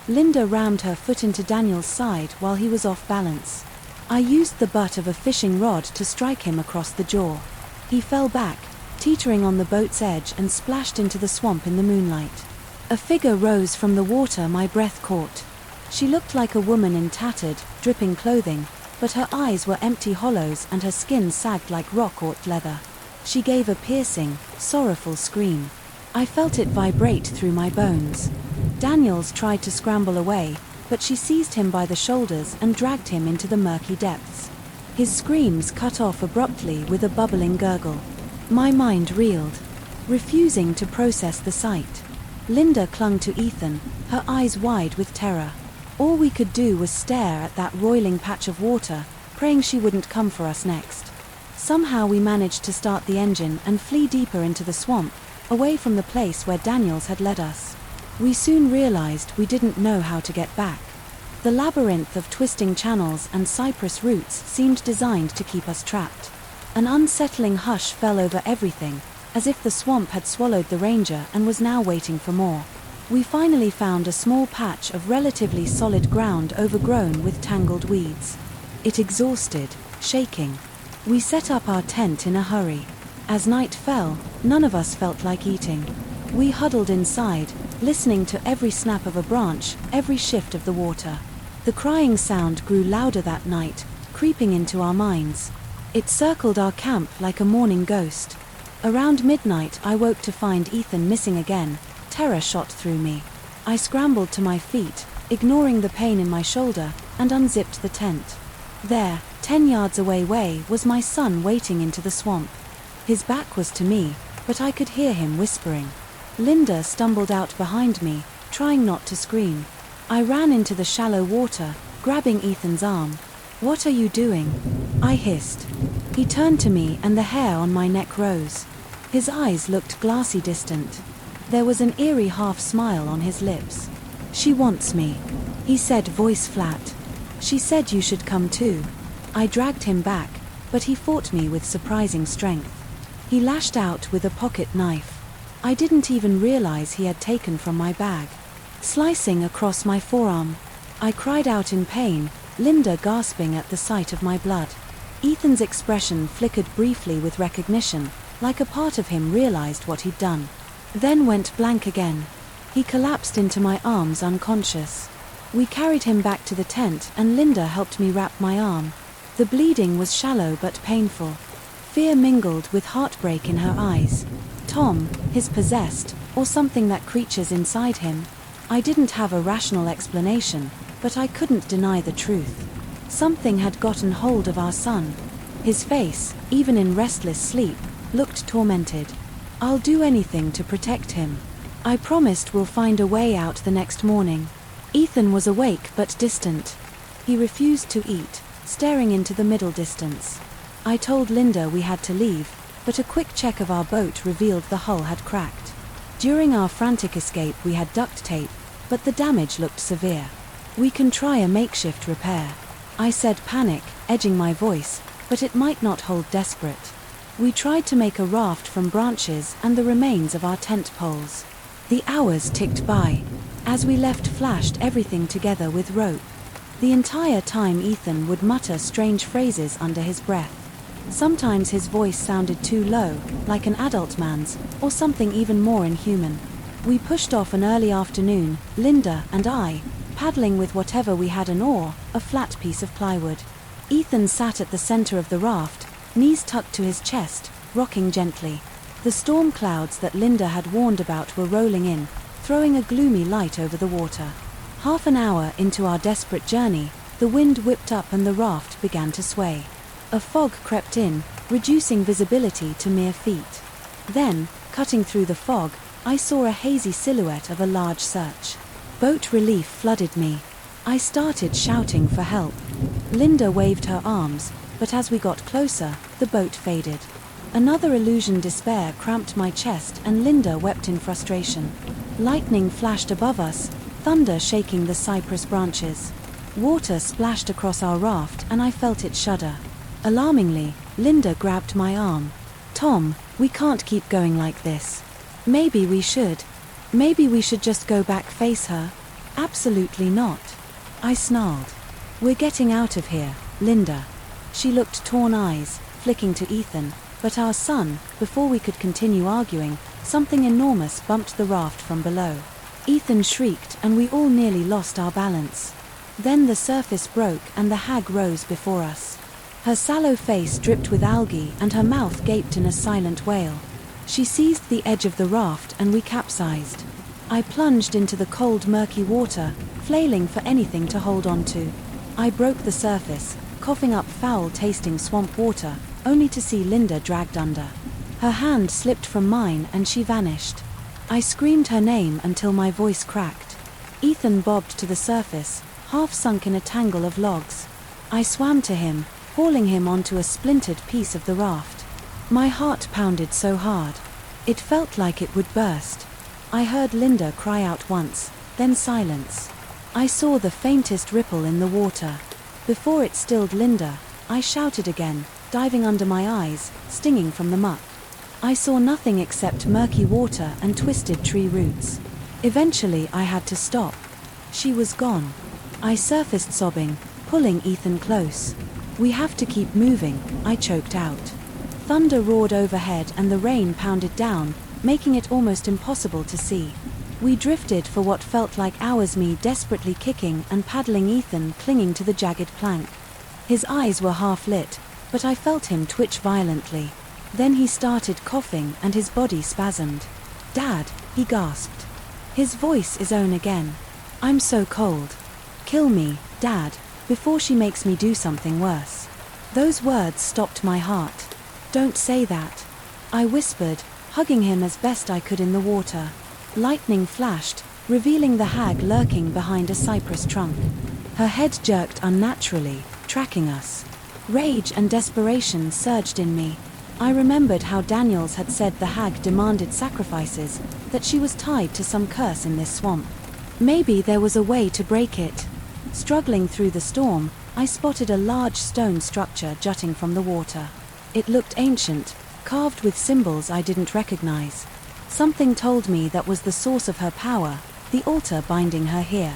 Linda rammed her foot into Daniel's side while he was off balance. I used the butt of a fishing rod to strike him across the jaw. He fell back, teetering on the boat's edge, and splashed into the swamp in the moonlight. A figure rose from the water my breath caught. She looked like a woman in tattered, dripping clothing, but her eyes were empty hollows and her skin sagged like rock-wrought leather. She gave a piercing, sorrowful scream. I felt it vibrate through my bones. Daniels tried to scramble away, but she seized him by the shoulders and dragged him into the murky depths. His screams cut off abruptly with a bubbling gurgle. My mind reeled, refusing to process the sight. Linda clung to Ethan, her eyes wide with terror. All we could do was stare at that roiling patch of water, praying she wouldn't come for us next. Somehow we managed to start the engine and flee deeper into the swamp, away from the place where Daniels had led us. We soon realized we didn't know how to get back. The labyrinth of twisting channels and cypress roots seemed designed to keep us trapped. An unsettling hush fell over everything, as if the swamp had swallowed the ranger and was now waiting for more. We finally found a small patch of relatively solid ground overgrown with tangled weeds. It exhausted, shaking. We set up our tent in a hurry. As night fell, none of us felt like eating. We huddled inside, listening to every snap of a branch, every shift of the water. The crying sound grew louder that night, creeping into our minds. It circled our camp like a mourning ghost. Around midnight I woke to find Ethan missing again. Terror shot through me. I scrambled to my feet, ignoring the pain in my shoulder, and unzipped the tent. There, 10 yards away, was my son wading into the swamp. His back was to me, but I could hear him whispering. Linda stumbled out behind me, trying not to scream. I ran into the shallow water, grabbing Ethan's arm. "What are you doing?" I hissed. He turned to me and the hair on my neck rose. His eyes looked glassy distant. There was an eerie half-smile on his lips. "She wants me," he said, voice flat. She said you should come too. I dragged him back, but he fought me with surprising strength. He lashed out with a pocket knife. I didn't even realize he had taken from my bag, slicing across my forearm. I cried out in pain, Linda gasping at the sight of my blood. Ethan's expression flickered briefly with recognition, like a part of him realized what he'd done. Then went blank again. He collapsed into my arms unconscious. We carried him back to the tent and Linda helped me wrap my arm. The bleeding was shallow but painful. Fear mingled with heartbreak in her eyes. Tom, his possessed, or something that creatures inside him. I didn't have a rational explanation, but I couldn't deny the truth. Something had gotten hold of our son. His face, even in restless sleep, looked tormented. I'll do anything to protect him. I promised we'll find a way out the next morning. Ethan was awake but distant. He refused to eat, staring into the middle distance. I told Linda we had to leave, but a quick check of our boat revealed the hull had cracked. During our frantic escape we had duct tape, but the damage looked severe. We can try a makeshift repair, I said, panic edging my voice, but it might not hold desperate. We tried to make a raft from branches and the remains of our tent poles. The hours ticked by. As we left flashed everything together with rope. The entire time Ethan would mutter strange phrases under his breath. Sometimes his voice sounded too low, like an adult man's, or something even more inhuman. We pushed off an early afternoon, Linda and I, paddling with whatever we had, an oar, a flat piece of plywood. Ethan sat at the center of the raft, knees tucked to his chest, rocking gently. The storm clouds that Linda had warned about were rolling in, throwing a gloomy light over the water. Half an hour into our desperate journey, the wind whipped up and the raft began to sway. A fog crept in, reducing visibility to mere feet. Then, cutting through the fog, I saw a hazy silhouette of a large search. Boat relief flooded me. I started shouting for help. Linda waved her arms, but as we got closer, the boat faded. Another illusion, despair cramped my chest and Linda wept in frustration. Lightning flashed above us, thunder shaking the cypress branches. Water splashed across our raft and I felt it shudder. Alarmingly, Linda grabbed my arm. Tom, we can't keep going like this. Maybe we should. Maybe we should just go back, face her. Absolutely not. I snarled. We're getting out of here, Linda. She looked torn eyes, flicking to Ethan, but our son, before we could continue arguing, something enormous bumped the raft from below. Ethan shrieked and we all nearly lost our balance. Then the surface broke and the hag rose before us. Her sallow face dripped with algae and her mouth gaped in a silent wail. She seized the edge of the raft and we capsized. I plunged into the cold, murky water, flailing for anything to hold on to. I broke the surface, coughing up foul-tasting swamp water, only to see Linda dragged under. Her hand slipped from mine and she vanished. I screamed her name until my voice cracked. Ethan bobbed to the surface, half sunk in a tangle of logs. I swam to him, hauling him onto a splintered piece of the raft. My heart pounded so hard. It felt like it would burst. I heard Linda cry out once, then silence. I saw the faintest ripple in the water. Before it stilled Linda, I shouted again, diving under my eyes, stinging from the muck. I saw nothing except murky water and twisted tree roots. Eventually I had to stop. She was gone. I surfaced sobbing, pulling Ethan close. We have to keep moving, I choked out. Thunder roared overhead and the rain pounded down, making it almost impossible to see. We drifted for what felt like hours, me desperately kicking and paddling, Ethan clinging to the jagged plank. His eyes were half lit, but I felt him twitch violently. Then he started coughing and his body spasmed. Dad, he gasped. His voice is own again. I'm so cold. Kill me, Dad, before she makes me do something worse. Those words stopped my heart. Don't say that, I whispered, hugging him as best I could in the water. Lightning flashed, revealing the hag lurking behind a cypress trunk. Her head jerked unnaturally, tracking us. Rage and desperation surged in me. I remembered how Daniels had said the hag demanded sacrifices, that she was tied to some curse in this swamp. Maybe there was a way to break it. Struggling through the storm, I spotted a large stone structure jutting from the water. It looked ancient, carved with symbols I didn't recognize. Something told me that was the source of her power, the altar binding her here.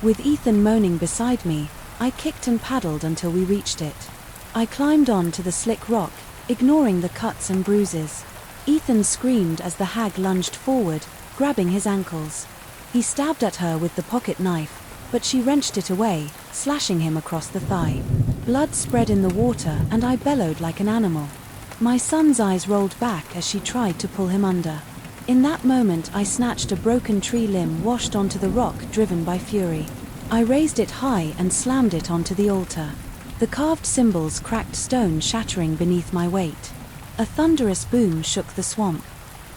With Ethan moaning beside me, I kicked and paddled until we reached it. I climbed on to the slick rock, ignoring the cuts and bruises. Ethan screamed as the hag lunged forward, grabbing his ankles. He stabbed at her with the pocket knife, but she wrenched it away, slashing him across the thigh. Blood spread in the water and I bellowed like an animal. My son's eyes rolled back as she tried to pull him under. In that moment I snatched a broken tree limb washed onto the rock driven by fury. I raised it high and slammed it onto the altar. The carved symbols cracked stone shattering beneath my weight. A thunderous boom shook the swamp.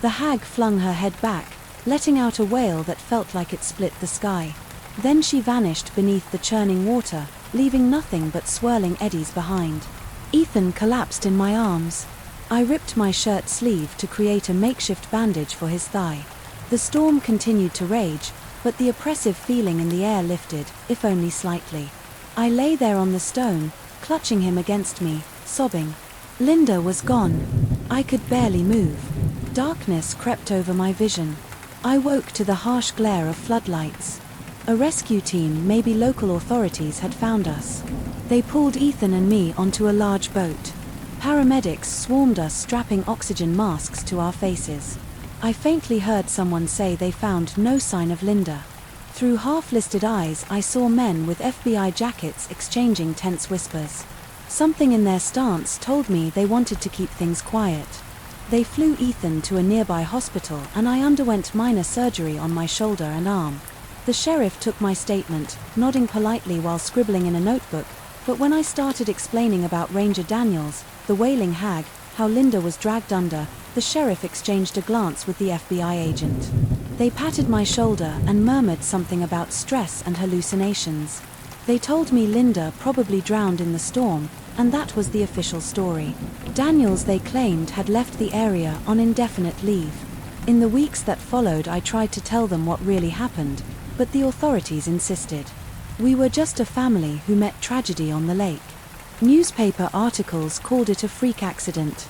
The hag flung her head back, letting out a wail that felt like it split the sky. Then she vanished beneath the churning water, leaving nothing but swirling eddies behind. Ethan collapsed in my arms. I ripped my shirt sleeve to create a makeshift bandage for his thigh. The storm continued to rage, but the oppressive feeling in the air lifted, if only slightly. I lay there on the stone, clutching him against me, sobbing. Linda was gone. I could barely move. Darkness crept over my vision. I woke to the harsh glare of floodlights. A rescue team, maybe local authorities, had found us. They pulled Ethan and me onto a large boat. Paramedics swarmed us, strapping oxygen masks to our faces. I faintly heard someone say they found no sign of Linda. Through half-listed eyes, I saw men with FBI jackets exchanging tense whispers. Something in their stance told me they wanted to keep things quiet. They flew Ethan to a nearby hospital and I underwent minor surgery on my shoulder and arm. The sheriff took my statement, nodding politely while scribbling in a notebook, but when I started explaining about Ranger Daniels, the wailing hag, how Linda was dragged under, the sheriff exchanged a glance with the FBI agent. They patted my shoulder and murmured something about stress and hallucinations. They told me Linda probably drowned in the storm, and that was the official story. Daniels, they claimed, had left the area on indefinite leave. In the weeks that followed, I tried to tell them what really happened, but the authorities insisted. We were just a family who met tragedy on the lake. Newspaper articles called it a freak accident.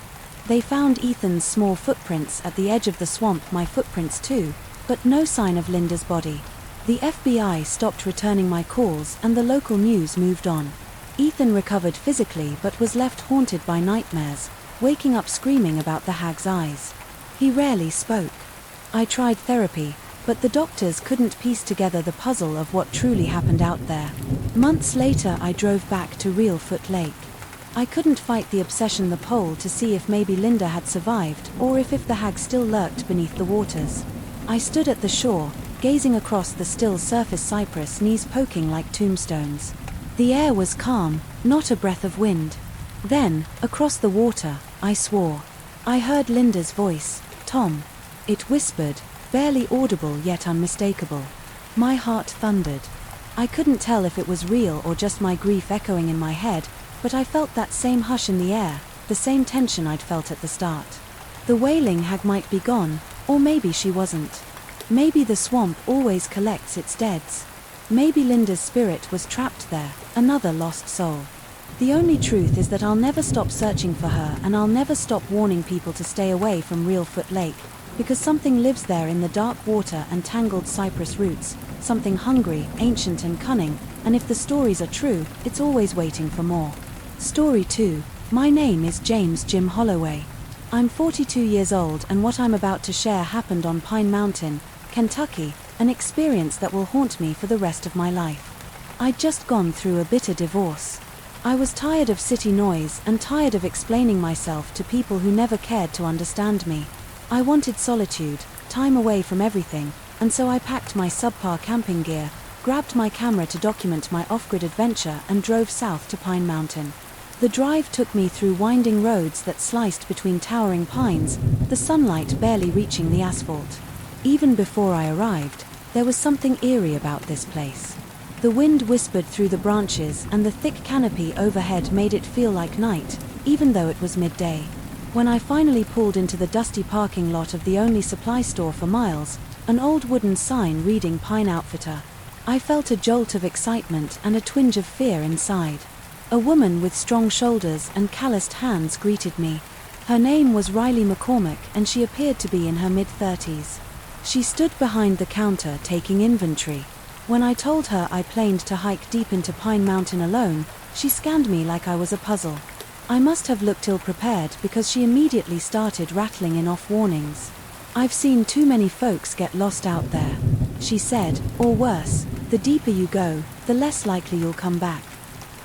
They found Ethan's small footprints at the edge of the swamp, my footprints too, but no sign of Linda's body. The FBI stopped returning my calls and the local news moved on. Ethan recovered physically but was left haunted by nightmares, waking up screaming about the hag's eyes. He rarely spoke. I tried therapy, but the doctors couldn't piece together the puzzle of what truly happened out there. Months later I drove back to Reelfoot Lake. I couldn't fight the obsession, the poll, to see if maybe Linda had survived or if the hag still lurked beneath the waters. I stood at the shore, gazing across the still surface cypress, knees poking like tombstones. The air was calm, not a breath of wind. Then, across the water, I swore. I heard Linda's voice, Tom. It whispered, barely audible yet unmistakable. My heart thundered. I couldn't tell if it was real or just my grief echoing in my head, but I felt that same hush in the air, the same tension I'd felt at the start. The wailing hag might be gone, or maybe she wasn't. Maybe the swamp always collects its deads. Maybe Linda's spirit was trapped there, another lost soul. The only truth is that I'll never stop searching for her, and I'll never stop warning people to stay away from Reelfoot Lake, because something lives there in the dark water and tangled cypress roots, something hungry, ancient and cunning, and if the stories are true, it's always waiting for more. Story 2. My name is James Jim Holloway. I'm 42 years old, and what I'm about to share happened on Pine Mountain, Kentucky, an experience that will haunt me for the rest of my life. I'd just gone through a bitter divorce. I was tired of city noise and tired of explaining myself to people who never cared to understand me. I wanted solitude, time away from everything, and so I packed my subpar camping gear, grabbed my camera to document my off-grid adventure, and drove south to Pine Mountain. The drive took me through winding roads that sliced between towering pines, the sunlight barely reaching the asphalt. Even before I arrived, there was something eerie about this place. The wind whispered through the branches, and the thick canopy overhead made it feel like night, even though it was midday. When I finally pulled into the dusty parking lot of the only supply store for miles, an old wooden sign reading Pine Outfitter. I felt a jolt of excitement and a twinge of fear inside. A woman with strong shoulders and calloused hands greeted me. Her name was Riley McCormick, and she appeared to be in her mid-30s. She stood behind the counter taking inventory. When I told her I planned to hike deep into Pine Mountain alone, she scanned me like I was a puzzle. I must have looked ill-prepared because she immediately started rattling in off warnings. "I've seen too many folks get lost out there," she said, "or worse, the deeper you go, the less likely you'll come back.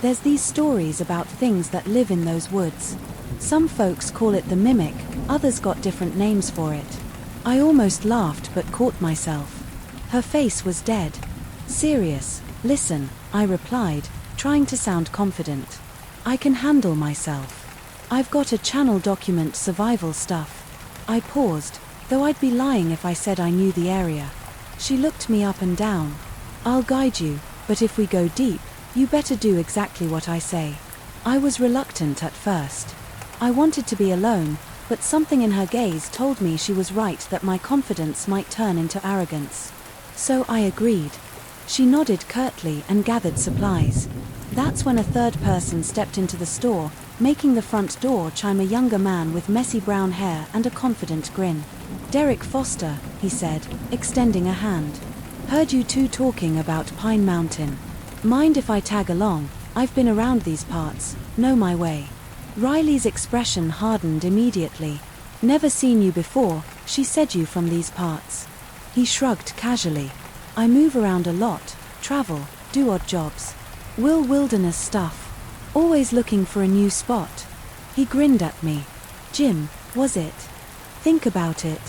There's these stories about things that live in those woods. Some folks call it the mimic, others got different names for it." I almost laughed but caught myself. Her face was dead. "Serious, listen," I replied, trying to sound confident. "I can handle myself. I've got a channel document survival stuff." I paused, though I'd be lying if I said I knew the area. She looked me up and down. "I'll guide you, but if we go deep, you better do exactly what I say." I was reluctant at first. I wanted to be alone, but something in her gaze told me she was right, that my confidence might turn into arrogance. So I agreed. She nodded curtly and gathered supplies. That's when a third person stepped into the store, making the front door chime, a younger man with messy brown hair and a confident grin. "Derek Foster," he said, extending a hand. "Heard you two talking about Pine Mountain. Mind if I tag along? I've been around these parts, know my way." Riley's expression hardened immediately. "Never seen you before," she said. "You from these parts?" He shrugged casually. "I move around a lot, travel, do odd jobs. Wilderness stuff. Always looking for a new spot." He grinned at me. "Jim, was it? Think about it.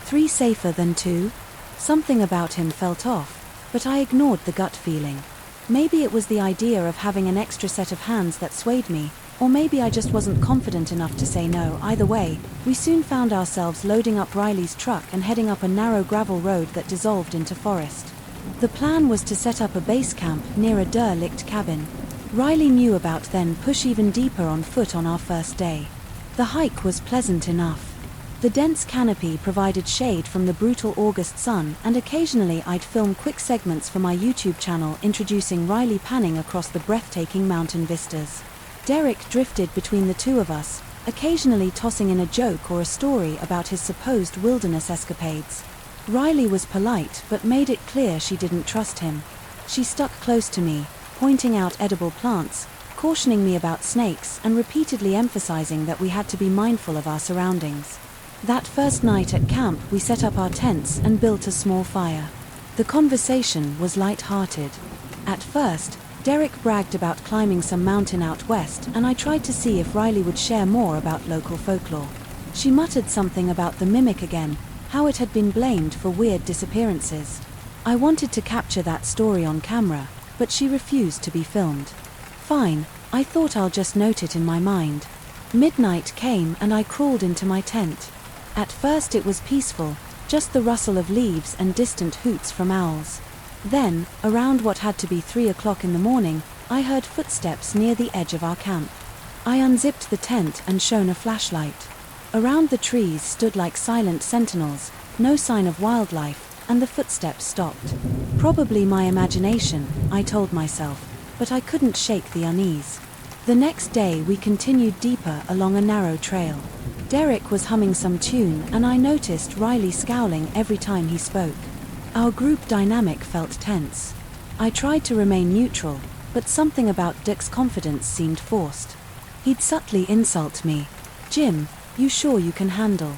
3 safer than 2? Something about him felt off, but I ignored the gut feeling. Maybe it was the idea of having an extra set of hands that swayed me, or maybe I just wasn't confident enough to say no. Either way, we soon found ourselves loading up Riley's truck and heading up a narrow gravel road that dissolved into forest. The plan was to set up a base camp near a derelict cabin. Riley knew about then push even deeper on foot on our first day. The hike was pleasant enough. The dense canopy provided shade from the brutal August sun, and occasionally I'd film quick segments for my YouTube channel introducing Riley panning across the breathtaking mountain vistas. Derek drifted between the two of us, occasionally tossing in a joke or a story about his supposed wilderness escapades. Riley was polite but made it clear she didn't trust him. She stuck close to me, pointing out edible plants, cautioning me about snakes, and repeatedly emphasizing that we had to be mindful of our surroundings. That first night at camp, we set up our tents and built a small fire. The conversation was light-hearted. At first, Derek bragged about climbing some mountain out west, and I tried to see if Riley would share more about local folklore. She muttered something about the mimic again, how it had been blamed for weird disappearances. I wanted to capture that story on camera, but she refused to be filmed. Fine, I thought I'll just note it in my mind. Midnight came and I crawled into my tent. At first it was peaceful, just the rustle of leaves and distant hoots from owls. Then, around what had to be 3 o'clock in the morning, I heard footsteps near the edge of our camp. I unzipped the tent and shone a flashlight. Around the trees stood like silent sentinels, no sign of wildlife, and the footsteps stopped. Probably my imagination, I told myself, but I couldn't shake the unease. The next day we continued deeper along a narrow trail. Derek was humming some tune, and I noticed Riley scowling every time he spoke. Our group dynamic felt tense. I tried to remain neutral, but something about Dick's confidence seemed forced. He'd subtly insult me. "Jim, you sure you can handle?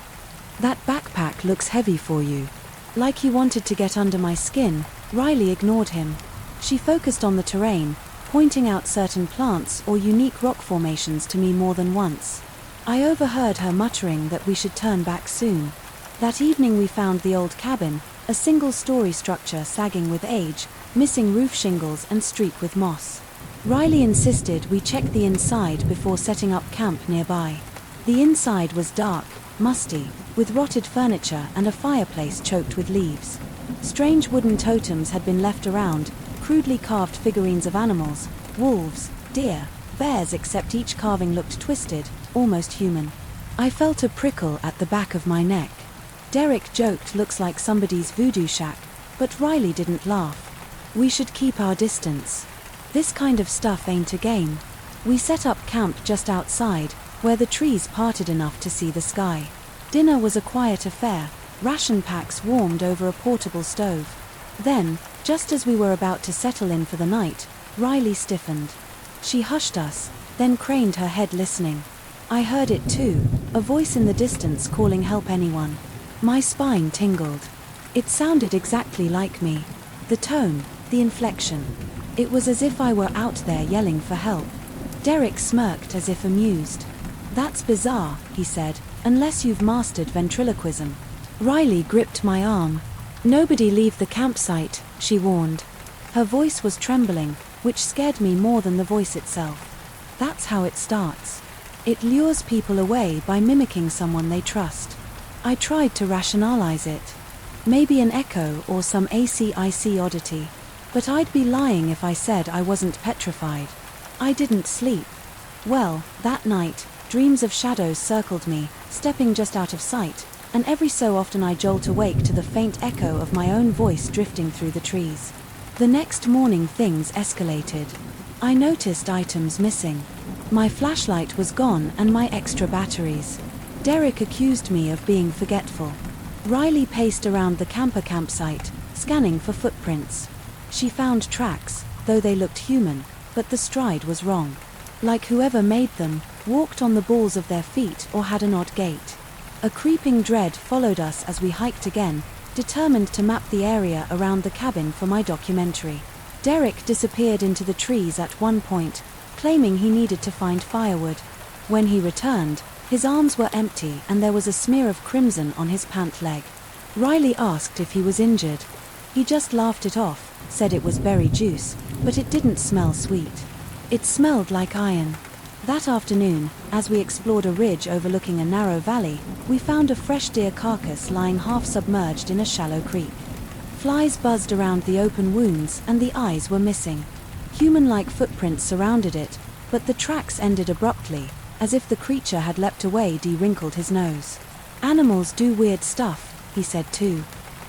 That backpack looks heavy for you." Like he wanted to get under my skin, Riley ignored him. She focused on the terrain, pointing out certain plants or unique rock formations to me more than once. I overheard her muttering that we should turn back soon. That evening we found the old cabin, a single-story structure sagging with age, missing roof shingles and streaked with moss. Riley insisted we check the inside before setting up camp nearby. The inside was dark, musty, with rotted furniture and a fireplace choked with leaves. Strange wooden totems had been left around, crudely carved figurines of animals, wolves, deer, bears, except each carving looked twisted, almost human. I felt a prickle at the back of my neck. Derek joked looks like somebody's voodoo shack, but Riley didn't laugh. We should keep our distance. This kind of stuff ain't a game. We set up camp just outside, where the trees parted enough to see the sky. Dinner was a quiet affair, ration packs warmed over a portable stove. Then, just as we were about to settle in for the night, Riley stiffened. She hushed us, then craned her head listening. I heard it too, a voice in the distance calling help anyone. My spine tingled. It sounded exactly like me. The tone, the inflection. It was as if I were out there yelling for help. Derek smirked as if amused. That's bizarre, he said, unless you've mastered ventriloquism. Riley gripped my arm. Nobody leave the campsite, she warned. Her voice was trembling, which scared me more than the voice itself. That's how it starts. It lures people away by mimicking someone they trust. I tried to rationalize it. Maybe an echo or some ACIC oddity. But I'd be lying if I said I wasn't petrified. I didn't sleep. Well, that night, dreams of shadows circled me, stepping just out of sight, and every so often I jolt awake to the faint echo of my own voice drifting through the trees. The next morning things escalated. I noticed items missing. My flashlight was gone and my extra batteries. Derek accused me of being forgetful. Riley paced around the campsite, scanning for footprints. She found tracks, though they looked human, but the stride was wrong. Like whoever made them, walked on the balls of their feet or had an odd gait. A creeping dread followed us as we hiked again, determined to map the area around the cabin for my documentary. Derek disappeared into the trees at one point, claiming he needed to find firewood. When he returned, his arms were empty and there was a smear of crimson on his pant leg. Riley asked if he was injured. He just laughed it off, said it was berry juice, but it didn't smell sweet. It smelled like iron. That afternoon, as we explored a ridge overlooking a narrow valley, we found a fresh deer carcass lying half submerged in a shallow creek. Flies buzzed around the open wounds and the eyes were missing. Human-like footprints surrounded it, but the tracks ended abruptly, as if the creature had leapt away. Wrinkled his nose. Animals do weird stuff, he said too.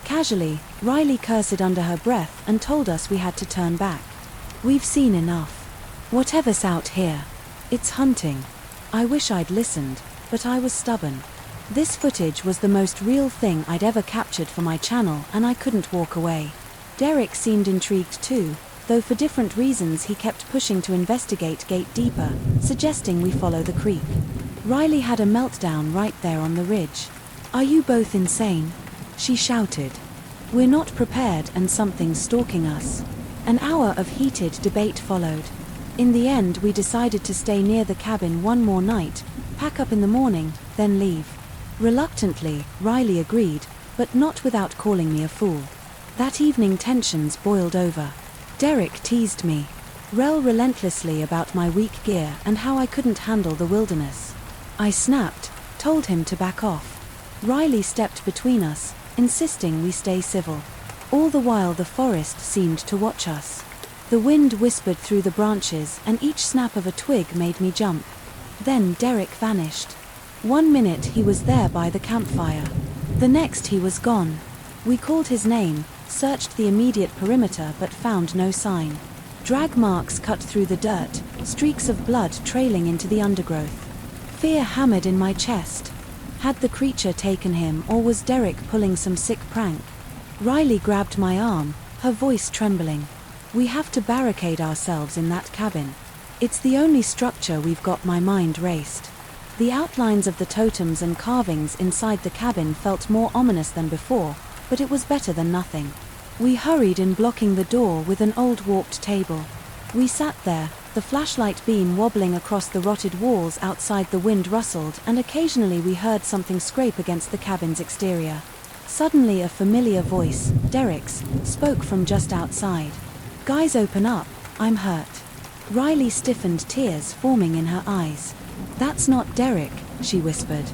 Casually, Riley cursed under her breath and told us we had to turn back. We've seen enough. Whatever's out here. It's hunting. I wish I'd listened, but I was stubborn. This footage was the most real thing I'd ever captured for my channel and I couldn't walk away. Derek seemed intrigued too, though for different reasons he kept pushing to investigate deeper, suggesting we follow the creek. Riley had a meltdown right there on the ridge. Are you both insane? She shouted. We're not prepared and something's stalking us. An hour of heated debate followed. In the end we decided to stay near the cabin one more night, pack up in the morning, then leave. Reluctantly, Riley agreed, but not without calling me a fool. That evening tensions boiled over. Derek teased me, relentlessly about my weak gear and how I couldn't handle the wilderness. I snapped, told him to back off. Riley stepped between us, insisting we stay civil. All the while the forest seemed to watch us. The wind whispered through the branches and each snap of a twig made me jump. Then Derek vanished. 1 minute he was there by the campfire. The next he was gone. We called his name, searched the immediate perimeter but found no sign. Drag marks cut through the dirt, streaks of blood trailing into the undergrowth. Fear hammered in my chest. Had the creature taken him or was Derek pulling some sick prank? Riley grabbed my arm, her voice trembling. We have to barricade ourselves in that cabin. It's the only structure we've got. My mind raced. The outlines of the totems and carvings inside the cabin felt more ominous than before, but it was better than nothing. We hurried in, blocking the door with an old warped table. We sat there, the flashlight beam wobbling across the rotted walls. Outside the wind rustled and occasionally we heard something scrape against the cabin's exterior. Suddenly a familiar voice, Derek's, spoke from just outside. Guys, open up, I'm hurt. Riley stiffened, tears forming in her eyes. That's not Derek, she whispered.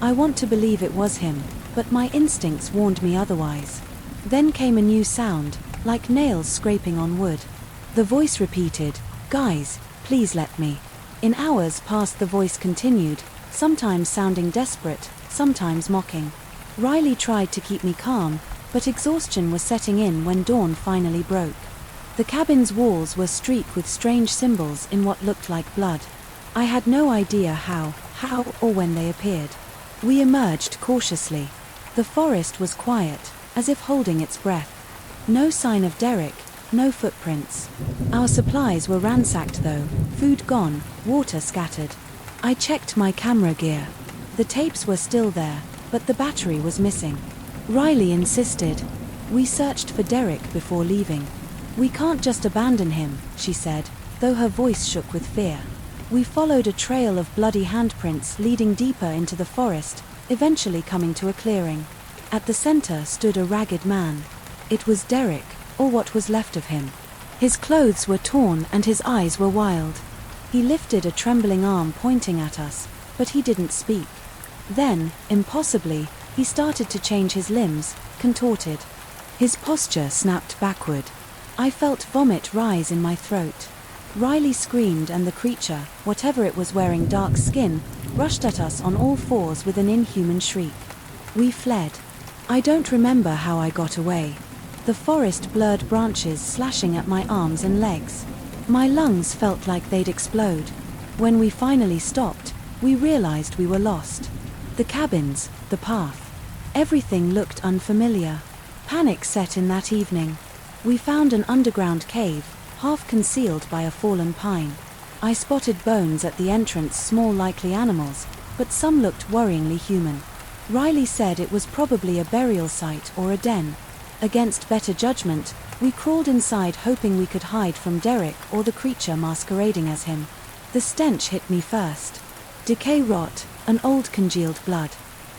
I want to believe it was him, but my instincts warned me otherwise. Then came a new sound, like nails scraping on wood. The voice repeated, guys, please let me. In hours past the voice continued, sometimes sounding desperate, sometimes mocking. Riley tried to keep me calm, but exhaustion was setting in when dawn finally broke. The cabin's walls were streaked with strange symbols in what looked like blood. I had no idea how or when they appeared. We emerged cautiously. The forest was quiet, as if holding its breath. No sign of Derek, no footprints. Our supplies were ransacked though, food gone, water scattered. I checked my camera gear. The tapes were still there, but the battery was missing. Riley insisted. We searched for Derek before leaving. We can't just abandon him, she said, though her voice shook with fear. We followed a trail of bloody handprints leading deeper into the forest, eventually coming to a clearing. At the center stood a ragged man. It was Derek, or what was left of him. His clothes were torn and his eyes were wild. He lifted a trembling arm pointing at us, but he didn't speak. Then, impossibly, he started to change his limbs, contorted. His posture snapped backward. I felt vomit rise in my throat. Riley screamed and the creature, whatever it was wearing dark skin, rushed at us on all fours with an inhuman shriek. We fled. I don't remember how I got away. The forest blurred branches slashing at my arms and legs. My lungs felt like they'd explode. When we finally stopped, we realized we were lost. The cabins, the path. Everything looked unfamiliar. Panic set in that evening. We found an underground cave, half concealed by a fallen pine. I spotted bones at the entrance, small likely animals, but some looked worryingly human. Riley said it was probably a burial site or a den. Against better judgment, we crawled inside hoping we could hide from Derek or the creature masquerading as him. The stench hit me first. Decay, rot, and old congealed blood.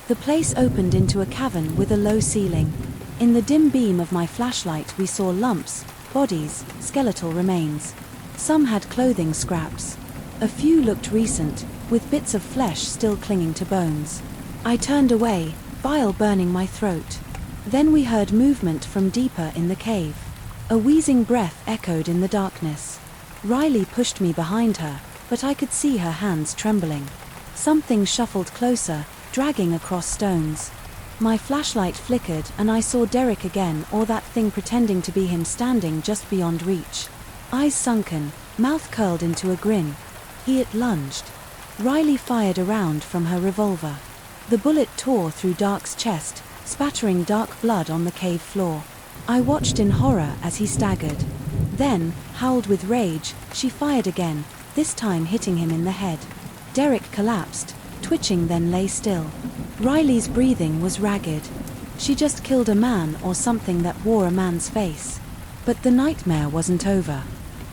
The place opened into a cavern with a low ceiling. In the dim beam of my flashlight we saw lumps, bodies, skeletal remains. Some had clothing scraps. A few looked recent, with bits of flesh still clinging to bones. I turned away, bile burning my throat. Then we heard movement from deeper in the cave. A wheezing breath echoed in the darkness. Riley pushed me behind her, but I could see her hands trembling. Something shuffled closer, dragging across stones. My flashlight flickered and I saw Derek again, or that thing pretending to be him, standing just beyond reach. Eyes sunken, mouth curled into a grin. He had lunged. Riley fired a round from her revolver. The bullet tore through Dark's chest, spattering dark blood on the cave floor. I watched in horror as he staggered. Then, howled with rage, she fired again, this time hitting him in the head. Derek collapsed, twitching, then lay still. Riley's breathing was ragged. She just killed a man or something that wore a man's face. But the nightmare wasn't over.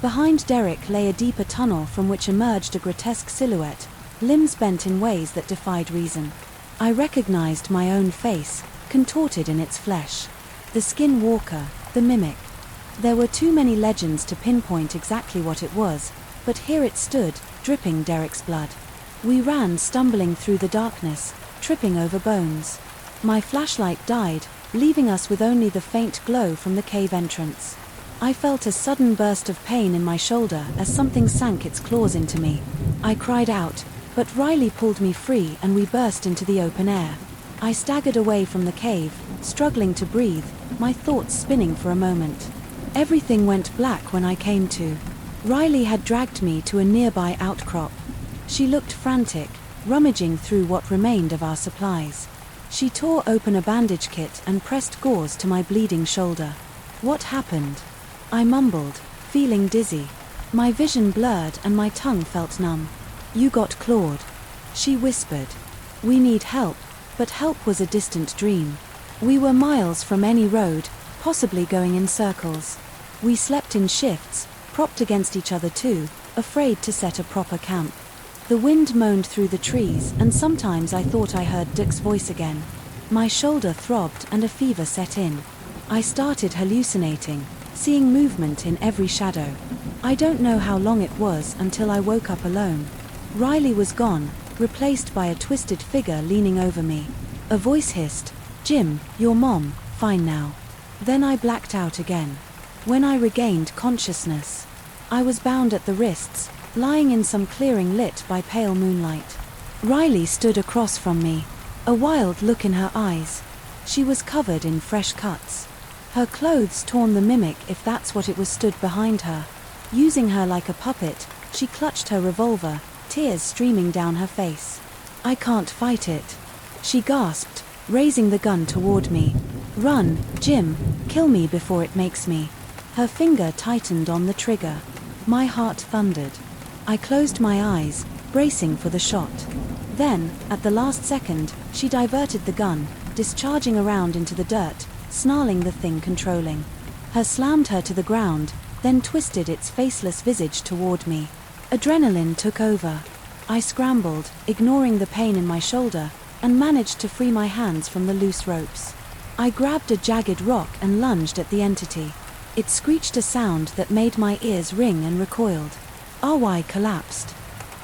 Behind Derek lay a deeper tunnel from which emerged a grotesque silhouette, limbs bent in ways that defied reason. I recognized my own face, contorted in its flesh. The skin walker, the mimic. There were too many legends to pinpoint exactly what it was, but here it stood, dripping Derek's blood. We ran, stumbling through the darkness, tripping over bones. My flashlight died, leaving us with only the faint glow from the cave entrance. I felt a sudden burst of pain in my shoulder as something sank its claws into me. I cried out, but Riley pulled me free and we burst into the open air. I staggered away from the cave, struggling to breathe, my thoughts spinning for a moment. Everything went black when I came to. Riley had dragged me to a nearby outcrop. She looked frantic, rummaging through what remained of our supplies. She tore open a bandage kit and pressed gauze to my bleeding shoulder. What happened? I mumbled, feeling dizzy. My vision blurred and my tongue felt numb. You got clawed. She whispered. We need help, but help was a distant dream. We were miles from any road, possibly going in circles. We slept in shifts, propped against each other too, afraid to set a proper camp. The wind moaned through the trees, and sometimes I thought I heard Dick's voice again. My shoulder throbbed and a fever set in. I started hallucinating, seeing movement in every shadow. I don't know how long it was until I woke up alone. Riley was gone, replaced by a twisted figure leaning over me. A voice hissed, "Jim, your mom, fine now." Then I blacked out again. When I regained consciousness, I was bound at the wrists, lying in some clearing lit by pale moonlight. Riley stood across from me, a wild look in her eyes. She was covered in fresh cuts. Her clothes torn, the mimic, if that's what it was, stood behind her. Using her like a puppet, she clutched her revolver, tears streaming down her face. "I can't fight it," she gasped, raising the gun toward me. "Run, Jim, kill me before it makes me." Her finger tightened on the trigger. My heart thundered. I closed my eyes, bracing for the shot. Then, at the last second, she diverted the gun, discharging around into the dirt, snarling, the thing controlling her slammed her to the ground, then twisted its faceless visage toward me. Adrenaline took over. I scrambled, ignoring the pain in my shoulder, and managed to free my hands from the loose ropes. I grabbed a jagged rock and lunged at the entity. It screeched a sound that made my ears ring and recoiled. RY collapsed.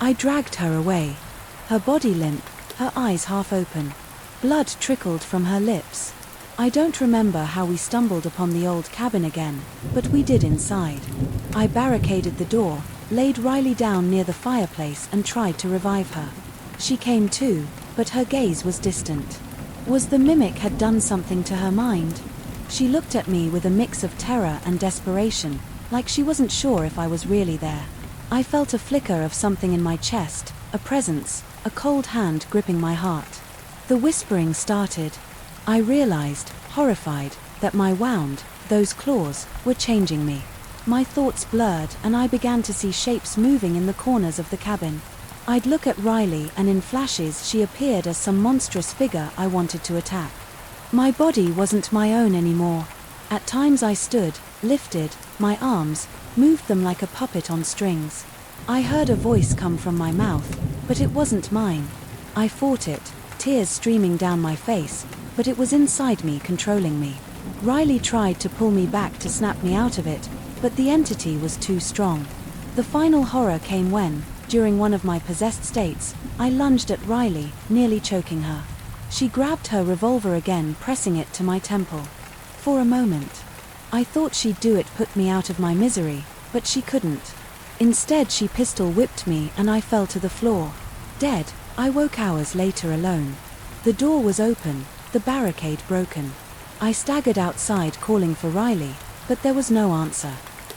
I dragged her away. Her body limp, her eyes half open. Blood trickled from her lips. I don't remember how we stumbled upon the old cabin again, but we did inside. I barricaded the door, laid Riley down near the fireplace and tried to revive her. She came to, but her gaze was distant. Was the mimic had done something to her mind? She looked at me with a mix of terror and desperation, like she wasn't sure if I was really there. I felt a flicker of something in my chest, a presence, a cold hand gripping my heart. The whispering started. I realized, horrified, that my wound, those claws, were changing me. My thoughts blurred and I began to see shapes moving in the corners of the cabin. I'd look at Riley and in flashes she appeared as some monstrous figure I wanted to attack. My body wasn't my own anymore. At times I stood, lifted, my arms, moved them like a puppet on strings. I heard a voice come from my mouth, but it wasn't mine. I fought it, tears streaming down my face, but it was inside me controlling me. Riley tried to pull me back to snap me out of it, but the entity was too strong. The final horror came when, during one of my possessed states, I lunged at Riley, nearly choking her. She grabbed her revolver again, pressing it to my temple. For a moment, I thought she'd do it, put me out of my misery, but she couldn't. Instead, she pistol whipped me and I fell to the floor. Dead. I woke hours later alone. The door was open, the barricade broken. I staggered outside calling for Riley, but there was no answer.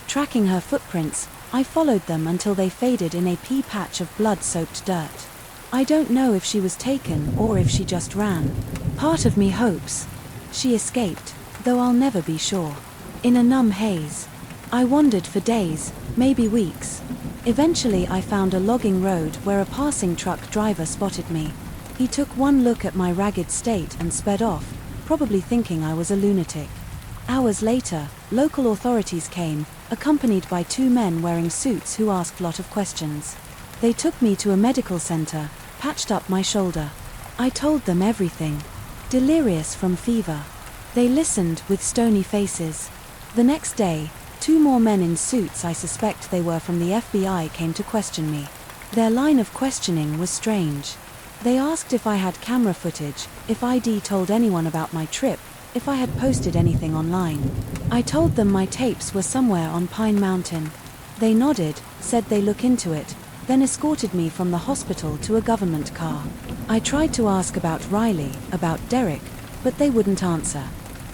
Tracking her footprints, I followed them until they faded in a pea patch of blood-soaked dirt. I don't know if she was taken or if she just ran. Part of me hopes she escaped, though I'll never be sure. In a numb haze, I wandered for days, maybe weeks. Eventually I found a logging road where a passing truck driver spotted me. He took one look at my ragged state and sped off, probably thinking I was a lunatic. Hours later, local authorities came, accompanied by two men wearing suits who asked a lot of questions. They took me to a medical center, patched up my shoulder. I told them everything. Delirious from fever. They listened with stony faces. The next day, two more men in suits, I suspect they were from the FBI, came to question me. Their line of questioning was strange. They asked if I had camera footage, if I'd told anyone about my trip, if I had posted anything online. I told them my tapes were somewhere on Pine Mountain. They nodded, said they look into it, then escorted me from the hospital to a government car. I tried to ask about Riley, about Derek, but they wouldn't answer.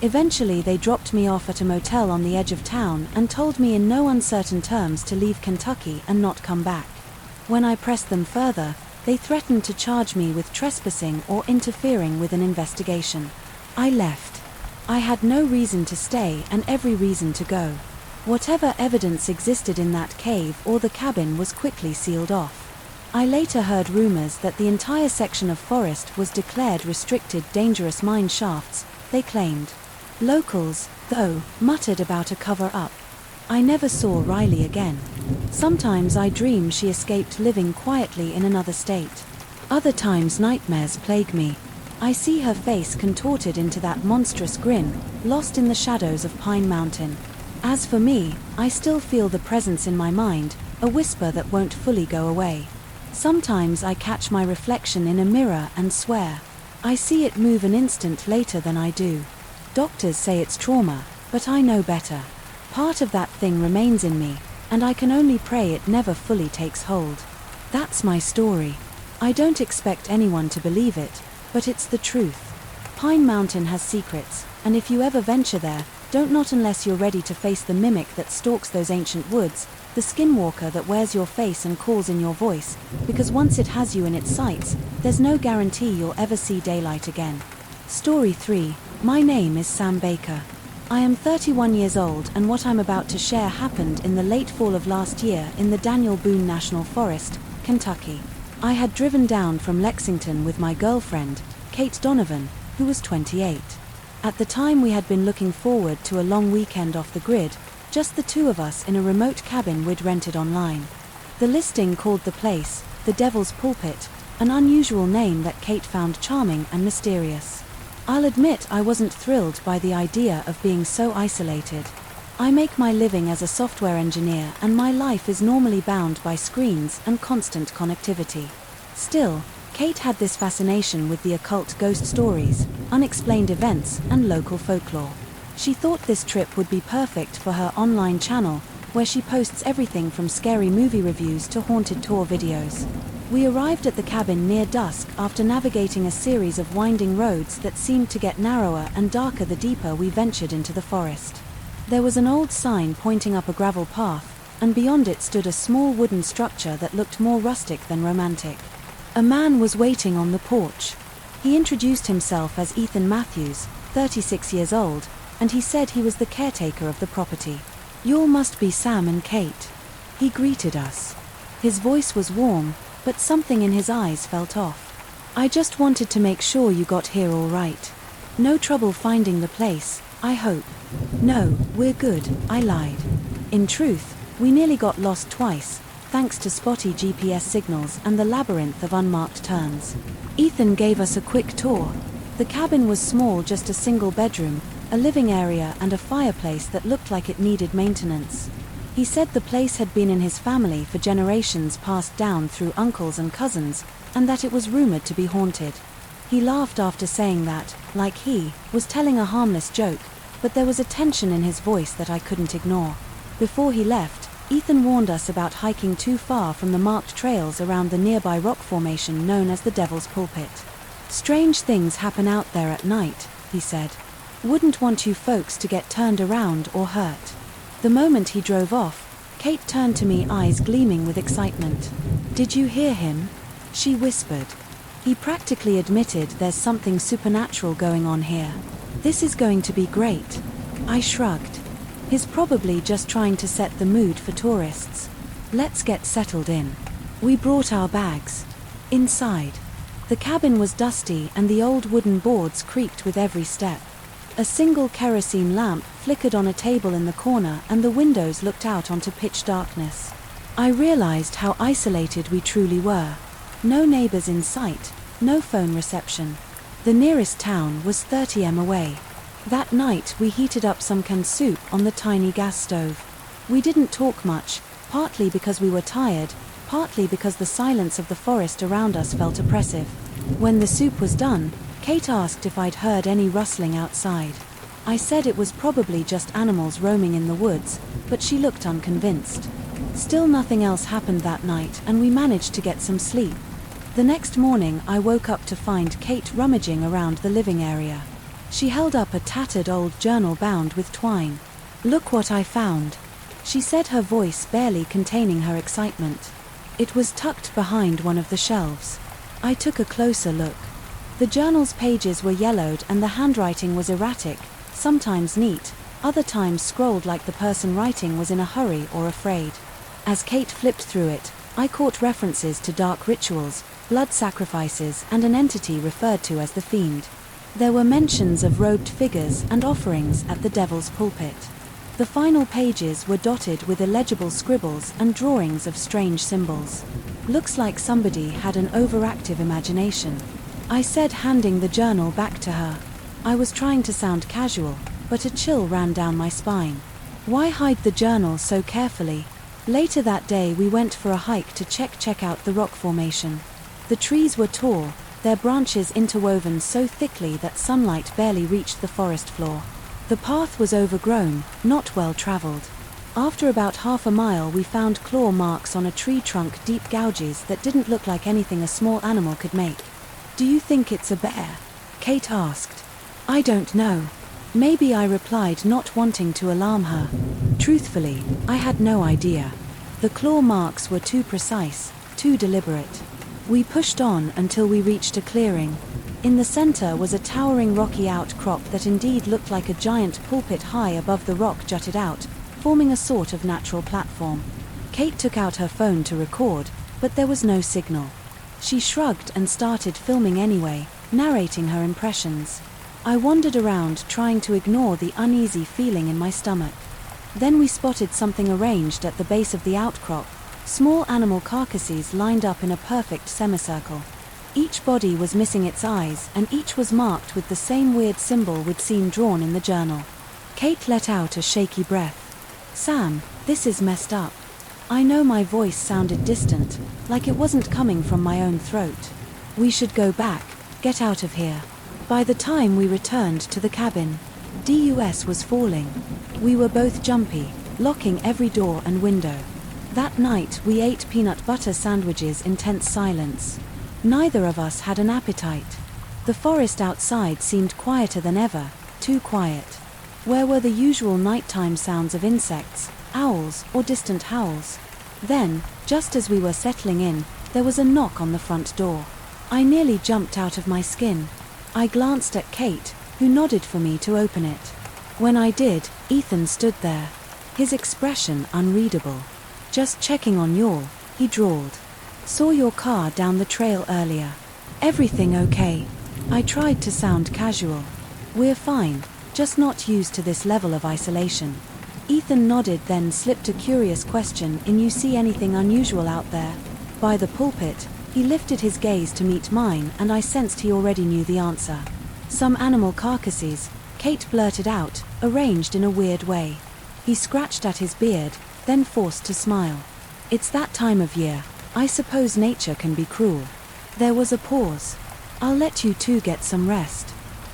Eventually they dropped me off at a motel on the edge of town and told me in no uncertain terms to leave Kentucky and not come back. When I pressed them further, they threatened to charge me with trespassing or interfering with an investigation. I left. I had no reason to stay and every reason to go. Whatever evidence existed in that cave or the cabin was quickly sealed off. I later heard rumors that the entire section of forest was declared restricted dangerous mine shafts, they claimed. Locals, though, muttered about a cover-up. I never saw Riley again. Sometimes I dream she escaped living quietly in another state. Other times nightmares plague me. I see her face contorted into that monstrous grin, lost in the shadows of Pine Mountain. As for me, I still feel the presence in my mind, a whisper that won't fully go away. Sometimes I catch my reflection in a mirror and swear. I see it move an instant later than I do. Doctors say it's trauma, but I know better. Part of that thing remains in me, and I can only pray it never fully takes hold. That's my story. I don't expect anyone to believe it, but it's the truth. Pine Mountain has secrets, and if you ever venture there, Don't not unless you're ready to face the mimic that stalks those ancient woods, the skinwalker that wears your face and calls in your voice, because once it has you in its sights, there's no guarantee you'll ever see daylight again. Story 3. My name is Sam Baker. I am 31 years old, and what I'm about to share happened in the late fall of last year in the Daniel Boone National Forest, Kentucky. I had driven down from Lexington with my girlfriend, Kate Donovan, who was 28. At the time we had been looking forward to a long weekend off the grid, just the two of us in a remote cabin we'd rented online. The listing called the place, the Devil's Pulpit, an unusual name that Kate found charming and mysterious. I'll admit I wasn't thrilled by the idea of being so isolated. I make my living as a software engineer, and my life is normally bound by screens and constant connectivity. Still, Kate had this fascination with the occult, ghost stories, unexplained events, and local folklore. She thought this trip would be perfect for her online channel, where she posts everything from scary movie reviews to haunted tour videos. We arrived at the cabin near dusk after navigating a series of winding roads that seemed to get narrower and darker the deeper we ventured into the forest. There was an old sign pointing up a gravel path, and beyond it stood a small wooden structure that looked more rustic than romantic. A man was waiting on the porch. He introduced himself as Ethan Matthews, 36 years old, and he said he was the caretaker of the property. "You must be Sam and Kate." He greeted us. His voice was warm, but something in his eyes felt off. "I just wanted to make sure you got here all right. No trouble finding the place, I hope." "No, we're good," I lied. In truth, we nearly got lost twice, thanks to spotty GPS signals and the labyrinth of unmarked turns. Ethan gave us a quick tour. The cabin was small, just a single bedroom, a living area and a fireplace that looked like it needed maintenance. He said the place had been in his family for generations, passed down through uncles and cousins, and that it was rumored to be haunted. He laughed after saying that, like he was telling a harmless joke, but there was a tension in his voice that I couldn't ignore. Before he left, Ethan warned us about hiking too far from the marked trails around the nearby rock formation known as the Devil's Pulpit. "Strange things happen out there at night," he said. "Wouldn't want you folks to get turned around or hurt." The moment he drove off, Kate turned to me, eyes gleaming with excitement. "Did you hear him?" she whispered. "He practically admitted there's something supernatural going on here. This is going to be great." I shrugged. "He's probably just trying to set the mood for tourists. Let's get settled in." We brought our bags. Inside, the cabin was dusty and the old wooden boards creaked with every step. A single kerosene lamp flickered on a table in the corner, and the windows looked out onto pitch darkness. I realized how isolated we truly were. No neighbors in sight, no phone reception. The nearest town was 30 m away. That night we heated up some canned soup on the tiny gas stove. We didn't talk much, partly because we were tired, partly because the silence of the forest around us felt oppressive. When the soup was done, Kate asked if I'd heard any rustling outside. I said it was probably just animals roaming in the woods, but she looked unconvinced. Still, nothing else happened that night, and we managed to get some sleep. The next morning I woke up to find Kate rummaging around the living area. She held up a tattered old journal bound with twine. "Look what I found," she said, her voice barely containing her excitement. It was tucked behind one of the shelves. I took a closer look. The journal's pages were yellowed and the handwriting was erratic, sometimes neat, other times scrolled like the person writing was in a hurry or afraid. As Kate flipped through it, I caught references to dark rituals, blood sacrifices, and an entity referred to as the Fiend. There were mentions of robed figures and offerings at the Devil's Pulpit. The final pages were dotted with illegible scribbles and drawings of strange symbols. "Looks like somebody had an overactive imagination," I said, handing the journal back to her. I was trying to sound casual, but a chill ran down my spine. Why hide the journal so carefully? Later that day we went for a hike to check out the rock formation. The trees were tall, their branches interwoven so thickly that sunlight barely reached the forest floor. The path was overgrown, not well traveled. After about half a mile we found claw marks on a tree trunk, deep gouges that didn't look like anything a small animal could make. "Do you think it's a bear?" Kate asked. "I don't know. Maybe, I replied, not wanting to alarm her. Truthfully, I had no idea. The claw marks were too precise, too deliberate. We pushed on until we reached a clearing. In the center was a towering rocky outcrop that indeed looked like a giant pulpit. High above the rock jutted out, forming a sort of natural platform. Kate took out her phone to record, but there was no signal. She shrugged and started filming anyway, narrating her impressions. I wandered around trying to ignore the uneasy feeling in my stomach. Then we spotted something arranged at the base of the outcrop, small animal carcasses lined up in a perfect semicircle. Each body was missing its eyes, and each was marked with the same weird symbol we'd seen drawn in the journal. Kate let out a shaky breath. "Sam, this is messed up." I know my voice sounded distant, like it wasn't coming from my own throat. "We should go back, get out of here." By the time we returned to the cabin, DUS was falling. We were both jumpy, locking every door and window. That night we ate peanut butter sandwiches in tense silence. Neither of us had an appetite. The forest outside seemed quieter than ever, too quiet. Where were the usual nighttime sounds of insects, owls, or distant howls? Then, just as we were settling in, there was a knock on the front door. I nearly jumped out of my skin. I glanced at Kate, who nodded for me to open it. When I did, Ethan stood there, his expression unreadable. "Just checking on y'all," he drawled. "Saw your car down the trail earlier. Everything okay?" I tried to sound casual. "We're fine, just not used to this level of isolation." Ethan nodded, then slipped a curious question in, "You see anything unusual out there?" By the pulpit, he lifted his gaze to meet mine, and I sensed he already knew the answer. "Some animal carcasses," Kate blurted out, arranged in a weird way. He scratched at his beard, then forced to smile. "It's that time of year. I suppose nature can be cruel." There was a pause. "I'll let you two get some rest."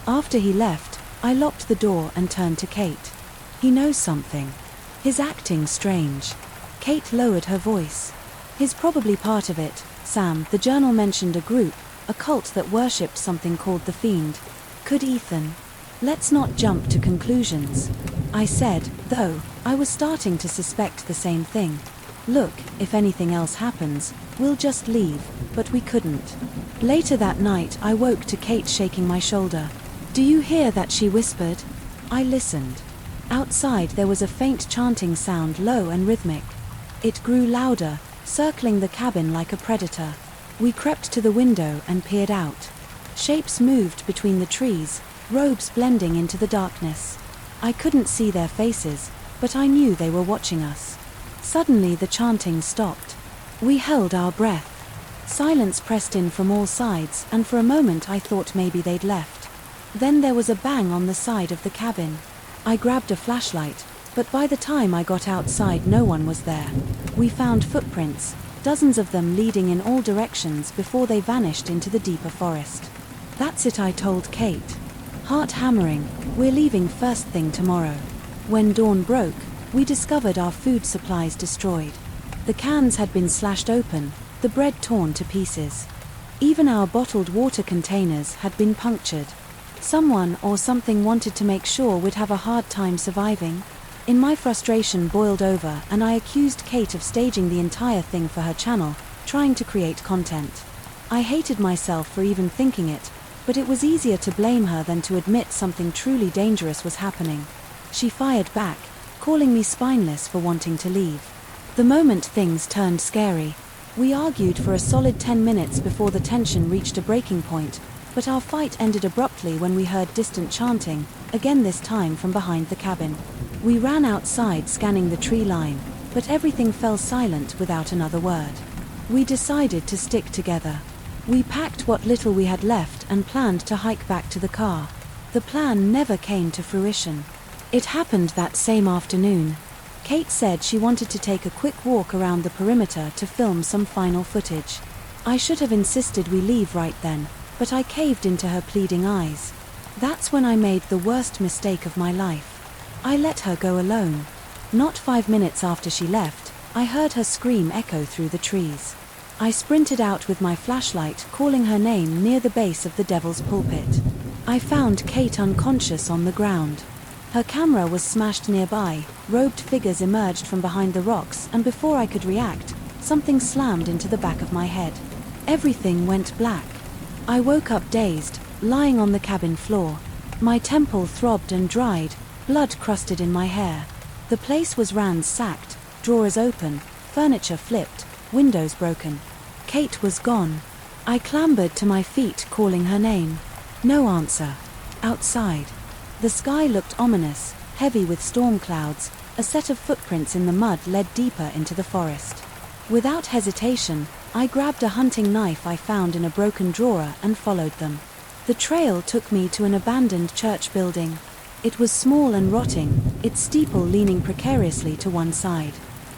After he left, I locked the door and turned to Kate. "He knows something. His acting strange." Kate lowered her voice. "He's probably part of it, Sam." The journal mentioned a group, a cult that worshipped something called the Fiend. Could Ethan? "Let's not jump to conclusions," I said, though I was starting to suspect the same thing. "Look, if anything else happens, we'll just leave," but we couldn't. Later that night I woke to Kate shaking my shoulder. "Do you hear that?" she whispered. I listened. Outside there was a faint chanting sound, low and rhythmic. It grew louder, circling the cabin like a predator. We crept to the window and peered out. Shapes moved between the trees, robes blending into the darkness. I couldn't see their faces, but I knew they were watching us. Suddenly the chanting stopped. We held our breath. Silence pressed in from all sides, and for a moment I thought maybe they'd left. Then there was a bang on the side of the cabin. I grabbed a flashlight, but by the time I got outside no one was there. We found footprints, dozens of them leading in all directions before they vanished into the deeper forest. "That's it," I told Kate. Heart hammering, "We're leaving first thing tomorrow." When dawn broke, we discovered our food supplies destroyed. The cans had been slashed open, the bread torn to pieces. Even our bottled water containers had been punctured. Someone or something wanted to make sure we'd have a hard time surviving. In my frustration boiled over, and I accused Kate of staging the entire thing for her channel, trying to create content. I hated myself for even thinking it, but it was easier to blame her than to admit something truly dangerous was happening. She fired back, calling me spineless for wanting to leave. The moment things turned scary. We argued for a solid 10 minutes before the tension reached a breaking point, but our fight ended abruptly when we heard distant chanting, again this time from behind the cabin. We ran outside scanning the tree line, but everything fell silent without another word. We decided to stick together. We packed what little we had left and planned to hike back to the car. The plan never came to fruition. It happened that same afternoon. Kate said she wanted to take a quick walk around the perimeter to film some final footage. I should have insisted we leave right then, but I caved into her pleading eyes. That's when I made the worst mistake of my life. I let her go alone. Not 5 minutes after she left, I heard her scream echo through the trees. I sprinted out with my flashlight, calling her name near the base of the Devil's Pulpit. I found Kate unconscious on the ground. Her camera was smashed nearby, robed figures emerged from behind the rocks, and before I could react, something slammed into the back of my head. Everything went black. I woke up dazed, lying on the cabin floor. My temple throbbed and dried, blood crusted in my hair. The place was ransacked, drawers open, furniture flipped, windows broken. Kate was gone. I clambered to my feet, calling her name. No answer. Outside, the sky looked ominous, heavy with storm clouds. A set of footprints in the mud led deeper into the forest. Without hesitation, I grabbed a hunting knife I found in a broken drawer and followed them. The trail took me to an abandoned church building. It was small and rotting, its steeple leaning precariously to one side.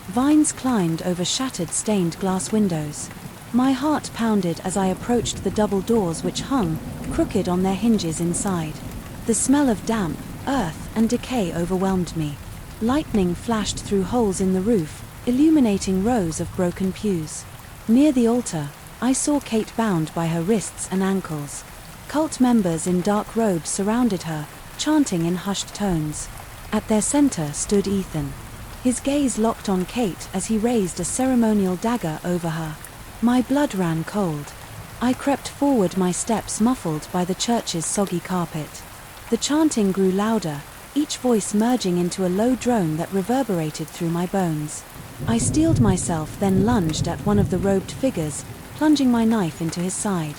Vines climbed over shattered stained glass windows. My heart pounded as I approached the double doors which hung, crooked on their hinges inside. The smell of damp, earth, and decay overwhelmed me. Lightning flashed through holes in the roof, illuminating rows of broken pews. Near the altar, I saw Kate bound by her wrists and ankles. Cult members in dark robes surrounded her, chanting in hushed tones. At their center stood Ethan. His gaze locked on Kate as he raised a ceremonial dagger over her. My blood ran cold. I crept forward, my steps muffled by the church's soggy carpet. The chanting grew louder, each voice merging into a low drone that reverberated through my bones. I steeled myself, then lunged at one of the robed figures, plunging my knife into his side.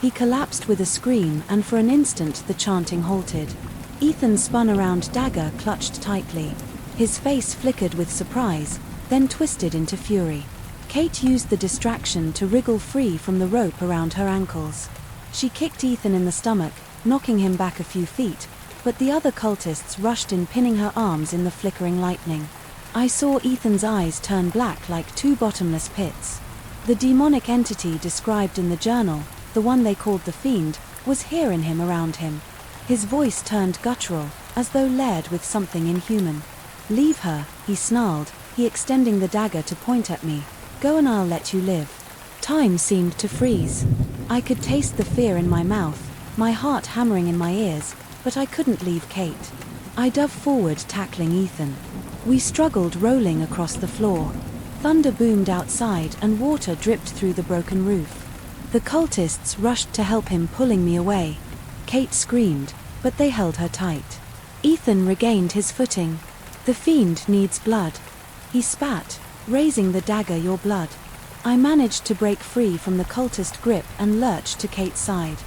He collapsed with a scream, and for an instant the chanting halted. Ethan spun around, dagger clutched tightly. His face flickered with surprise, then twisted into fury. Kate used the distraction to wriggle free from the rope around her ankles. She kicked Ethan in the stomach, knocking him back a few feet, but the other cultists rushed in, pinning her arms in the flickering lightning. I saw Ethan's eyes turn black like two bottomless pits. The demonic entity described in the journal, the one they called the Fiend, was here in him, around him. His voice turned guttural, as though layered with something inhuman. "Leave her," he snarled, he extending the dagger to point at me. "Go and I'll let you live." Time seemed to freeze. I could taste the fear in my mouth, my heart hammering in my ears, but I couldn't leave Kate. I dove forward, tackling Ethan. We struggled, rolling across the floor. Thunder boomed outside and water dripped through the broken roof. The cultists rushed to help him, pulling me away. Kate screamed, but they held her tight. Ethan regained his footing. "The Fiend needs blood," he spat, raising the dagger. "Your blood." I managed to break free from the cultist grip and lurched to Kate's side.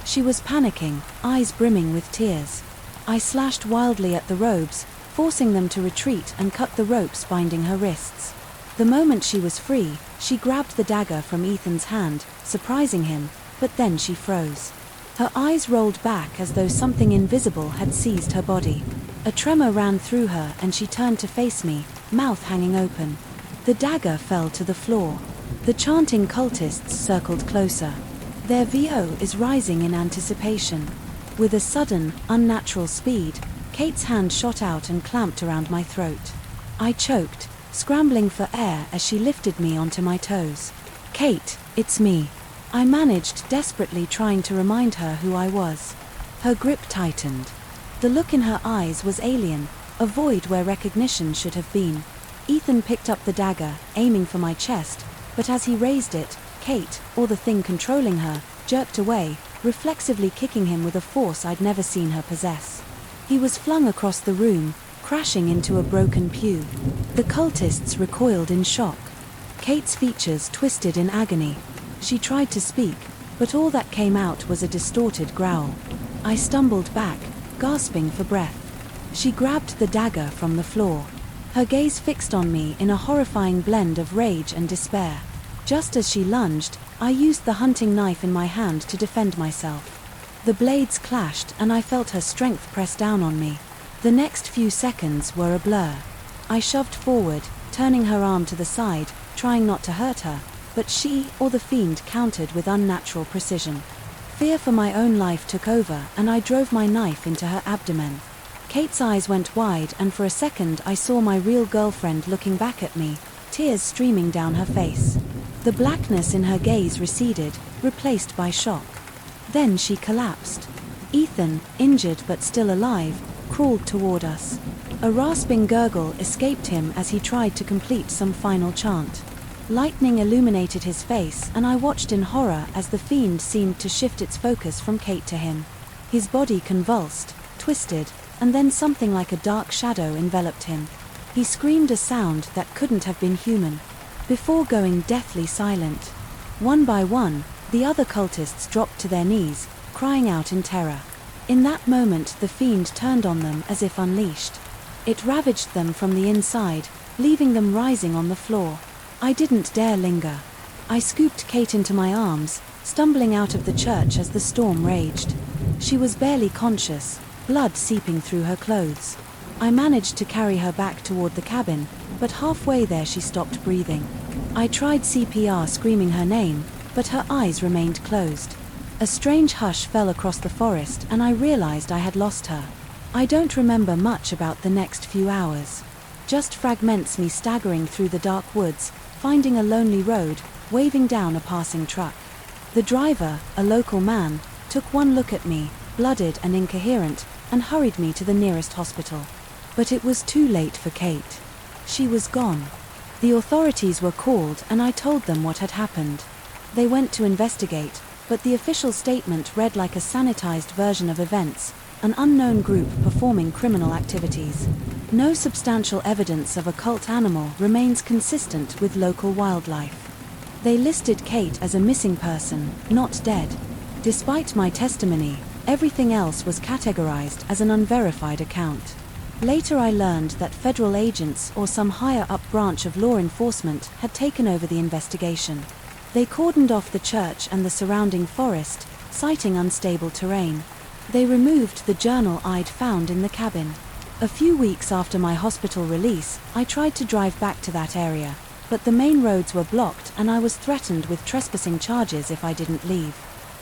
She was panicking, eyes brimming with tears. I slashed wildly at the robes, forcing them to retreat, and cut the ropes binding her wrists. The moment she was free, she grabbed the dagger from Ethan's hand, surprising him, but then she froze. Her eyes rolled back as though something invisible had seized her body. A tremor ran through her and she turned to face me, mouth hanging open. The dagger fell to the floor. The chanting cultists circled closer. Their VO is rising in anticipation. With a sudden, unnatural speed, Kate's hand shot out and clamped around my throat. I choked, scrambling for air as she lifted me onto my toes. "Kate, it's me." I managed, desperately trying to remind her who I was. Her grip tightened. The look in her eyes was alien, a void where recognition should have been. Ethan picked up the dagger, aiming for my chest, but as he raised it, Kate, or the thing controlling her, jerked away, reflexively kicking him with a force I'd never seen her possess. He was flung across the room, crashing into a broken pew. The cultists recoiled in shock. Kate's features twisted in agony. She tried to speak, but all that came out was a distorted growl. I stumbled back, gasping for breath. She grabbed the dagger from the floor. Her gaze fixed on me in a horrifying blend of rage and despair. Just as she lunged, I used the hunting knife in my hand to defend myself. The blades clashed and I felt her strength press down on me. The next few seconds were a blur. I shoved forward, turning her arm to the side, trying not to hurt her, but she, or the Fiend, countered with unnatural precision. Fear for my own life took over and I drove my knife into her abdomen. Kate's eyes went wide and for a second I saw my real girlfriend looking back at me, tears streaming down her face. The blackness in her gaze receded, replaced by shock. Then she collapsed. Ethan, injured but still alive, crawled toward us. A rasping gurgle escaped him as he tried to complete some final chant. Lightning illuminated his face, and I watched in horror as the fiend seemed to shift its focus from Kate to him. His body convulsed, twisted, and then something like a dark shadow enveloped him. He screamed a sound that couldn't have been human, before going deathly silent. One by one, the other cultists dropped to their knees, crying out in terror. In that moment, the fiend turned on them as if unleashed. It ravaged them from the inside, leaving them rising on the floor. I didn't dare linger. I scooped Kate into my arms, stumbling out of the church as the storm raged. She was barely conscious, blood seeping through her clothes. I managed to carry her back toward the cabin, but halfway there she stopped breathing. I tried CPR, screaming her name, but her eyes remained closed. A strange hush fell across the forest, and I realized I had lost her. I don't remember much about the next few hours. Just fragments me staggering through the dark woods, finding a lonely road, waving down a passing truck. The driver, a local man, took one look at me, blooded and incoherent, and hurried me to the nearest hospital. But it was too late for Kate. She was gone. The authorities were called, and I told them what had happened. They went to investigate, but the official statement read like a sanitized version of events, an unknown group performing criminal activities. No substantial evidence of a cult animal remains consistent with local wildlife. They listed Kate as a missing person, not dead. Despite my testimony, everything else was categorized as an unverified account. Later I learned that federal agents or some higher-up branch of law enforcement had taken over the investigation. They cordoned off the church and the surrounding forest, citing unstable terrain. They removed the journal I'd found in the cabin. A few weeks after my hospital release, I tried to drive back to that area, but the main roads were blocked and I was threatened with trespassing charges if I didn't leave.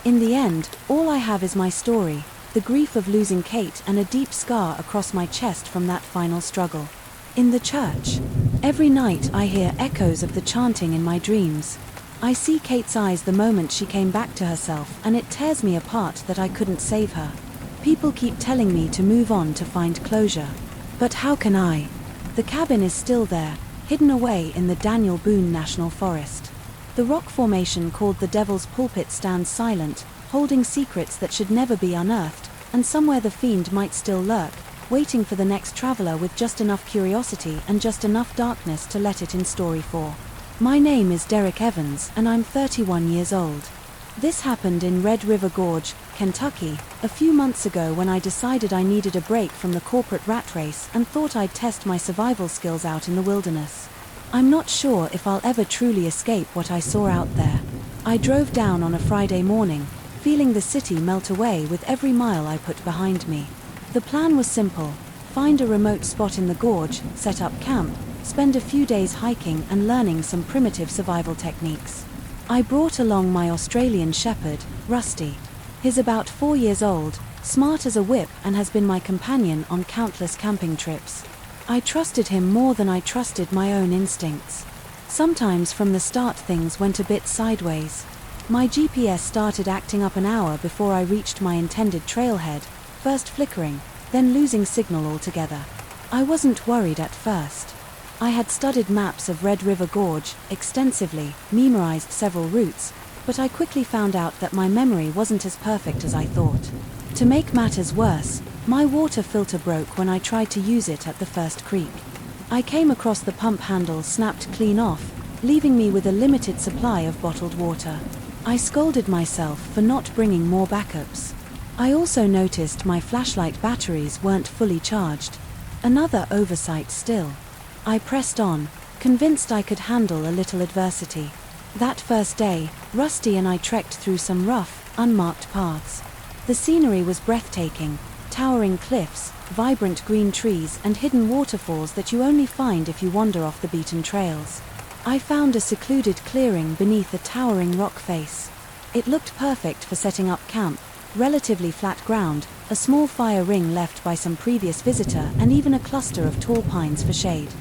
In the end, all I have is my story, the grief of losing Kate and a deep scar across my chest from that final struggle. In the church, every night I hear echoes of the chanting in my dreams. I see Kate's eyes the moment she came back to herself, and it tears me apart that I couldn't save her. People keep telling me to move on to find closure. But how can I? The cabin is still there, hidden away in the Daniel Boone National Forest. The rock formation called the Devil's Pulpit stands silent, holding secrets that should never be unearthed, and somewhere the fiend might still lurk, waiting for the next traveler with just enough curiosity and just enough darkness to let it in story for. My name is Derek Evans, and I'm 31 years old. This happened in Red River Gorge, Kentucky, a few months ago when I decided I needed a break from the corporate rat race and thought I'd test my survival skills out in the wilderness. I'm not sure if I'll ever truly escape what I saw out there. I drove down on a Friday morning, feeling the city melt away with every mile I put behind me. The plan was simple: find a remote spot in the gorge, set up camp, spend a few days hiking and learning some primitive survival techniques. I brought along my Australian shepherd, Rusty. He's about 4 years old, smart as a whip, and has been my companion on countless camping trips. I trusted him more than I trusted my own instincts. Sometimes from the start things went a bit sideways. My GPS started acting up an hour before I reached my intended trailhead, first flickering, then losing signal altogether. I wasn't worried at first. I had studied maps of Red River Gorge extensively, memorized several routes, but I quickly found out that my memory wasn't as perfect as I thought. To make matters worse, my water filter broke when I tried to use it at the first creek. I came across the pump handle snapped clean off, leaving me with a limited supply of bottled water. I scolded myself for not bringing more backups. I also noticed my flashlight batteries weren't fully charged. Another oversight still. I pressed on, convinced I could handle a little adversity. That first day, Rusty and I trekked through some rough, unmarked paths. The scenery was breathtaking: towering cliffs, vibrant green trees, and hidden waterfalls that you only find if you wander off the beaten trails. I found a secluded clearing beneath a towering rock face. It looked perfect for setting up camp: relatively flat ground, a small fire ring left by some previous visitor, and even a cluster of tall pines for shade.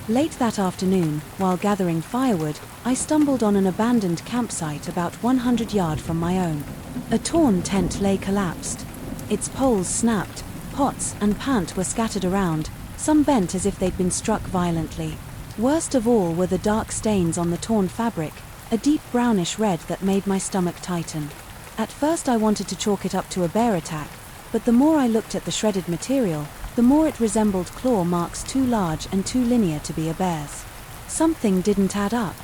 Late that afternoon, while gathering firewood, I stumbled on an abandoned campsite about 100 yards from my own. A torn tent lay collapsed. Its poles snapped, pots and pans were scattered around, some bent as if they'd been struck violently. Worst of all were the dark stains on the torn fabric, a deep brownish red that made my stomach tighten. At first I wanted to chalk it up to a bear attack, but the more I looked at the shredded material, the more it resembled claw marks too large and too linear to be a bear's. Something didn't add up.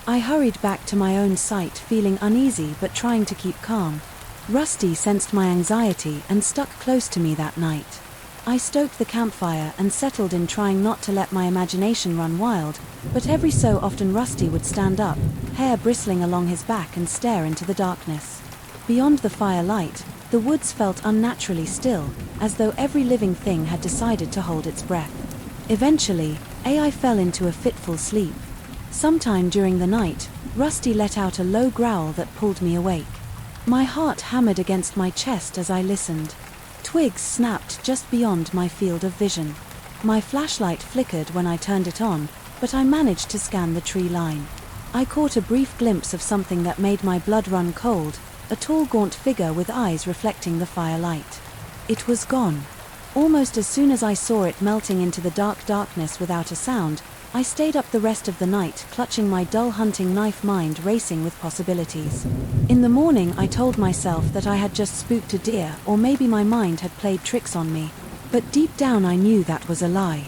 I hurried back to my own site, feeling uneasy but trying to keep calm. Rusty sensed my anxiety and stuck close to me that night. I stoked the campfire and settled in, trying not to let my imagination run wild, but every so often Rusty would stand up, hair bristling along his back, and stare into the darkness. Beyond the firelight, the woods felt unnaturally still, as though every living thing had decided to hold its breath. Eventually, I fell into a fitful sleep. Sometime during the night, Rusty let out a low growl that pulled me awake. My heart hammered against my chest as I listened. Twigs snapped just beyond my field of vision. My flashlight flickered when I turned it on, but I managed to scan the tree line. I caught a brief glimpse of something that made my blood run cold, a tall gaunt figure with eyes reflecting the firelight. It was gone. Almost as soon as I saw it melting into the darkness without a sound, I stayed up the rest of the night, clutching my dull hunting knife, mind racing with possibilities. In the morning I told myself that I had just spooked a deer, or maybe my mind had played tricks on me. But deep down I knew that was a lie.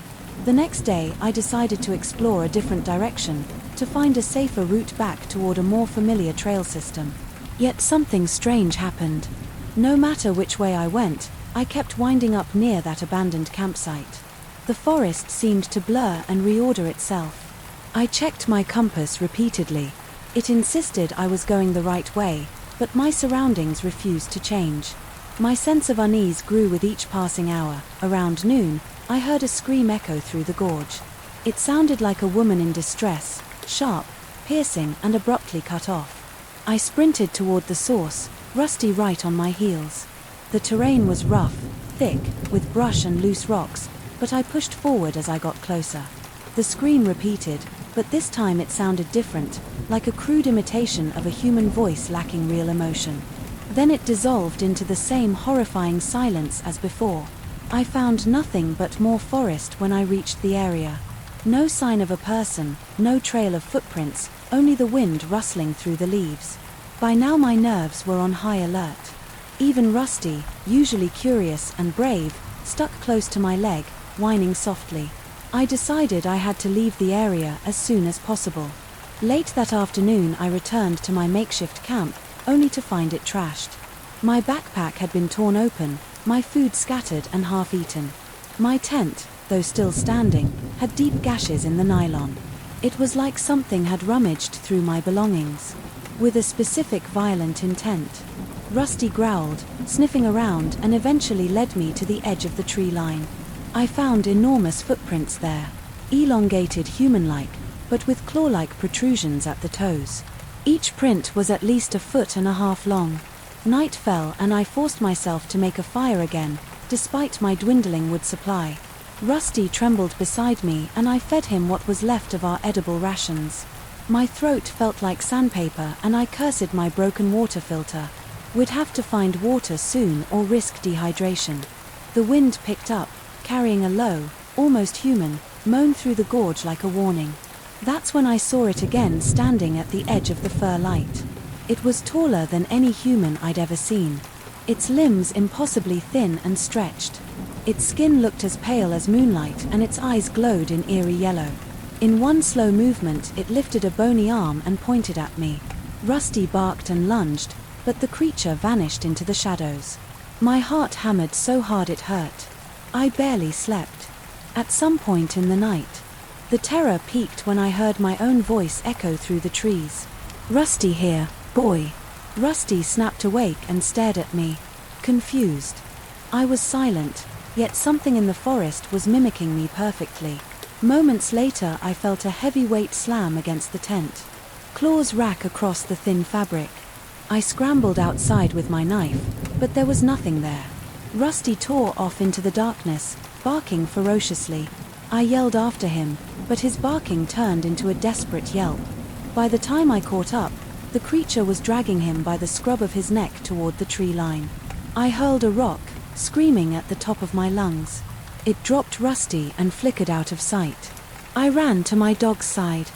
The next day I decided to explore a different direction, to find a safer route back toward a more familiar trail system. Yet something strange happened. No matter which way I went, I kept winding up near that abandoned campsite. The forest seemed to blur and reorder itself. I checked my compass repeatedly. It insisted I was going the right way, but my surroundings refused to change. My sense of unease grew with each passing hour. Around noon, I heard a scream echo through the gorge. It sounded like a woman in distress, sharp, piercing, and abruptly cut off. I sprinted toward the source, Rusty right on my heels. The terrain was rough, thick, with brush and loose rocks, but I pushed forward as I got closer. The scream repeated, but this time it sounded different, like a crude imitation of a human voice lacking real emotion. Then it dissolved into the same horrifying silence as before. I found nothing but more forest when I reached the area. No sign of a person, no trail of footprints, only the wind rustling through the leaves. By now my nerves were on high alert. Even Rusty, usually curious and brave, stuck close to my leg, whining softly. I decided I had to leave the area as soon as possible. Late that afternoon I returned to my makeshift camp, only to find it trashed. My backpack had been torn open, my food scattered and half-eaten. My tent, though still standing, had deep gashes in the nylon. It was like something had rummaged through my belongings, with a specific violent intent. Rusty growled, sniffing around, and eventually led me to the edge of the tree line. I found enormous footprints there, elongated human-like, but with claw-like protrusions at the toes. Each print was at least 1.5 feet long. Night fell and I forced myself to make a fire again, despite my dwindling wood supply. Rusty trembled beside me and I fed him what was left of our edible rations. My throat felt like sandpaper and I cursed my broken water filter. We'd have to find water soon or risk dehydration. The wind picked up, carrying a low, almost human, moan through the gorge like a warning. That's when I saw it again, standing at the edge of the fir light. It was taller than any human I'd ever seen. Its limbs impossibly thin and stretched. Its skin looked as pale as moonlight and its eyes glowed in eerie yellow. In one slow movement it lifted a bony arm and pointed at me. Rusty barked and lunged, but the creature vanished into the shadows. My heart hammered so hard it hurt. I barely slept. At some point in the night, the terror peaked when I heard my own voice echo through the trees. "Rusty here, boy." Rusty snapped awake and stared at me, confused. I was silent, yet something in the forest was mimicking me perfectly. Moments later I felt a heavy weight slam against the tent. Claws rack across the thin fabric. I scrambled outside with my knife, but there was nothing there. Rusty tore off into the darkness, barking ferociously. I yelled after him, but his barking turned into a desperate yelp. By the time I caught up, the creature was dragging him by the scrub of his neck toward the tree line. I hurled a rock, screaming at the top of my lungs. It dropped Rusty and flickered out of sight. I ran to my dog's side.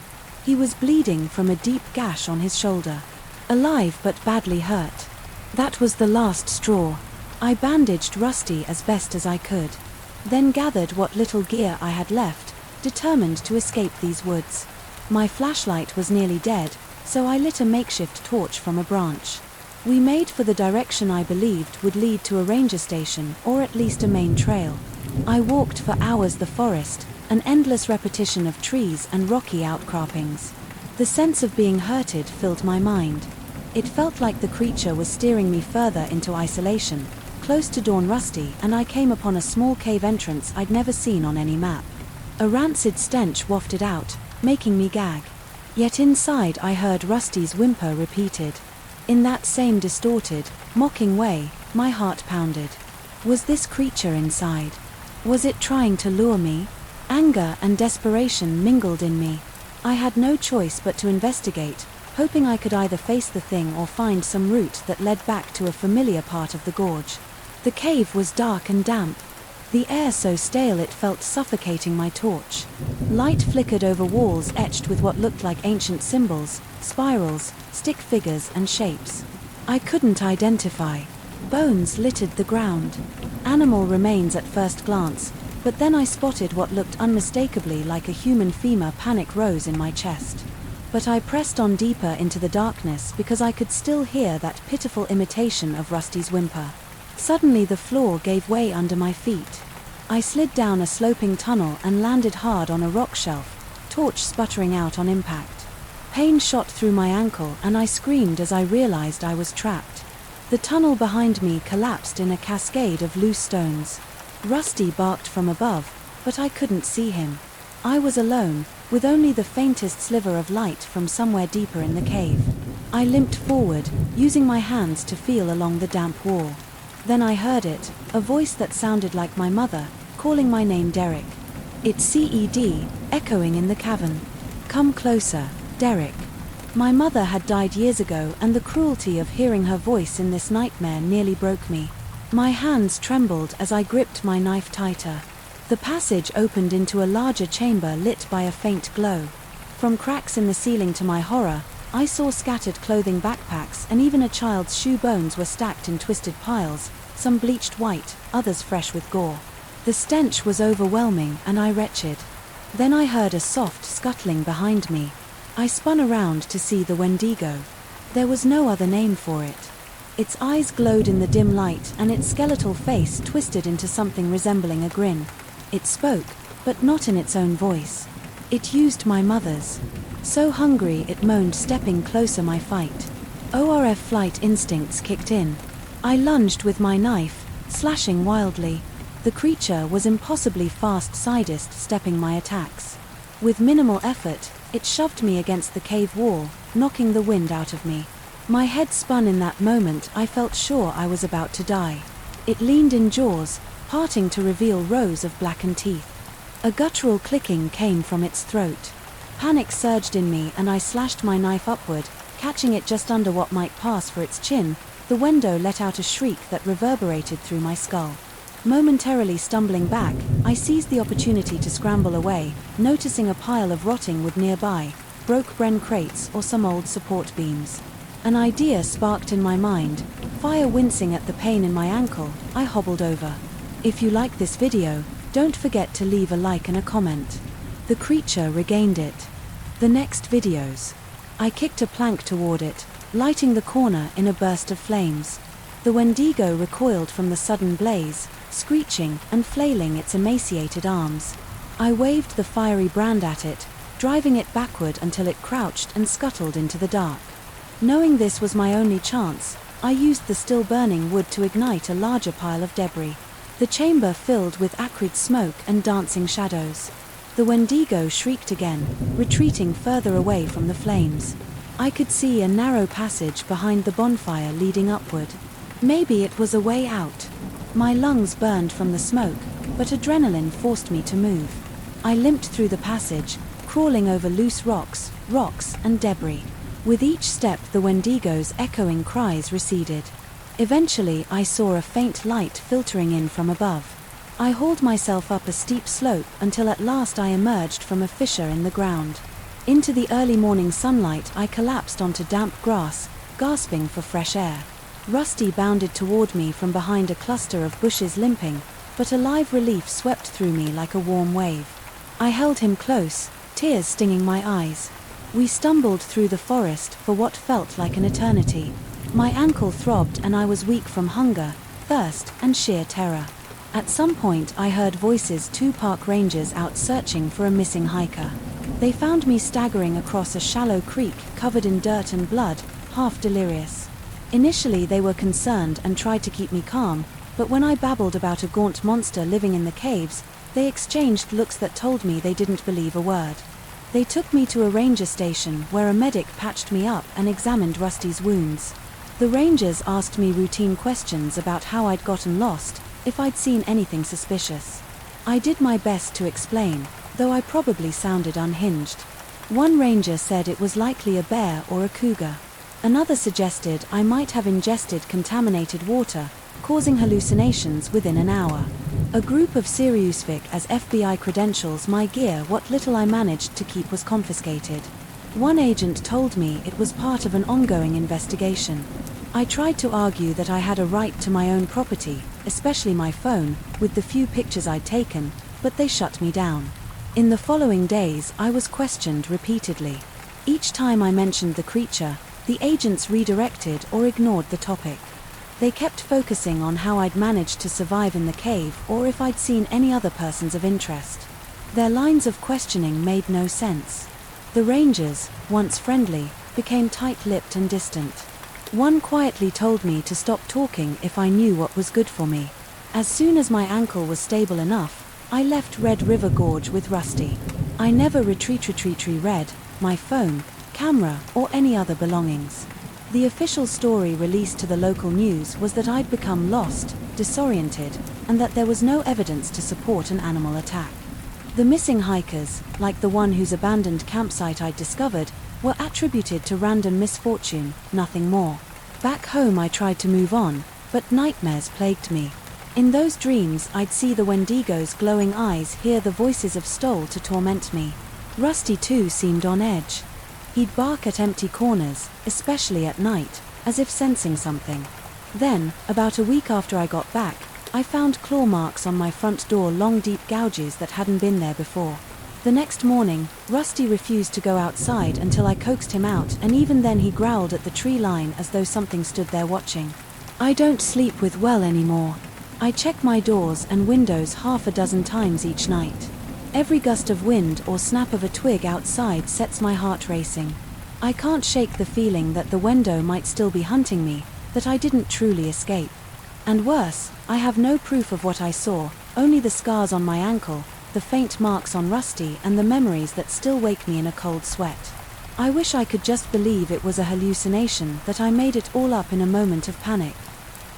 He was bleeding from a deep gash on his shoulder. Alive but badly hurt. That was the last straw. I bandaged Rusty as best as I could, then gathered what little gear I had left, determined to escape these woods. My flashlight was nearly dead, so I lit a makeshift torch from a branch. We made for the direction I believed would lead to a ranger station or at least a main trail. I walked for hours the forest, an endless repetition of trees and rocky outcroppings. The sense of being hurted filled my mind. It felt like the creature was steering me further into isolation. Close to dawn Rusty and I came upon a small cave entrance I'd never seen on any map. A rancid stench wafted out, making me gag. Yet inside I heard Rusty's whimper repeated. In that same distorted, mocking way, my heart pounded. Was this creature inside? Was it trying to lure me? Anger and desperation mingled in me. I had no choice but to investigate, hoping I could either face the thing or find some route that led back to a familiar part of the gorge. The cave was dark and damp, the air so stale it felt suffocating my torch. Light flickered over walls etched with what looked like ancient symbols, spirals, stick figures and shapes I couldn't identify. Bones littered the ground. Animal remains at first glance, but then I spotted what looked unmistakably like a human femur. Panic rose in my chest. But I pressed on deeper into the darkness because I could still hear that pitiful imitation of Rusty's whimper. Suddenly the floor gave way under my feet. I slid down a sloping tunnel and landed hard on a rock shelf, torch sputtering out on impact. Pain shot through my ankle and I screamed as I realized I was trapped. The tunnel behind me collapsed in a cascade of loose stones. Rusty barked from above, but I couldn't see him. I was alone, with only the faintest sliver of light from somewhere deeper in the cave. I limped forward, using my hands to feel along the damp wall. Then I heard it, a voice that sounded like my mother, calling my name Derek. It's CED, echoing in the cavern. Come closer, Derek. My mother had died years ago and the cruelty of hearing her voice in this nightmare nearly broke me. My hands trembled as I gripped my knife tighter. The passage opened into a larger chamber lit by a faint glow. From cracks in the ceiling to my horror, I saw scattered clothing, backpacks, and even a child's shoe bones were stacked in twisted piles, some bleached white, others fresh with gore. The stench was overwhelming and I retched. Then I heard a soft scuttling behind me. I spun around to see the Wendigo. There was no other name for it. Its eyes glowed in the dim light and its skeletal face twisted into something resembling a grin. It spoke, but not in its own voice. It used my mother's. So hungry it moaned, stepping closer. My fight. ORF flight instincts kicked in. I lunged with my knife, slashing wildly. The creature was impossibly fast, sidestepping my attacks. With minimal effort, it shoved me against the cave wall, knocking the wind out of me. My head spun. In that moment I felt sure I was about to die. It leaned in, jaws parting to reveal rows of blackened teeth. A guttural clicking came from its throat. Panic surged in me and I slashed my knife upward, catching it just under what might pass for its chin. The Wendo let out a shriek that reverberated through my skull. Momentarily stumbling back, I seized the opportunity to scramble away, noticing a pile of rotting wood nearby, broke Bren crates or some old support beams. An idea sparked in my mind. Fire wincing at the pain in my ankle, I hobbled over. If you like this video, don't forget to leave a like and a comment. The creature regained it. The next videos. I kicked a plank toward it, lighting the corner in a burst of flames. The Wendigo recoiled from the sudden blaze, screeching and flailing its emaciated arms. I waved the fiery brand at it, driving it backward until it crouched and scuttled into the dark. Knowing this was my only chance, I used the still burning wood to ignite a larger pile of debris. The chamber filled with acrid smoke and dancing shadows. The Wendigo shrieked again, retreating further away from the flames. I could see a narrow passage behind the bonfire leading upward. Maybe it was a way out. My lungs burned from the smoke, but adrenaline forced me to move. I limped through the passage, crawling over loose rocks and debris. With each step the Wendigo's echoing cries receded. Eventually, I saw a faint light filtering in from above. I hauled myself up a steep slope until at last I emerged from a fissure in the ground. Into the early morning sunlight, I collapsed onto damp grass, gasping for fresh air. Rusty bounded toward me from behind a cluster of bushes, limping, but a live relief swept through me like a warm wave. I held him close, tears stinging my eyes. We stumbled through the forest for what felt like an eternity. My ankle throbbed and I was weak from hunger, thirst, and sheer terror. At some point I heard voices, 2 park rangers out searching for a missing hiker. They found me staggering across a shallow creek covered in dirt and blood, half delirious. Initially they were concerned and tried to keep me calm, but when I babbled about a gaunt monster living in the caves, they exchanged looks that told me they didn't believe a word. They took me to a ranger station where a medic patched me up and examined Rusty's wounds. The rangers asked me routine questions about how I'd gotten lost, if I'd seen anything suspicious. I did my best to explain, though I probably sounded unhinged. One ranger said it was likely a bear or a cougar. Another suggested I might have ingested contaminated water, causing hallucinations within an hour. A group of Siriusvik as FBI credentials my gear. What little I managed to keep was confiscated. One agent told me it was part of an ongoing investigation. I tried to argue that I had a right to my own property, especially my phone, with the few pictures I'd taken, but they shut me down. In the following days, I was questioned repeatedly. Each time I mentioned the creature, the agents redirected or ignored the topic. They kept focusing on how I'd managed to survive in the cave or if I'd seen any other persons of interest. Their lines of questioning made no sense. The rangers, once friendly, became tight-lipped and distant. One quietly told me to stop talking if I knew what was good for me. As soon as my ankle was stable enough, I left Red River Gorge with Rusty. I never read my phone, camera, or any other belongings. The official story released to the local news was that I'd become lost, disoriented, and that there was no evidence to support an animal attack. The missing hikers, like the one whose abandoned campsite I'd discovered, were attributed to random misfortune, nothing more. Back home I tried to move on, but nightmares plagued me. In those dreams I'd see the Wendigo's glowing eyes, hear the voices of Stoll to torment me. Rusty too seemed on edge. He'd bark at empty corners, especially at night, as if sensing something. Then, about a week after I got back, I found claw marks on my front door, long deep gouges that hadn't been there before. The next morning, Rusty refused to go outside until I coaxed him out, and even then he growled at the tree line as though something stood there watching. I don't sleep with well anymore. I check my doors and windows half a dozen times each night. Every gust of wind or snap of a twig outside sets my heart racing. I can't shake the feeling that the Wendo might still be hunting me, that I didn't truly escape. And worse, I have no proof of what I saw, only the scars on my ankle, the faint marks on Rusty, and the memories that still wake me in a cold sweat. I wish I could just believe it was a hallucination, that I made it all up in a moment of panic.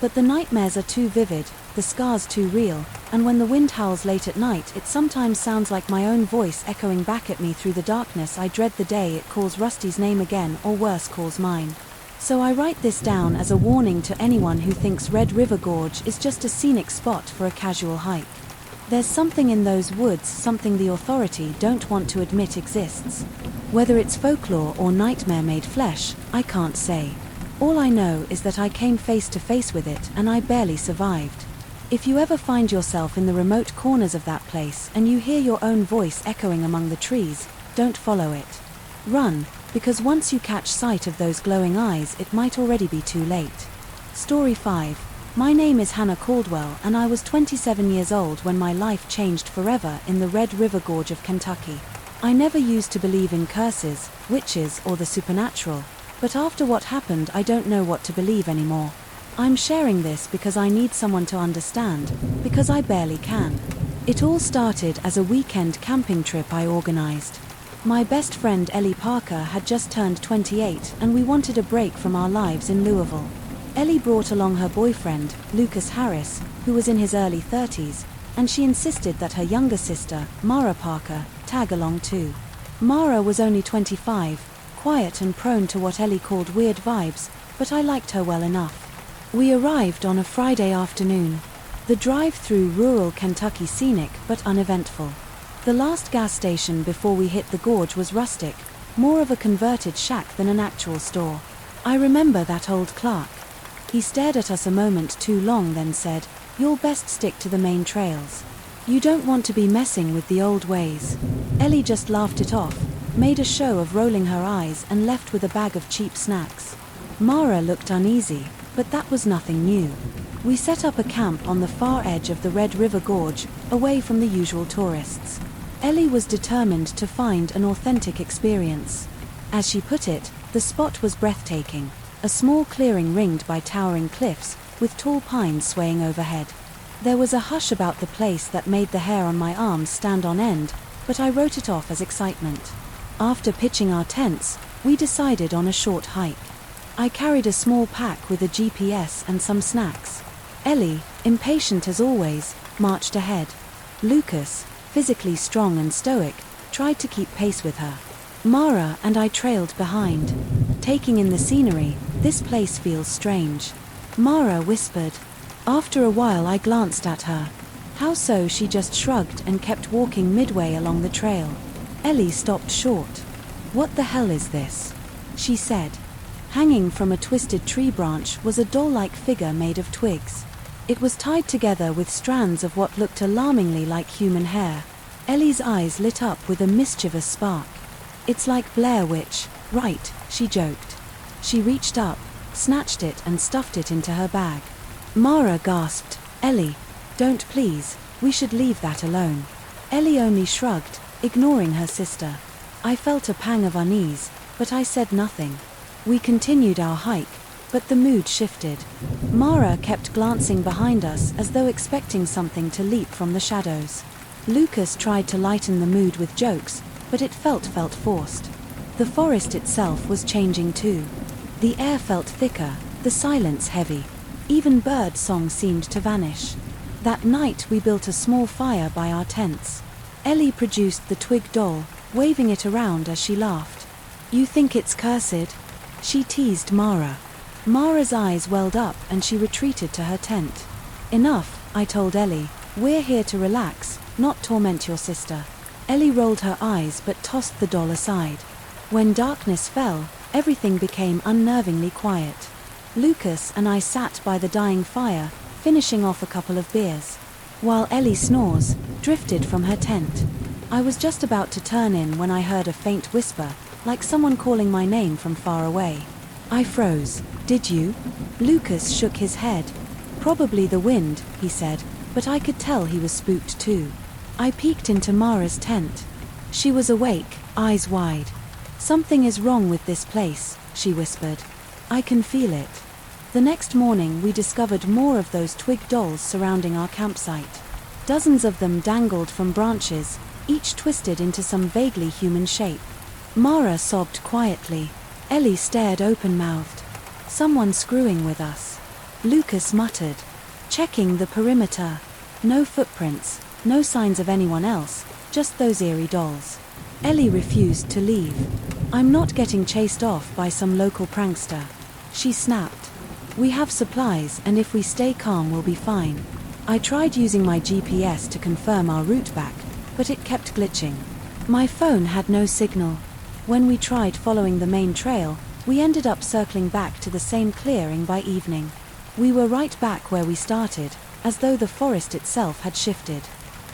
But the nightmares are too vivid, the scars too real, and when the wind howls late at night it sometimes sounds like my own voice echoing back at me through the darkness. I dread the day it calls Rusty's name again, or worse, calls mine. So I write this down as a warning to anyone who thinks Red River Gorge is just a scenic spot for a casual hike. There's something in those woods, something the authority don't want to admit exists. Whether it's folklore or nightmare made flesh, I can't say. All I know is that I came face to face with it and I barely survived. If you ever find yourself in the remote corners of that place and you hear your own voice echoing among the trees, don't follow it. Run, because once you catch sight of those glowing eyes it might already be too late. Story 5. My name is Hannah Caldwell and I was 27 years old when my life changed forever in the Red River Gorge of Kentucky. I never used to believe in curses, witches, or the supernatural, but after what happened I don't know what to believe anymore. I'm sharing this because I need someone to understand, because I barely can. It all started as a weekend camping trip I organized. My best friend Ellie Parker had just turned 28 and we wanted a break from our lives in Louisville. Ellie brought along her boyfriend, Lucas Harris, who was in his early 30s, and she insisted that her younger sister, Mara Parker, tag along too. Mara was only 25, quiet and prone to what Ellie called weird vibes, but I liked her well enough. We arrived on a Friday afternoon. The drive through rural Kentucky scenic but uneventful. The last gas station before we hit the gorge was rustic, more of a converted shack than an actual store. I remember that old clerk. He stared at us a moment too long, then said, "You'll best stick to the main trails. You don't want to be messing with the old ways." Ellie just laughed it off, made a show of rolling her eyes and left with a bag of cheap snacks. Mara looked uneasy, but that was nothing new. We set up a camp on the far edge of the Red River Gorge, away from the usual tourists. Ellie was determined to find an authentic experience. As she put it, the spot was breathtaking, a small clearing ringed by towering cliffs, with tall pines swaying overhead. There was a hush about the place that made the hair on my arms stand on end, but I wrote it off as excitement. After pitching our tents, we decided on a short hike. I carried a small pack with a GPS and some snacks. Ellie, impatient as always, marched ahead. Lucas, physically strong and stoic, tried to keep pace with her. Mara and I trailed behind. Taking in the scenery, "This place feels strange," Mara whispered. After a while I glanced at her. How so? She just shrugged and kept walking midway along the trail. Ellie stopped short. "What the hell is this?" she said. Hanging from a twisted tree branch was a doll-like figure made of twigs. It was tied together with strands of what looked alarmingly like human hair. Ellie's eyes lit up with a mischievous spark. "It's like Blair Witch, right?" she joked. She reached up, snatched it and stuffed it into her bag. Mara gasped, "Ellie, don't please, we should leave that alone." Ellie only shrugged, ignoring her sister. I felt a pang of unease, but I said nothing. We continued our hike, but the mood shifted. Mara kept glancing behind us as though expecting something to leap from the shadows. Lucas tried to lighten the mood with jokes, but it felt forced. The forest itself was changing too. The air felt thicker, the silence heavy. Even bird song seemed to vanish. That night we built a small fire by our tents. Ellie produced the twig doll, waving it around as she laughed. "You think it's cursed?" she teased Mara. Mara's eyes welled up and she retreated to her tent. "Enough," I told Ellie. "We're here to relax, not torment your sister." Ellie rolled her eyes but tossed the doll aside. When darkness fell, everything became unnervingly quiet. Lucas and I sat by the dying fire, finishing off a couple of beers, while Ellie snores drifted from her tent. I was just about to turn in when I heard a faint whisper, like someone calling my name from far away. I froze. "Did you?" Lucas shook his head. "Probably the wind," he said, but I could tell he was spooked too. I peeked into Mara's tent. She was awake, eyes wide. "Something is wrong with this place," she whispered. "I can feel it." The next morning we discovered more of those twig dolls surrounding our campsite. Dozens of them dangled from branches, each twisted into some vaguely human shape. Mara sobbed quietly. Ellie stared open-mouthed. "Someone screwing with us." Lucas muttered. Checking the perimeter. No footprints, no signs of anyone else, just those eerie dolls. Ellie refused to leave. "I'm not getting chased off by some local prankster," she snapped. "We have supplies and if we stay calm we'll be fine." I tried using my GPS to confirm our route back, but it kept glitching. My phone had no signal. When we tried following the main trail, we ended up circling back to the same clearing by evening. We were right back where we started, as though the forest itself had shifted.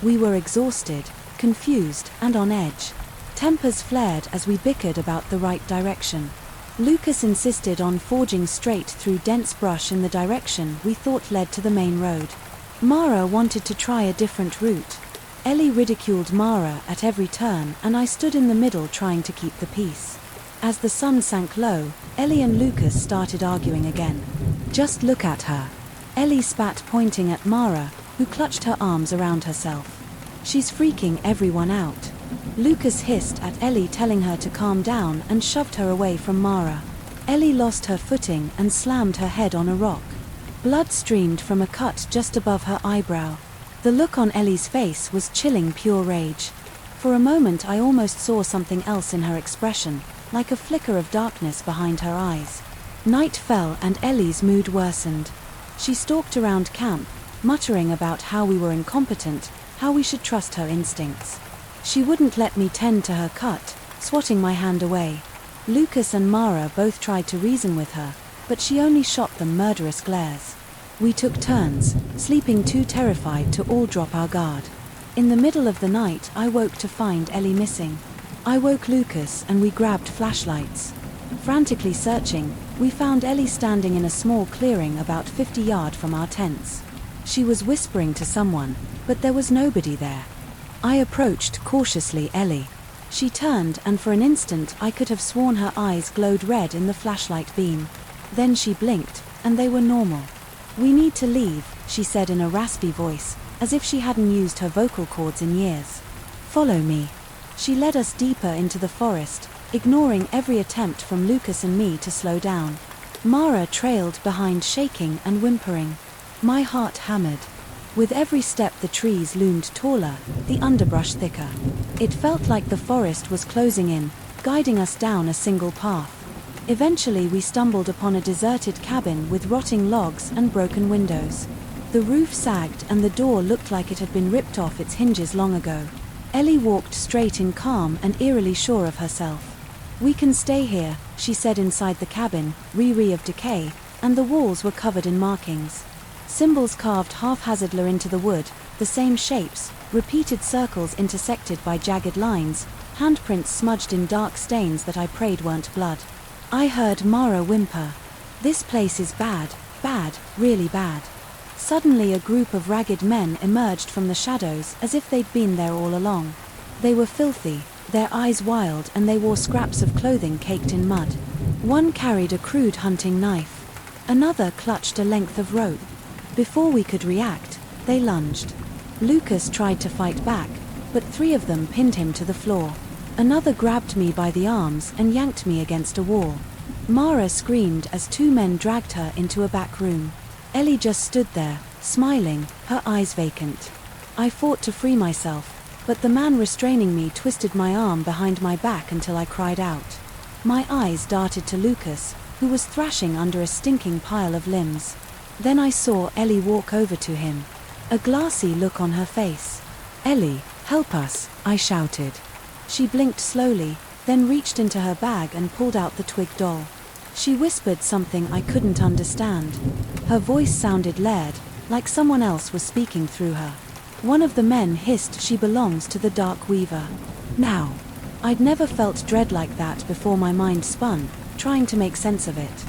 We were exhausted, confused, and on edge. Tempers flared as we bickered about the right direction. Lucas insisted on forging straight through dense brush in the direction we thought led to the main road. Mara wanted to try a different route. Ellie ridiculed Mara at every turn and I stood in the middle trying to keep the peace. As the sun sank low, Ellie and Lucas started arguing again. "Just look at her," Ellie spat, pointing at Mara, who clutched her arms around herself. "She's freaking everyone out." Lucas hissed at Ellie, telling her to calm down, and shoved her away from Mara. Ellie lost her footing and slammed her head on a rock. Blood streamed from a cut just above her eyebrow. The look on Ellie's face was chilling pure rage. For a moment I almost saw something else in her expression, like a flicker of darkness behind her eyes. Night fell and Ellie's mood worsened. She stalked around camp, muttering about how we were incompetent, how we should trust her instincts. She wouldn't let me tend to her cut, swatting my hand away. Lucas and Mara both tried to reason with her, but she only shot them murderous glares. We took turns, sleeping too terrified to all drop our guard. In the middle of the night, I woke to find Ellie missing. I woke Lucas and we grabbed flashlights. Frantically searching, we found Ellie standing in a small clearing about 50 yards from our tents. She was whispering to someone, but there was nobody there. I approached cautiously Ellie. She turned, and for an instant I could have sworn her eyes glowed red in the flashlight beam. Then she blinked, and they were normal. "We need to leave," she said in a raspy voice, as if she hadn't used her vocal cords in years. "Follow me." She led us deeper into the forest, ignoring every attempt from Lucas and me to slow down. Mara trailed behind, shaking and whimpering. My heart hammered. With every step the trees loomed taller, the underbrush thicker. It felt like the forest was closing in, guiding us down a single path. Eventually we stumbled upon a deserted cabin with rotting logs and broken windows. The roof sagged and the door looked like it had been ripped off its hinges long ago. Ellie walked straight in, calm and eerily sure of herself. "We can stay here," she said inside the cabin, reery of decay, and the walls were covered in markings. Symbols carved haphazardly into the wood, the same shapes, repeated circles intersected by jagged lines, handprints smudged in dark stains that I prayed weren't blood. I heard Mara whimper. "This place is bad, bad, really bad." Suddenly a group of ragged men emerged from the shadows as if they'd been there all along. They were filthy, their eyes wild, and they wore scraps of clothing caked in mud. One carried a crude hunting knife. Another clutched a length of rope. Before we could react, they lunged. Lucas tried to fight back, but 3 of them pinned him to the floor. Another grabbed me by the arms and yanked me against a wall. Mara screamed as 2 men dragged her into a back room. Ellie just stood there, smiling, her eyes vacant. I fought to free myself, but the man restraining me twisted my arm behind my back until I cried out. My eyes darted to Lucas, who was thrashing under a stinking pile of limbs. Then I saw Ellie walk over to him. A glassy look on her face. "Ellie, help us," I shouted. She blinked slowly, then reached into her bag and pulled out the twig doll. She whispered something I couldn't understand. Her voice sounded layered, like someone else was speaking through her. One of the men hissed, "She belongs to the Dark Weaver." Now. I'd never felt dread like that before. My mind spun, trying to make sense of it.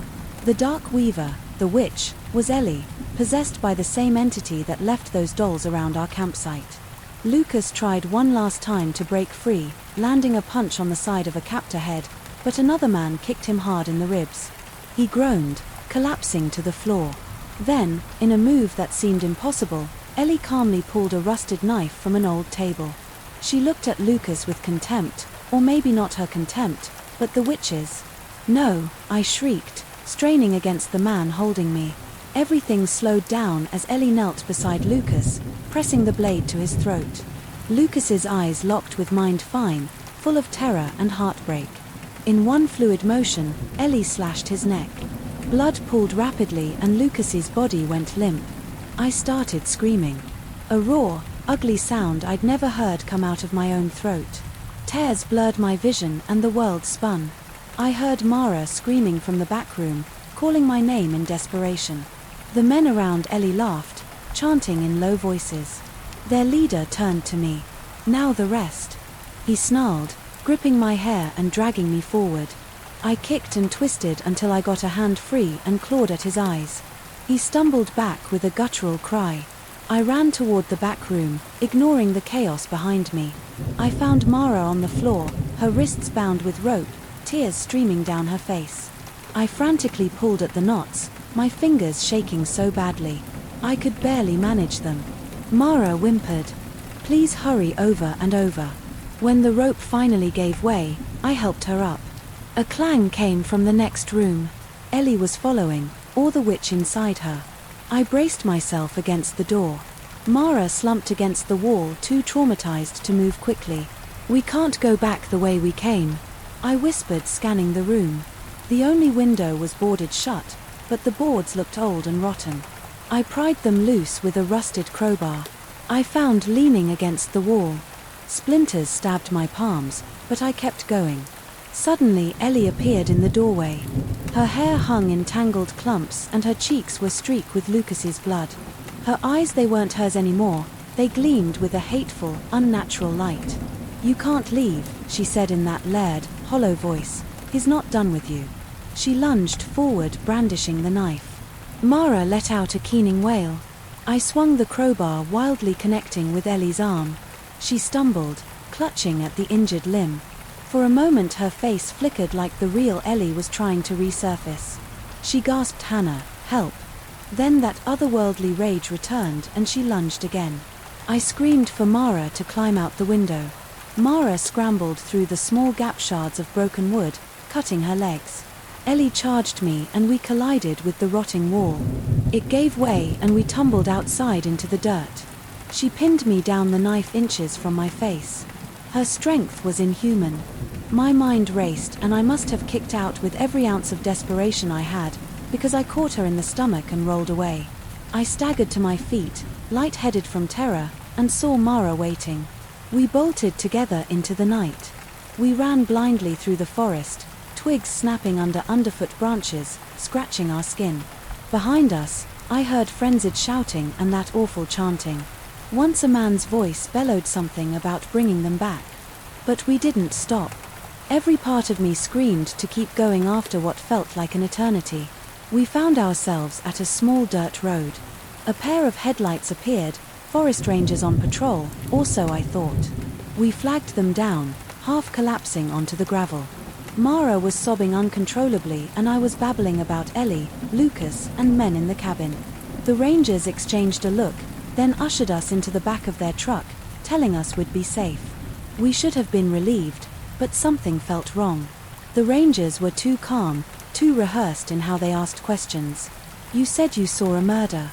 The Dark Weaver, the witch, was Ellie, possessed by the same entity that left those dolls around our campsite. Lucas tried one last time to break free, landing a punch on the side of a captor head, but another man kicked him hard in the ribs. He groaned, collapsing to the floor. Then, in a move that seemed impossible, Ellie calmly pulled a rusted knife from an old table. She looked at Lucas with contempt, or maybe not her contempt, but the witch's. "No," I shrieked, straining against the man holding me. Everything slowed down as Ellie knelt beside Lucas, pressing the blade to his throat. Lucas's eyes locked with mine, fine, full of terror and heartbreak. In one fluid motion, Ellie slashed his neck. Blood pooled rapidly and Lucas's body went limp. I started screaming. A raw, ugly sound I'd never heard come out of my own throat. Tears blurred my vision and the world spun. I heard Mara screaming from the back room, calling my name in desperation. The men around Ellie laughed, chanting in low voices. Their leader turned to me. "Now the rest." He snarled, gripping my hair and dragging me forward. I kicked and twisted until I got a hand free and clawed at his eyes. He stumbled back with a guttural cry. I ran toward the back room, ignoring the chaos behind me. I found Mara on the floor, her wrists bound with rope, tears streaming down her face. I frantically pulled at the knots, my fingers shaking so badly. I could barely manage them. Mara whimpered, "Please hurry," over and over. When the rope finally gave way, I helped her up. A clang came from the next room. Ellie was following, or the witch inside her. I braced myself against the door. Mara slumped against the wall, too traumatized to move quickly. "We can't go back the way we came," I whispered, scanning the room. The only window was boarded shut, but the boards looked old and rotten. I pried them loose with a rusted crowbar. I found leaning against the wall. Splinters stabbed my palms, but I kept going. Suddenly Ellie appeared in the doorway. Her hair hung in tangled clumps and her cheeks were streaked with Lucas's blood. Her eyes, they weren't hers anymore, they gleamed with a hateful, unnatural light. "You can't leave," she said in that layered, hollow voice. "He's not done with you." She lunged forward, brandishing the knife. Mara let out a keening wail. I swung the crowbar, wildly connecting with Ellie's arm. She stumbled, clutching at the injured limb. For a moment her face flickered like the real Ellie was trying to resurface. She gasped, "Hannah, help." Then that otherworldly rage returned and she lunged again. I screamed for Mara to climb out the window. Mara scrambled through the small gap shards of broken wood, cutting her legs. Ellie charged me and we collided with the rotting wall. It gave way and we tumbled outside into the dirt. She pinned me down, the knife inches from my face. Her strength was inhuman. My mind raced and I must have kicked out with every ounce of desperation I had, because I caught her in the stomach and rolled away. I staggered to my feet, light-headed from terror, and saw Mara waiting. We bolted together into the night. We ran blindly through the forest, twigs snapping under underfoot branches, scratching our skin. Behind us, I heard frenzied shouting and that awful chanting. Once a man's voice bellowed something about bringing them back. But we didn't stop. Every part of me screamed to keep going after what felt like an eternity. We found ourselves at a small dirt road. A pair of headlights appeared, forest rangers on patrol, also I thought. We flagged them down, half collapsing onto the gravel. Mara was sobbing uncontrollably and I was babbling about Ellie, Lucas, and men in the cabin. The rangers exchanged a look, then ushered us into the back of their truck, telling us we'd be safe. We should have been relieved, but something felt wrong. The rangers were too calm, too rehearsed in how they asked questions. "You said you saw a murder?"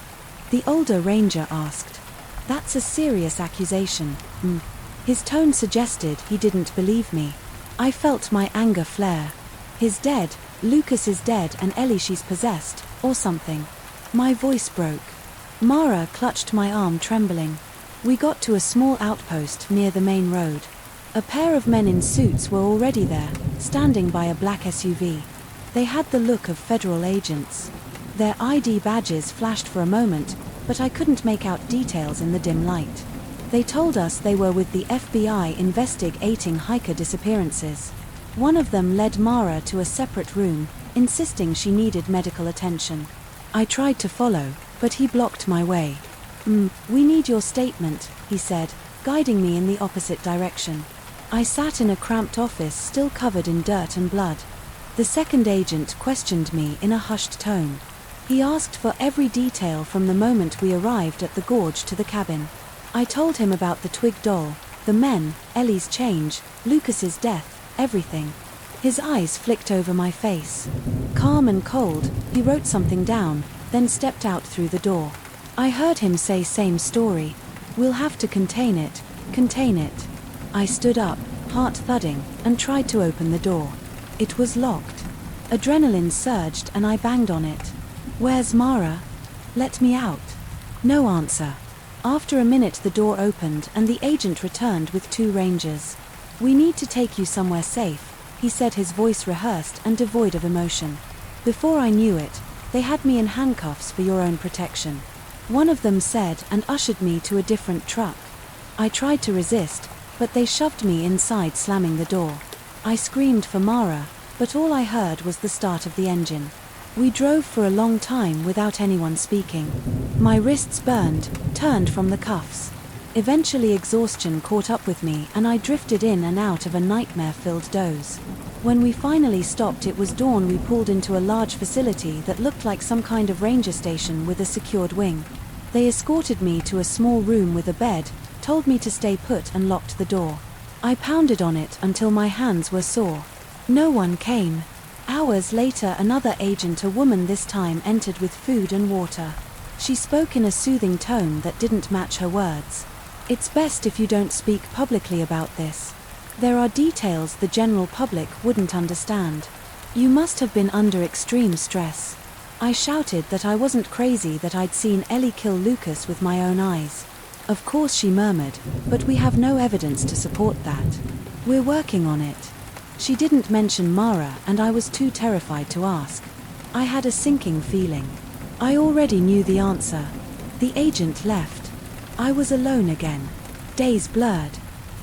the older ranger asked. "That's a serious accusation." His tone suggested he didn't believe me. I felt my anger flare. "He's dead, Lucas is dead, and Ellie, she's possessed, or something." My voice broke. Mara clutched my arm, trembling. We got to a small outpost near the main road. A pair of men in suits were already there, standing by a black SUV. They had the look of federal agents. Their ID badges flashed for a moment, but I couldn't make out details in the dim light. They told us they were with the FBI investigating hiker disappearances. One of them led Mara to a separate room, insisting she needed medical attention. I tried to follow, but he blocked my way. "We need your statement," he said, guiding me in the opposite direction. I sat in a cramped office still covered in dirt and blood. The second agent questioned me in a hushed tone. He asked for every detail from the moment we arrived at the gorge to the cabin. I told him about the twig doll, the men, Ellie's change, Lucas's death, everything. His eyes flicked over my face. Calm and cold, he wrote something down, then stepped out through the door. I heard him say, "Same story. We'll have to contain it, contain it." I stood up, heart thudding, and tried to open the door. It was locked. Adrenaline surged and I banged on it. "Where's Mara? Let me out." No answer. After a minute the door opened and the agent returned with two rangers. "We need to take you somewhere safe," he said, his voice rehearsed and devoid of emotion. Before I knew it, they had me in handcuffs for your own protection. One of them said and ushered me to a different truck. I tried to resist, but they shoved me inside, slamming the door. I screamed for Mara, but all I heard was the start of the engine. We drove for a long time without anyone speaking. My wrists burned, turned from the cuffs. Eventually exhaustion caught up with me and I drifted in and out of a nightmare-filled doze. When we finally stopped, it was dawn. We pulled into a large facility that looked like some kind of ranger station with a secured wing. They escorted me to a small room with a bed, told me to stay put and locked the door. I pounded on it until my hands were sore. No one came. Hours later another agent, a woman this time, entered with food and water. She spoke in a soothing tone that didn't match her words. "It's best if you don't speak publicly about this. There are details the general public wouldn't understand. You must have been under extreme stress." I shouted that I wasn't crazy, that I'd seen Ellie kill Lucas with my own eyes. Of course, she murmured, but we have no evidence to support that. We're working on it. She didn't mention Mara, and I was too terrified to ask. I had a sinking feeling. I already knew the answer. The agent left. I was alone again. Days blurred.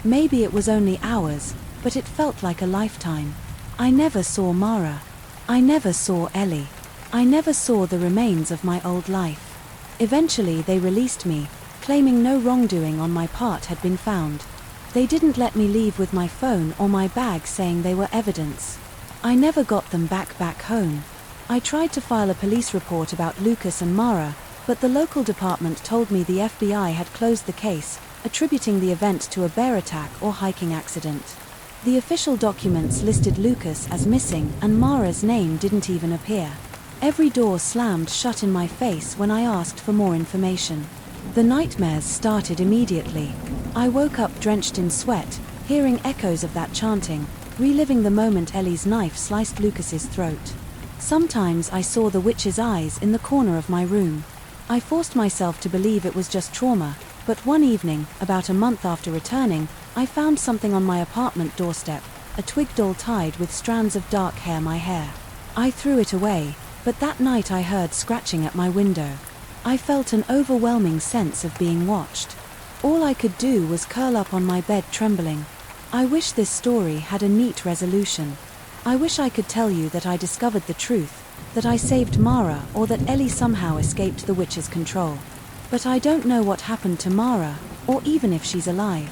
Maybe it was only hours, but it felt like a lifetime. I never saw Mara. I never saw Ellie. I never saw the remains of my old life. Eventually they released me, claiming no wrongdoing on my part had been found. They didn't let me leave with my phone or my bag, saying they were evidence. I never got them back home. I tried to file a police report about Lucas and Mara, but the local department told me the FBI had closed the case, attributing the event to a bear attack or hiking accident. The official documents listed Lucas as missing, and Mara's name didn't even appear. Every door slammed shut in my face when I asked for more information. The nightmares started immediately. I woke up drenched in sweat, hearing echoes of that chanting, reliving the moment Ellie's knife sliced Lucas's throat. Sometimes I saw the witch's eyes in the corner of my room. I forced myself to believe it was just trauma, but one evening, about a month after returning, I found something on my apartment doorstep, a twig doll tied with strands of dark hair, my hair. I threw it away, but that night I heard scratching at my window. I felt an overwhelming sense of being watched. All I could do was curl up on my bed trembling. I wish this story had a neat resolution. I wish I could tell you that I discovered the truth, that I saved Mara, or that Ellie somehow escaped the witch's control. But I don't know what happened to Mara, or even if she's alive.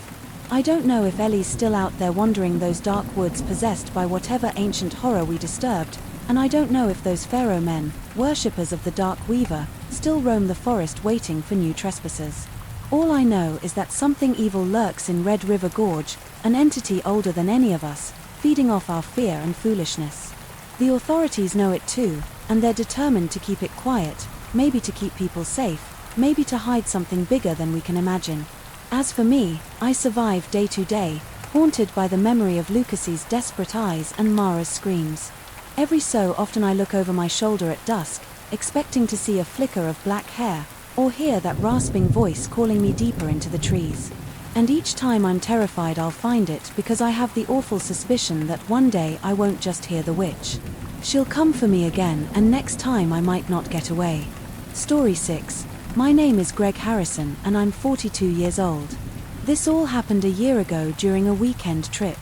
I don't know if Ellie's still out there wandering those dark woods possessed by whatever ancient horror we disturbed, and I don't know if those pharaoh men, worshippers of the Dark Weaver, still roam the forest waiting for new trespassers. All I know is that something evil lurks in Red River Gorge, an entity older than any of us, feeding off our fear and foolishness. The authorities know it too, and they're determined to keep it quiet, maybe to keep people safe, maybe to hide something bigger than we can imagine. As for me, I survive day to day, haunted by the memory of Lucas's desperate eyes and Mara's screams. Every so often I look over my shoulder at dusk, expecting to see a flicker of black hair, or hear that rasping voice calling me deeper into the trees. And each time I'm terrified I'll find it, because I have the awful suspicion that one day I won't just hear the witch. She'll come for me again, and next time I might not get away. Story 6. My name is Greg Harrison, and I'm 42 years old. This all happened a year ago during a weekend trip.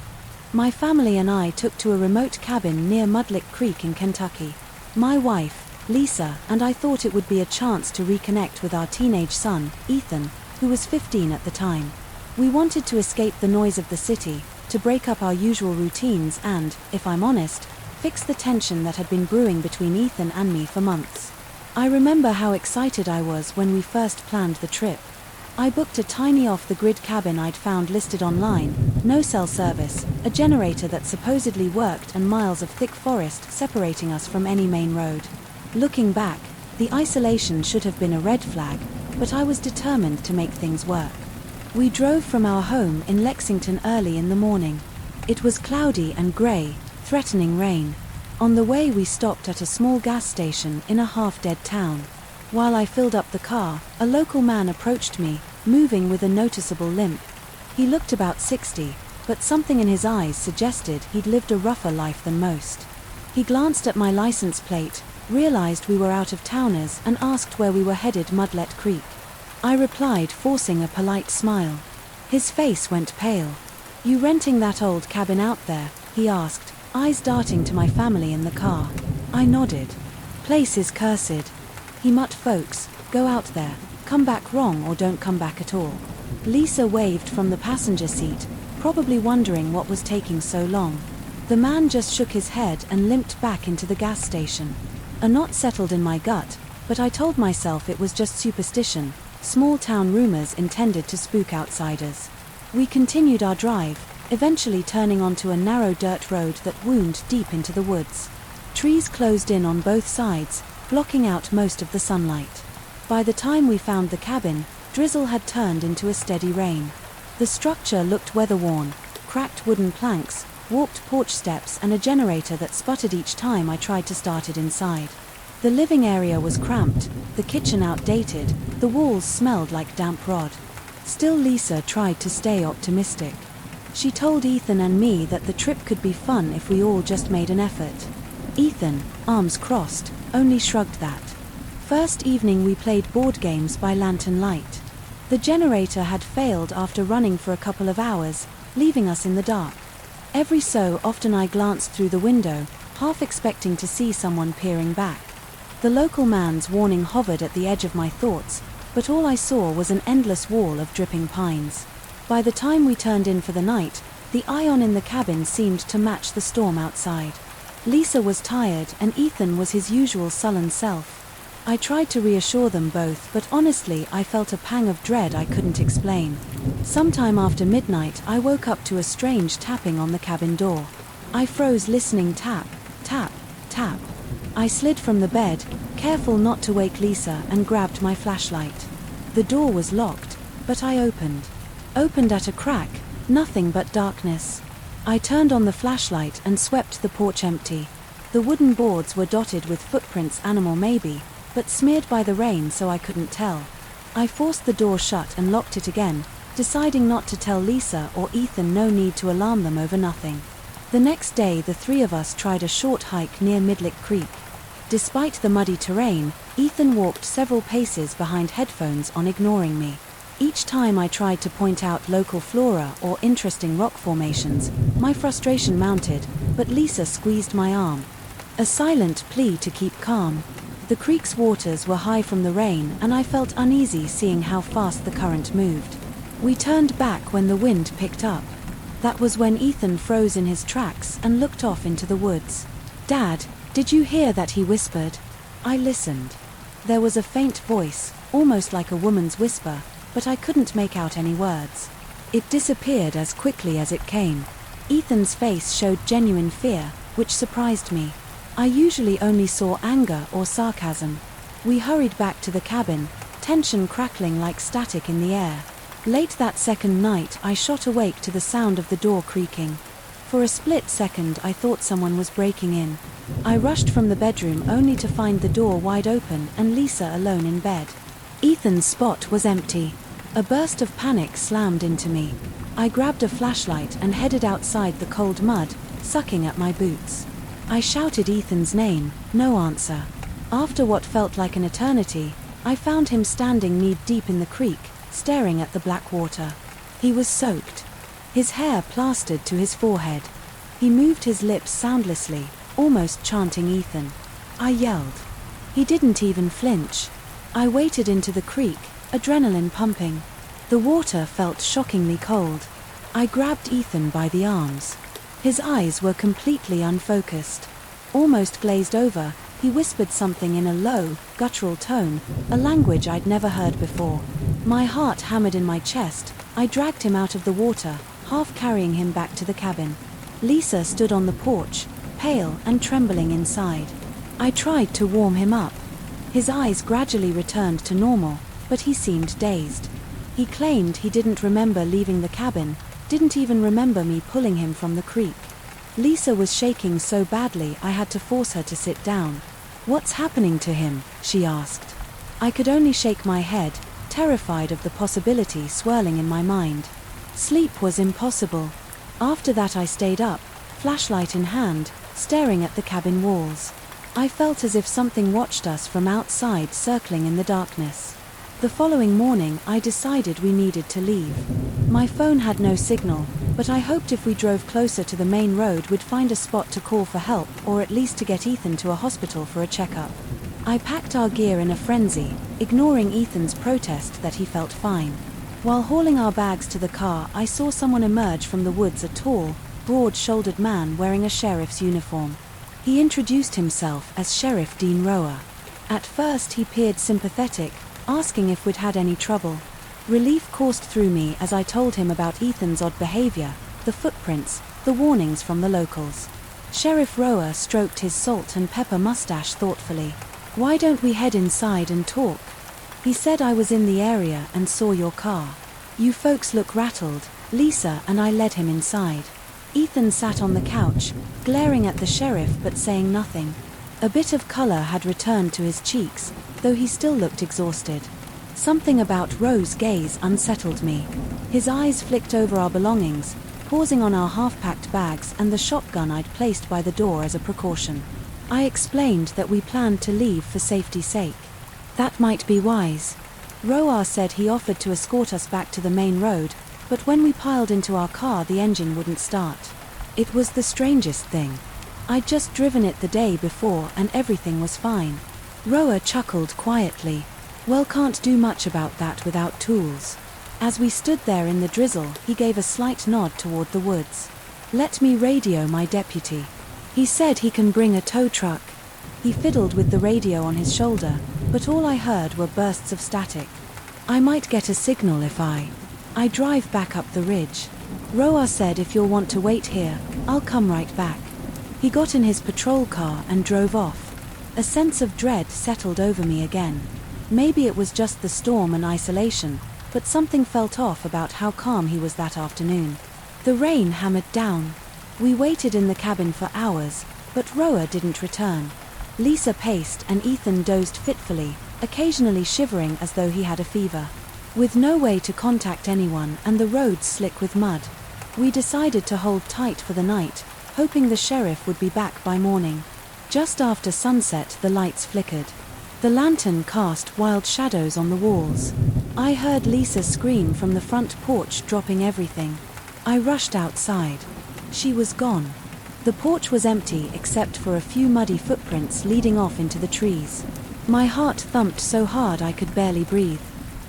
My family and I took to a remote cabin near Mudlick Creek in Kentucky. My wife, Lisa, and I thought it would be a chance to reconnect with our teenage son, Ethan, who was 15 at the time. We wanted to escape the noise of the city, to break up our usual routines and, if I'm honest, fix the tension that had been brewing between Ethan and me for months. I remember how excited I was when we first planned the trip. I booked a tiny off-the-grid cabin I'd found listed online, no cell service, a generator that supposedly worked, and miles of thick forest separating us from any main road. Looking back, the isolation should have been a red flag, but I was determined to make things work. We drove from our home in Lexington early in the morning. It was cloudy and grey, threatening rain. On the way we stopped at a small gas station in a half-dead town. While I filled up the car, a local man approached me, moving with a noticeable limp. He looked about 60, but something in his eyes suggested he'd lived a rougher life than most. He glanced at my license plate, realized we were out-of-towners, and asked where we were headed. Mudlick Creek. I replied, forcing a polite smile. His face went pale. "You renting that old cabin out there?" he asked, eyes darting to my family in the car. I nodded. "Place is cursed." He muttered, "Folks, go out there, come back wrong or don't come back at all." Lisa waved from the passenger seat, probably wondering what was taking so long. The man just shook his head and limped back into the gas station. A knot settled in my gut, but I told myself it was just superstition, small town rumors intended to spook outsiders. We continued our drive, eventually turning onto a narrow dirt road that wound deep into the woods. Trees closed in on both sides, blocking out most of the sunlight. By the time we found the cabin, drizzle had turned into a steady rain. The structure looked weather-worn, cracked wooden planks, warped porch steps, and a generator that sputtered each time I tried to start it inside. The living area was cramped, the kitchen outdated, the walls smelled like damp rod. Still, Lisa tried to stay optimistic. She told Ethan and me that the trip could be fun if we all just made an effort. Ethan, arms crossed, only shrugged that. First evening we played board games by lantern light. The generator had failed after running for a couple of hours, leaving us in the dark. Every so often I glanced through the window, half expecting to see someone peering back. The local man's warning hovered at the edge of my thoughts, but all I saw was an endless wall of dripping pines. By the time we turned in for the night, the ion in the cabin seemed to match the storm outside. Lisa was tired and Ethan was his usual sullen self. I tried to reassure them both, but honestly I felt a pang of dread I couldn't explain. Sometime after midnight I woke up to a strange tapping on the cabin door. I froze listening. Tap, tap, tap. I slid from the bed, careful not to wake Lisa, and grabbed my flashlight. The door was locked, but I opened at a crack, nothing but darkness. I turned on the flashlight and swept the porch empty. The wooden boards were dotted with footprints, animal maybe, but smeared by the rain so I couldn't tell. I forced the door shut and locked it again, deciding not to tell Lisa or Ethan. No need to alarm them over nothing. The next day the three of us tried a short hike near Midlick Creek. Despite the muddy terrain, Ethan walked several paces behind, headphones on, ignoring me. Each time I tried to point out local flora or interesting rock formations, my frustration mounted, but Lisa squeezed my arm. A silent plea to keep calm. The creek's waters were high from the rain and I felt uneasy seeing how fast the current moved. We turned back when the wind picked up. That was when Ethan froze in his tracks and looked off into the woods. "Dad, did you hear that?" he whispered. I listened. There was a faint voice, almost like a woman's whisper, but I couldn't make out any words. It disappeared as quickly as it came. Ethan's face showed genuine fear, which surprised me. I usually only saw anger or sarcasm. We hurried back to the cabin, tension crackling like static in the air. Late that second night I shot awake to the sound of the door creaking. For a split second I thought someone was breaking in. I rushed from the bedroom only to find the door wide open and Lisa alone in bed. Ethan's spot was empty. A burst of panic slammed into me. I grabbed a flashlight and headed outside the cold mud, sucking at my boots. I shouted Ethan's name, no answer. After what felt like an eternity, I found him standing knee-deep in the creek, staring at the black water. He was soaked. His hair plastered to his forehead. He moved his lips soundlessly, almost chanting Ethan. I yelled. He didn't even flinch. I waded into the creek, adrenaline pumping. The water felt shockingly cold. I grabbed Ethan by the arms. His eyes were completely unfocused. Almost glazed over, he whispered something in a low, guttural tone, a language I'd never heard before. My heart hammered in my chest. I dragged him out of the water, half carrying him back to the cabin. Lisa stood on the porch, pale and trembling inside. I tried to warm him up. His eyes gradually returned to normal, but he seemed dazed. He claimed he didn't remember leaving the cabin, didn't even remember me pulling him from the creek. Lisa was shaking so badly I had to force her to sit down. "What's happening to him?" she asked. I could only shake my head, terrified of the possibility swirling in my mind. Sleep was impossible. After that I stayed up, flashlight in hand, staring at the cabin walls. I felt as if something watched us from outside, circling in the darkness. The following morning I decided we needed to leave. My phone had no signal, but I hoped if we drove closer to the main road we'd find a spot to call for help, or at least to get Ethan to a hospital for a checkup. I packed our gear in a frenzy, ignoring Ethan's protest that he felt fine. While hauling our bags to the car, I saw someone emerge from the woods, a tall, broad-shouldered man wearing a sheriff's uniform. He introduced himself as Sheriff Dean Rower. At first he appeared sympathetic, asking if we'd had any trouble. Relief coursed through me as I told him about Ethan's odd behavior, the footprints, the warnings from the locals. Sheriff Rower stroked his salt and pepper mustache thoughtfully. "Why don't we head inside and talk? He said I was in the area and saw your car. You folks look rattled." Lisa and I led him inside. Ethan sat on the couch, glaring at the sheriff but saying nothing. A bit of color had returned to his cheeks, though he still looked exhausted. Something about Ro's gaze unsettled me. His eyes flicked over our belongings, pausing on our half-packed bags and the shotgun I'd placed by the door as a precaution. I explained that we planned to leave for safety's sake. That might be wise. Roa said he offered to escort us back to the main road, but when we piled into our car the engine wouldn't start. It was the strangest thing. I'd just driven it the day before and everything was fine. Roa chuckled quietly. Well, can't do much about that without tools. As we stood there in the drizzle, he gave a slight nod toward the woods. Let me radio my deputy. He said he can bring a tow truck. He fiddled with the radio on his shoulder, but all I heard were bursts of static. I might get a signal if I drive back up the ridge. Roa said if you'll want to wait here, I'll come right back. He got in his patrol car and drove off. A sense of dread settled over me again. Maybe it was just the storm and isolation, but something felt off about how calm he was that afternoon. The rain hammered down. We waited in the cabin for hours, but Roa didn't return. Lisa paced and Ethan dozed fitfully, occasionally shivering as though he had a fever. With no way to contact anyone and the roads slick with mud, we decided to hold tight for the night, hoping the sheriff would be back by morning. Just after sunset the lights flickered. The lantern cast wild shadows on the walls. I heard Lisa scream from the front porch, dropping everything. I rushed outside. She was gone. The porch was empty except for a few muddy footprints leading off into the trees. My heart thumped so hard I could barely breathe.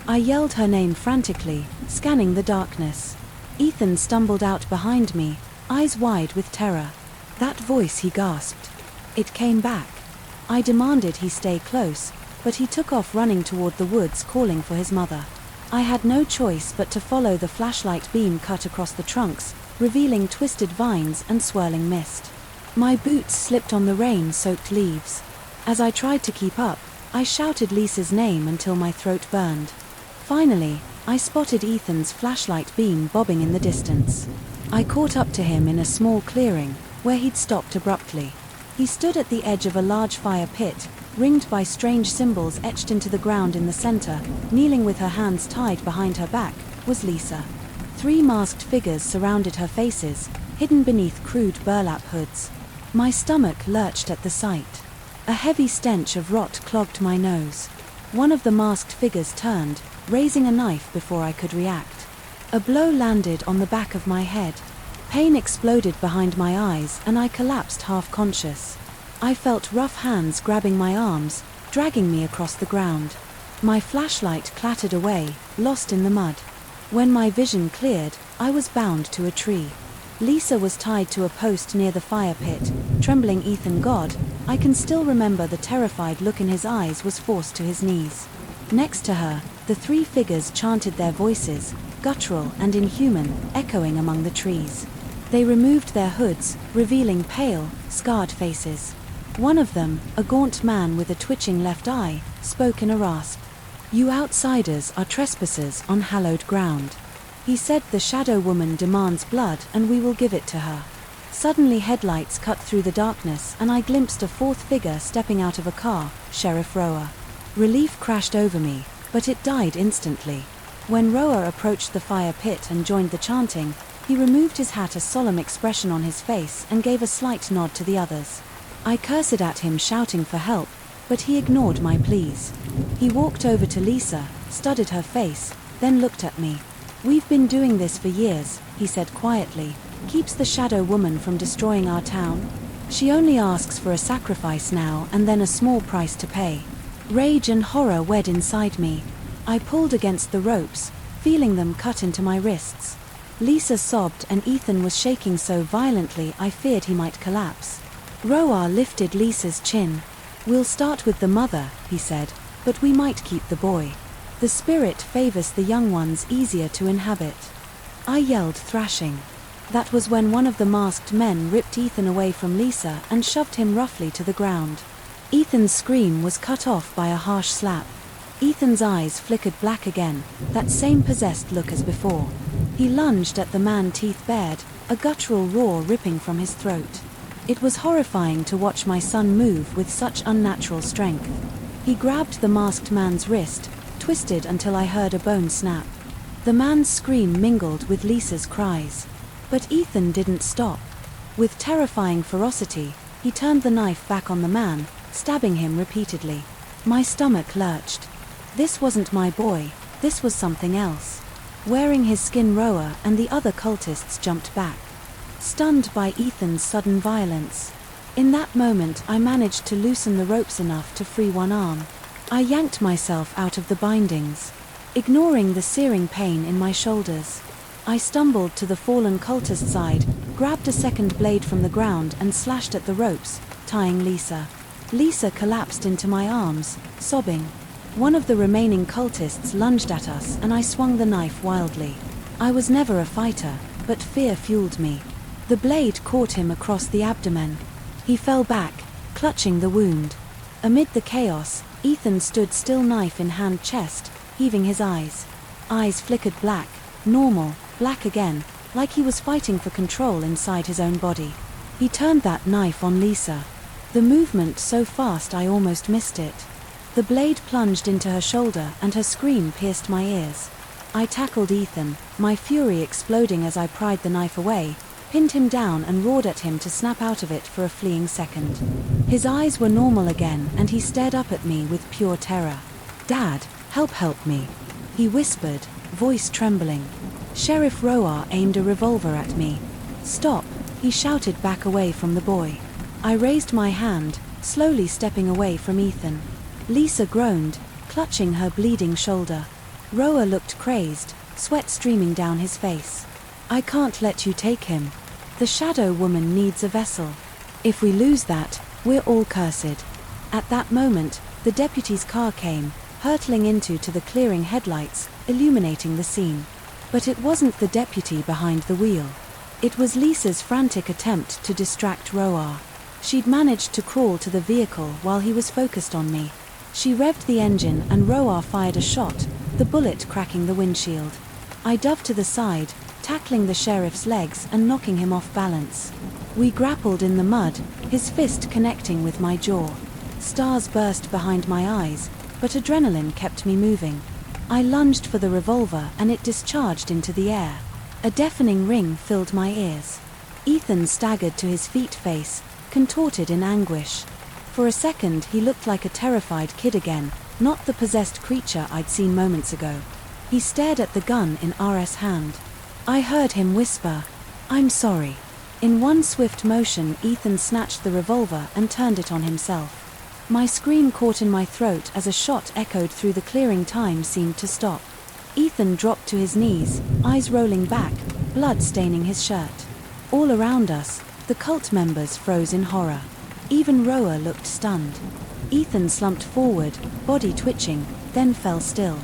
I yelled her name frantically, scanning the darkness. Ethan stumbled out behind me, eyes wide with terror. That voice, he gasped. It came back. I demanded he stay close, but he took off running toward the woods, calling for his mother. I had no choice but to follow the flashlight beam cut across the trunks, revealing twisted vines and swirling mist. My boots slipped on the rain-soaked leaves. As I tried to keep up, I shouted Lisa's name until my throat burned. Finally, I spotted Ethan's flashlight beam bobbing in the distance. I caught up to him in a small clearing, where he'd stopped abruptly. He stood at the edge of a large fire pit, ringed by strange symbols etched into the ground in the center. Kneeling with her hands tied behind her back, was Lisa. 3 masked figures surrounded her faces, hidden beneath crude burlap hoods. My stomach lurched at the sight. A heavy stench of rot clogged my nose. One of the masked figures turned, raising a knife before I could react. A blow landed on the back of my head. Pain exploded behind my eyes and I collapsed half-conscious. I felt rough hands grabbing my arms, dragging me across the ground. My flashlight clattered away, lost in the mud. When my vision cleared, I was bound to a tree. Lisa was tied to a post near the fire pit, trembling. Ethan, God, I can still remember the terrified look in his eyes, was forced to his knees. Next to her, the 3 figures chanted their voices, guttural and inhuman, echoing among the trees. They removed their hoods, revealing pale, scarred faces. One of them, a gaunt man with a twitching left eye, spoke in a rasp. You outsiders are trespassers on hallowed ground. He said the shadow woman demands blood and we will give it to her. Suddenly headlights cut through the darkness and I glimpsed a 4th figure stepping out of a car, Sheriff Roa. Relief crashed over me, but it died instantly. When Roa approached the fire pit and joined the chanting, he removed his hat, a solemn expression on his face, and gave a slight nod to the others. I cursed at him, shouting for help, but he ignored my pleas. He walked over to Lisa, studied her face, then looked at me. We've been doing this for years, he said quietly. Keeps the shadow woman from destroying our town. She only asks for a sacrifice now and then a small price to pay. Rage and horror wed inside me. I pulled against the ropes, feeling them cut into my wrists. Lisa sobbed and Ethan was shaking so violently I feared he might collapse. Roa lifted Lisa's chin. We'll start with the mother, he said, but we might keep the boy. The spirit favors the young ones, easier to inhabit. I yelled, thrashing. That was when one of the masked men ripped Ethan away from Lisa and shoved him roughly to the ground. Ethan's scream was cut off by a harsh slap. Ethan's eyes flickered black again, that same possessed look as before. He lunged at the man, teeth bared, a guttural roar ripping from his throat. It was horrifying to watch my son move with such unnatural strength. He grabbed the masked man's wrist, twisted until I heard a bone snap. The man's scream mingled with Lisa's cries. But Ethan didn't stop. With terrifying ferocity, he turned the knife back on the man, stabbing him repeatedly. My stomach lurched. This wasn't my boy, this was something else. Wearing his skin, Roa and the other cultists jumped back, stunned by Ethan's sudden violence. In that moment, I managed to loosen the ropes enough to free one arm. I yanked myself out of the bindings, ignoring the searing pain in my shoulders. I stumbled to the fallen cultist's side, grabbed a second blade from the ground and slashed at the ropes, tying Lisa. Lisa collapsed into my arms, sobbing. One of the remaining cultists lunged at us and I swung the knife wildly. I was never a fighter, but fear fueled me. The blade caught him across the abdomen. He fell back, clutching the wound. Amid the chaos, Ethan stood still, knife in hand, chest, heaving his eyes. Eyes flickered black, normal, black again, like he was fighting for control inside his own body. He turned that knife on Lisa. The movement so fast I almost missed it. The blade plunged into her shoulder and her scream pierced my ears. I tackled Ethan, my fury exploding as I pried the knife away, pinned him down and roared at him to snap out of it for a fleeting second. His eyes were normal again and he stared up at me with pure terror. "Dad, help me," he whispered, voice trembling. Sheriff Roar aimed a revolver at me. "Stop," he shouted back away from the boy. I raised my hand, slowly stepping away from Ethan. Lisa groaned, clutching her bleeding shoulder. Roa looked crazed, sweat streaming down his face. "I can't let you take him. The Shadow Woman needs a vessel. If we lose that, we're all cursed." At that moment, the deputy's car came, hurtling into the clearing headlights, illuminating the scene. But it wasn't the deputy behind the wheel. It was Lisa's frantic attempt to distract Roar. She'd managed to crawl to the vehicle while he was focused on me. She revved the engine and Roar fired a shot, the bullet cracking the windshield. I dove to the side, tackling the sheriff's legs and knocking him off balance. We grappled in the mud, his fist connecting with my jaw. Stars burst behind my eyes, but adrenaline kept me moving. I lunged for the revolver and it discharged into the air. A deafening ring filled my ears. Ethan staggered to his feet, face contorted in anguish. For a second he looked like a terrified kid again, not the possessed creature I'd seen moments ago. He stared at the gun in RS hand. I heard him whisper, "I'm sorry." In one swift motion, Ethan snatched the revolver and turned it on himself. My scream caught in my throat as a shot echoed through the clearing. Time seemed to stop. Ethan dropped to his knees, eyes rolling back, blood staining his shirt. All around us, the cult members froze in horror. Even Roa looked stunned. Ethan slumped forward, body twitching, then fell still.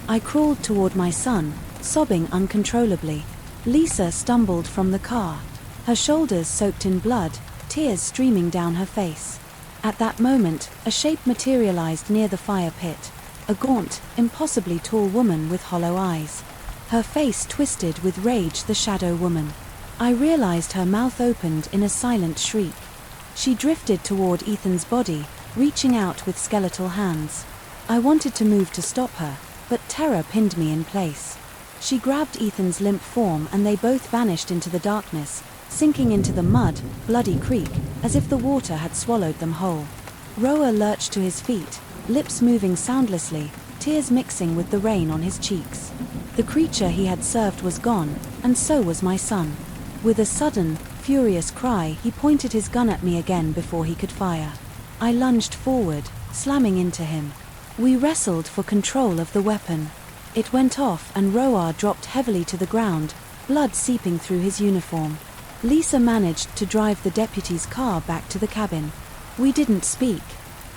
I crawled toward my son, sobbing uncontrollably. Lisa stumbled from the car, her shoulders soaked in blood, tears streaming down her face. At that moment, a shape materialized near the fire pit. A gaunt, impossibly tall woman with hollow eyes. Her face twisted with rage, the Shadow Woman. I realized her mouth opened in a silent shriek. She drifted toward Ethan's body, reaching out with skeletal hands. I wanted to move to stop her, but terror pinned me in place. She grabbed Ethan's limp form and they both vanished into the darkness, sinking into the mud, bloody creek, as if the water had swallowed them whole. Roa lurched to his feet, lips moving soundlessly, tears mixing with the rain on his cheeks. The creature he had served was gone, and so was my son. With a sudden, furious cry, he pointed his gun at me again before he could fire. I lunged forward, slamming into him. We wrestled for control of the weapon. It went off and Roar dropped heavily to the ground, blood seeping through his uniform. Lisa managed to drive the deputy's car back to the cabin. We didn't speak.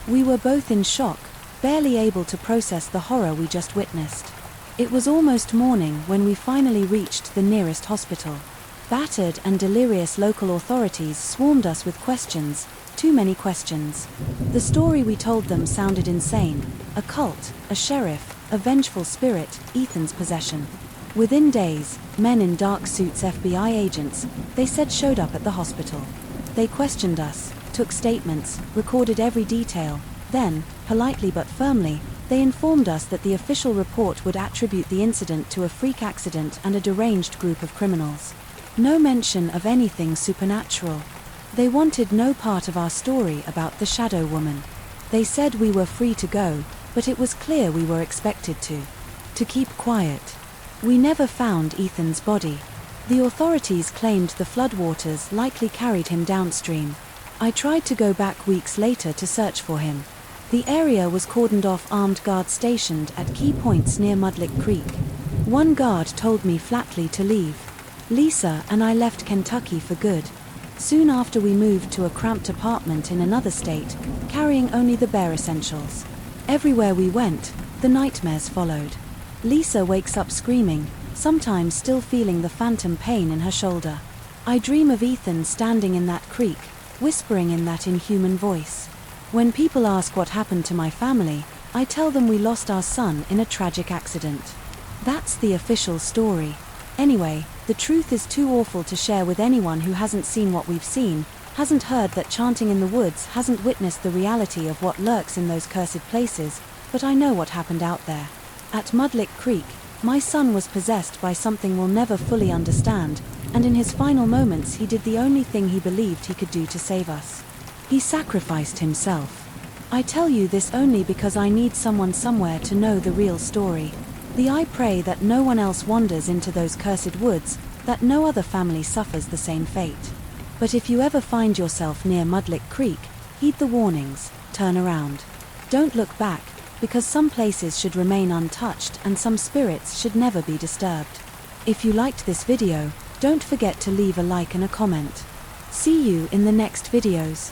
We were both in shock, barely able to process the horror we just witnessed. It was almost morning when we finally reached the nearest hospital. Battered and delirious local authorities swarmed us with questions, too many questions. The story we told them sounded insane. A cult, a sheriff, a vengeful spirit, Ethan's possession. Within days, men in dark suits, FBI agents, they said, showed up at the hospital. They questioned us, took statements, recorded every detail. Then, politely but firmly, they informed us that the official report would attribute the incident to a freak accident and a deranged group of criminals. No mention of anything supernatural. They wanted no part of our story about the Shadow Woman. They said we were free to go, but it was clear we were expected to keep quiet. We never found Ethan's body. The authorities claimed the floodwaters likely carried him downstream. I tried to go back weeks later to search for him. The area was cordoned off, armed guards stationed at key points near Mudlick Creek. One guard told me flatly to leave. Lisa and I left Kentucky for good. Soon after, we moved to a cramped apartment in another state, carrying only the bare essentials. Everywhere we went, the nightmares followed. Lisa wakes up screaming, sometimes still feeling the phantom pain in her shoulder. I dream of Ethan standing in that creek, whispering in that inhuman voice. When people ask what happened to my family, I tell them we lost our son in a tragic accident. That's the official story. Anyway, the truth is too awful to share with anyone who hasn't seen what we've seen, hasn't heard that chanting in the woods, hasn't witnessed the reality of what lurks in those cursed places, but I know what happened out there. At Mudlick Creek, my son was possessed by something we'll never fully understand, and in his final moments he did the only thing he believed he could do to save us. He sacrificed himself. I tell you this only because I need someone somewhere to know the real story. I pray that no one else wanders into those cursed woods, that no other family suffers the same fate. But if you ever find yourself near Mudlick Creek, heed the warnings, turn around. Don't look back, because some places should remain untouched and some spirits should never be disturbed. If you liked this video, don't forget to leave a like and a comment. See you in the next videos.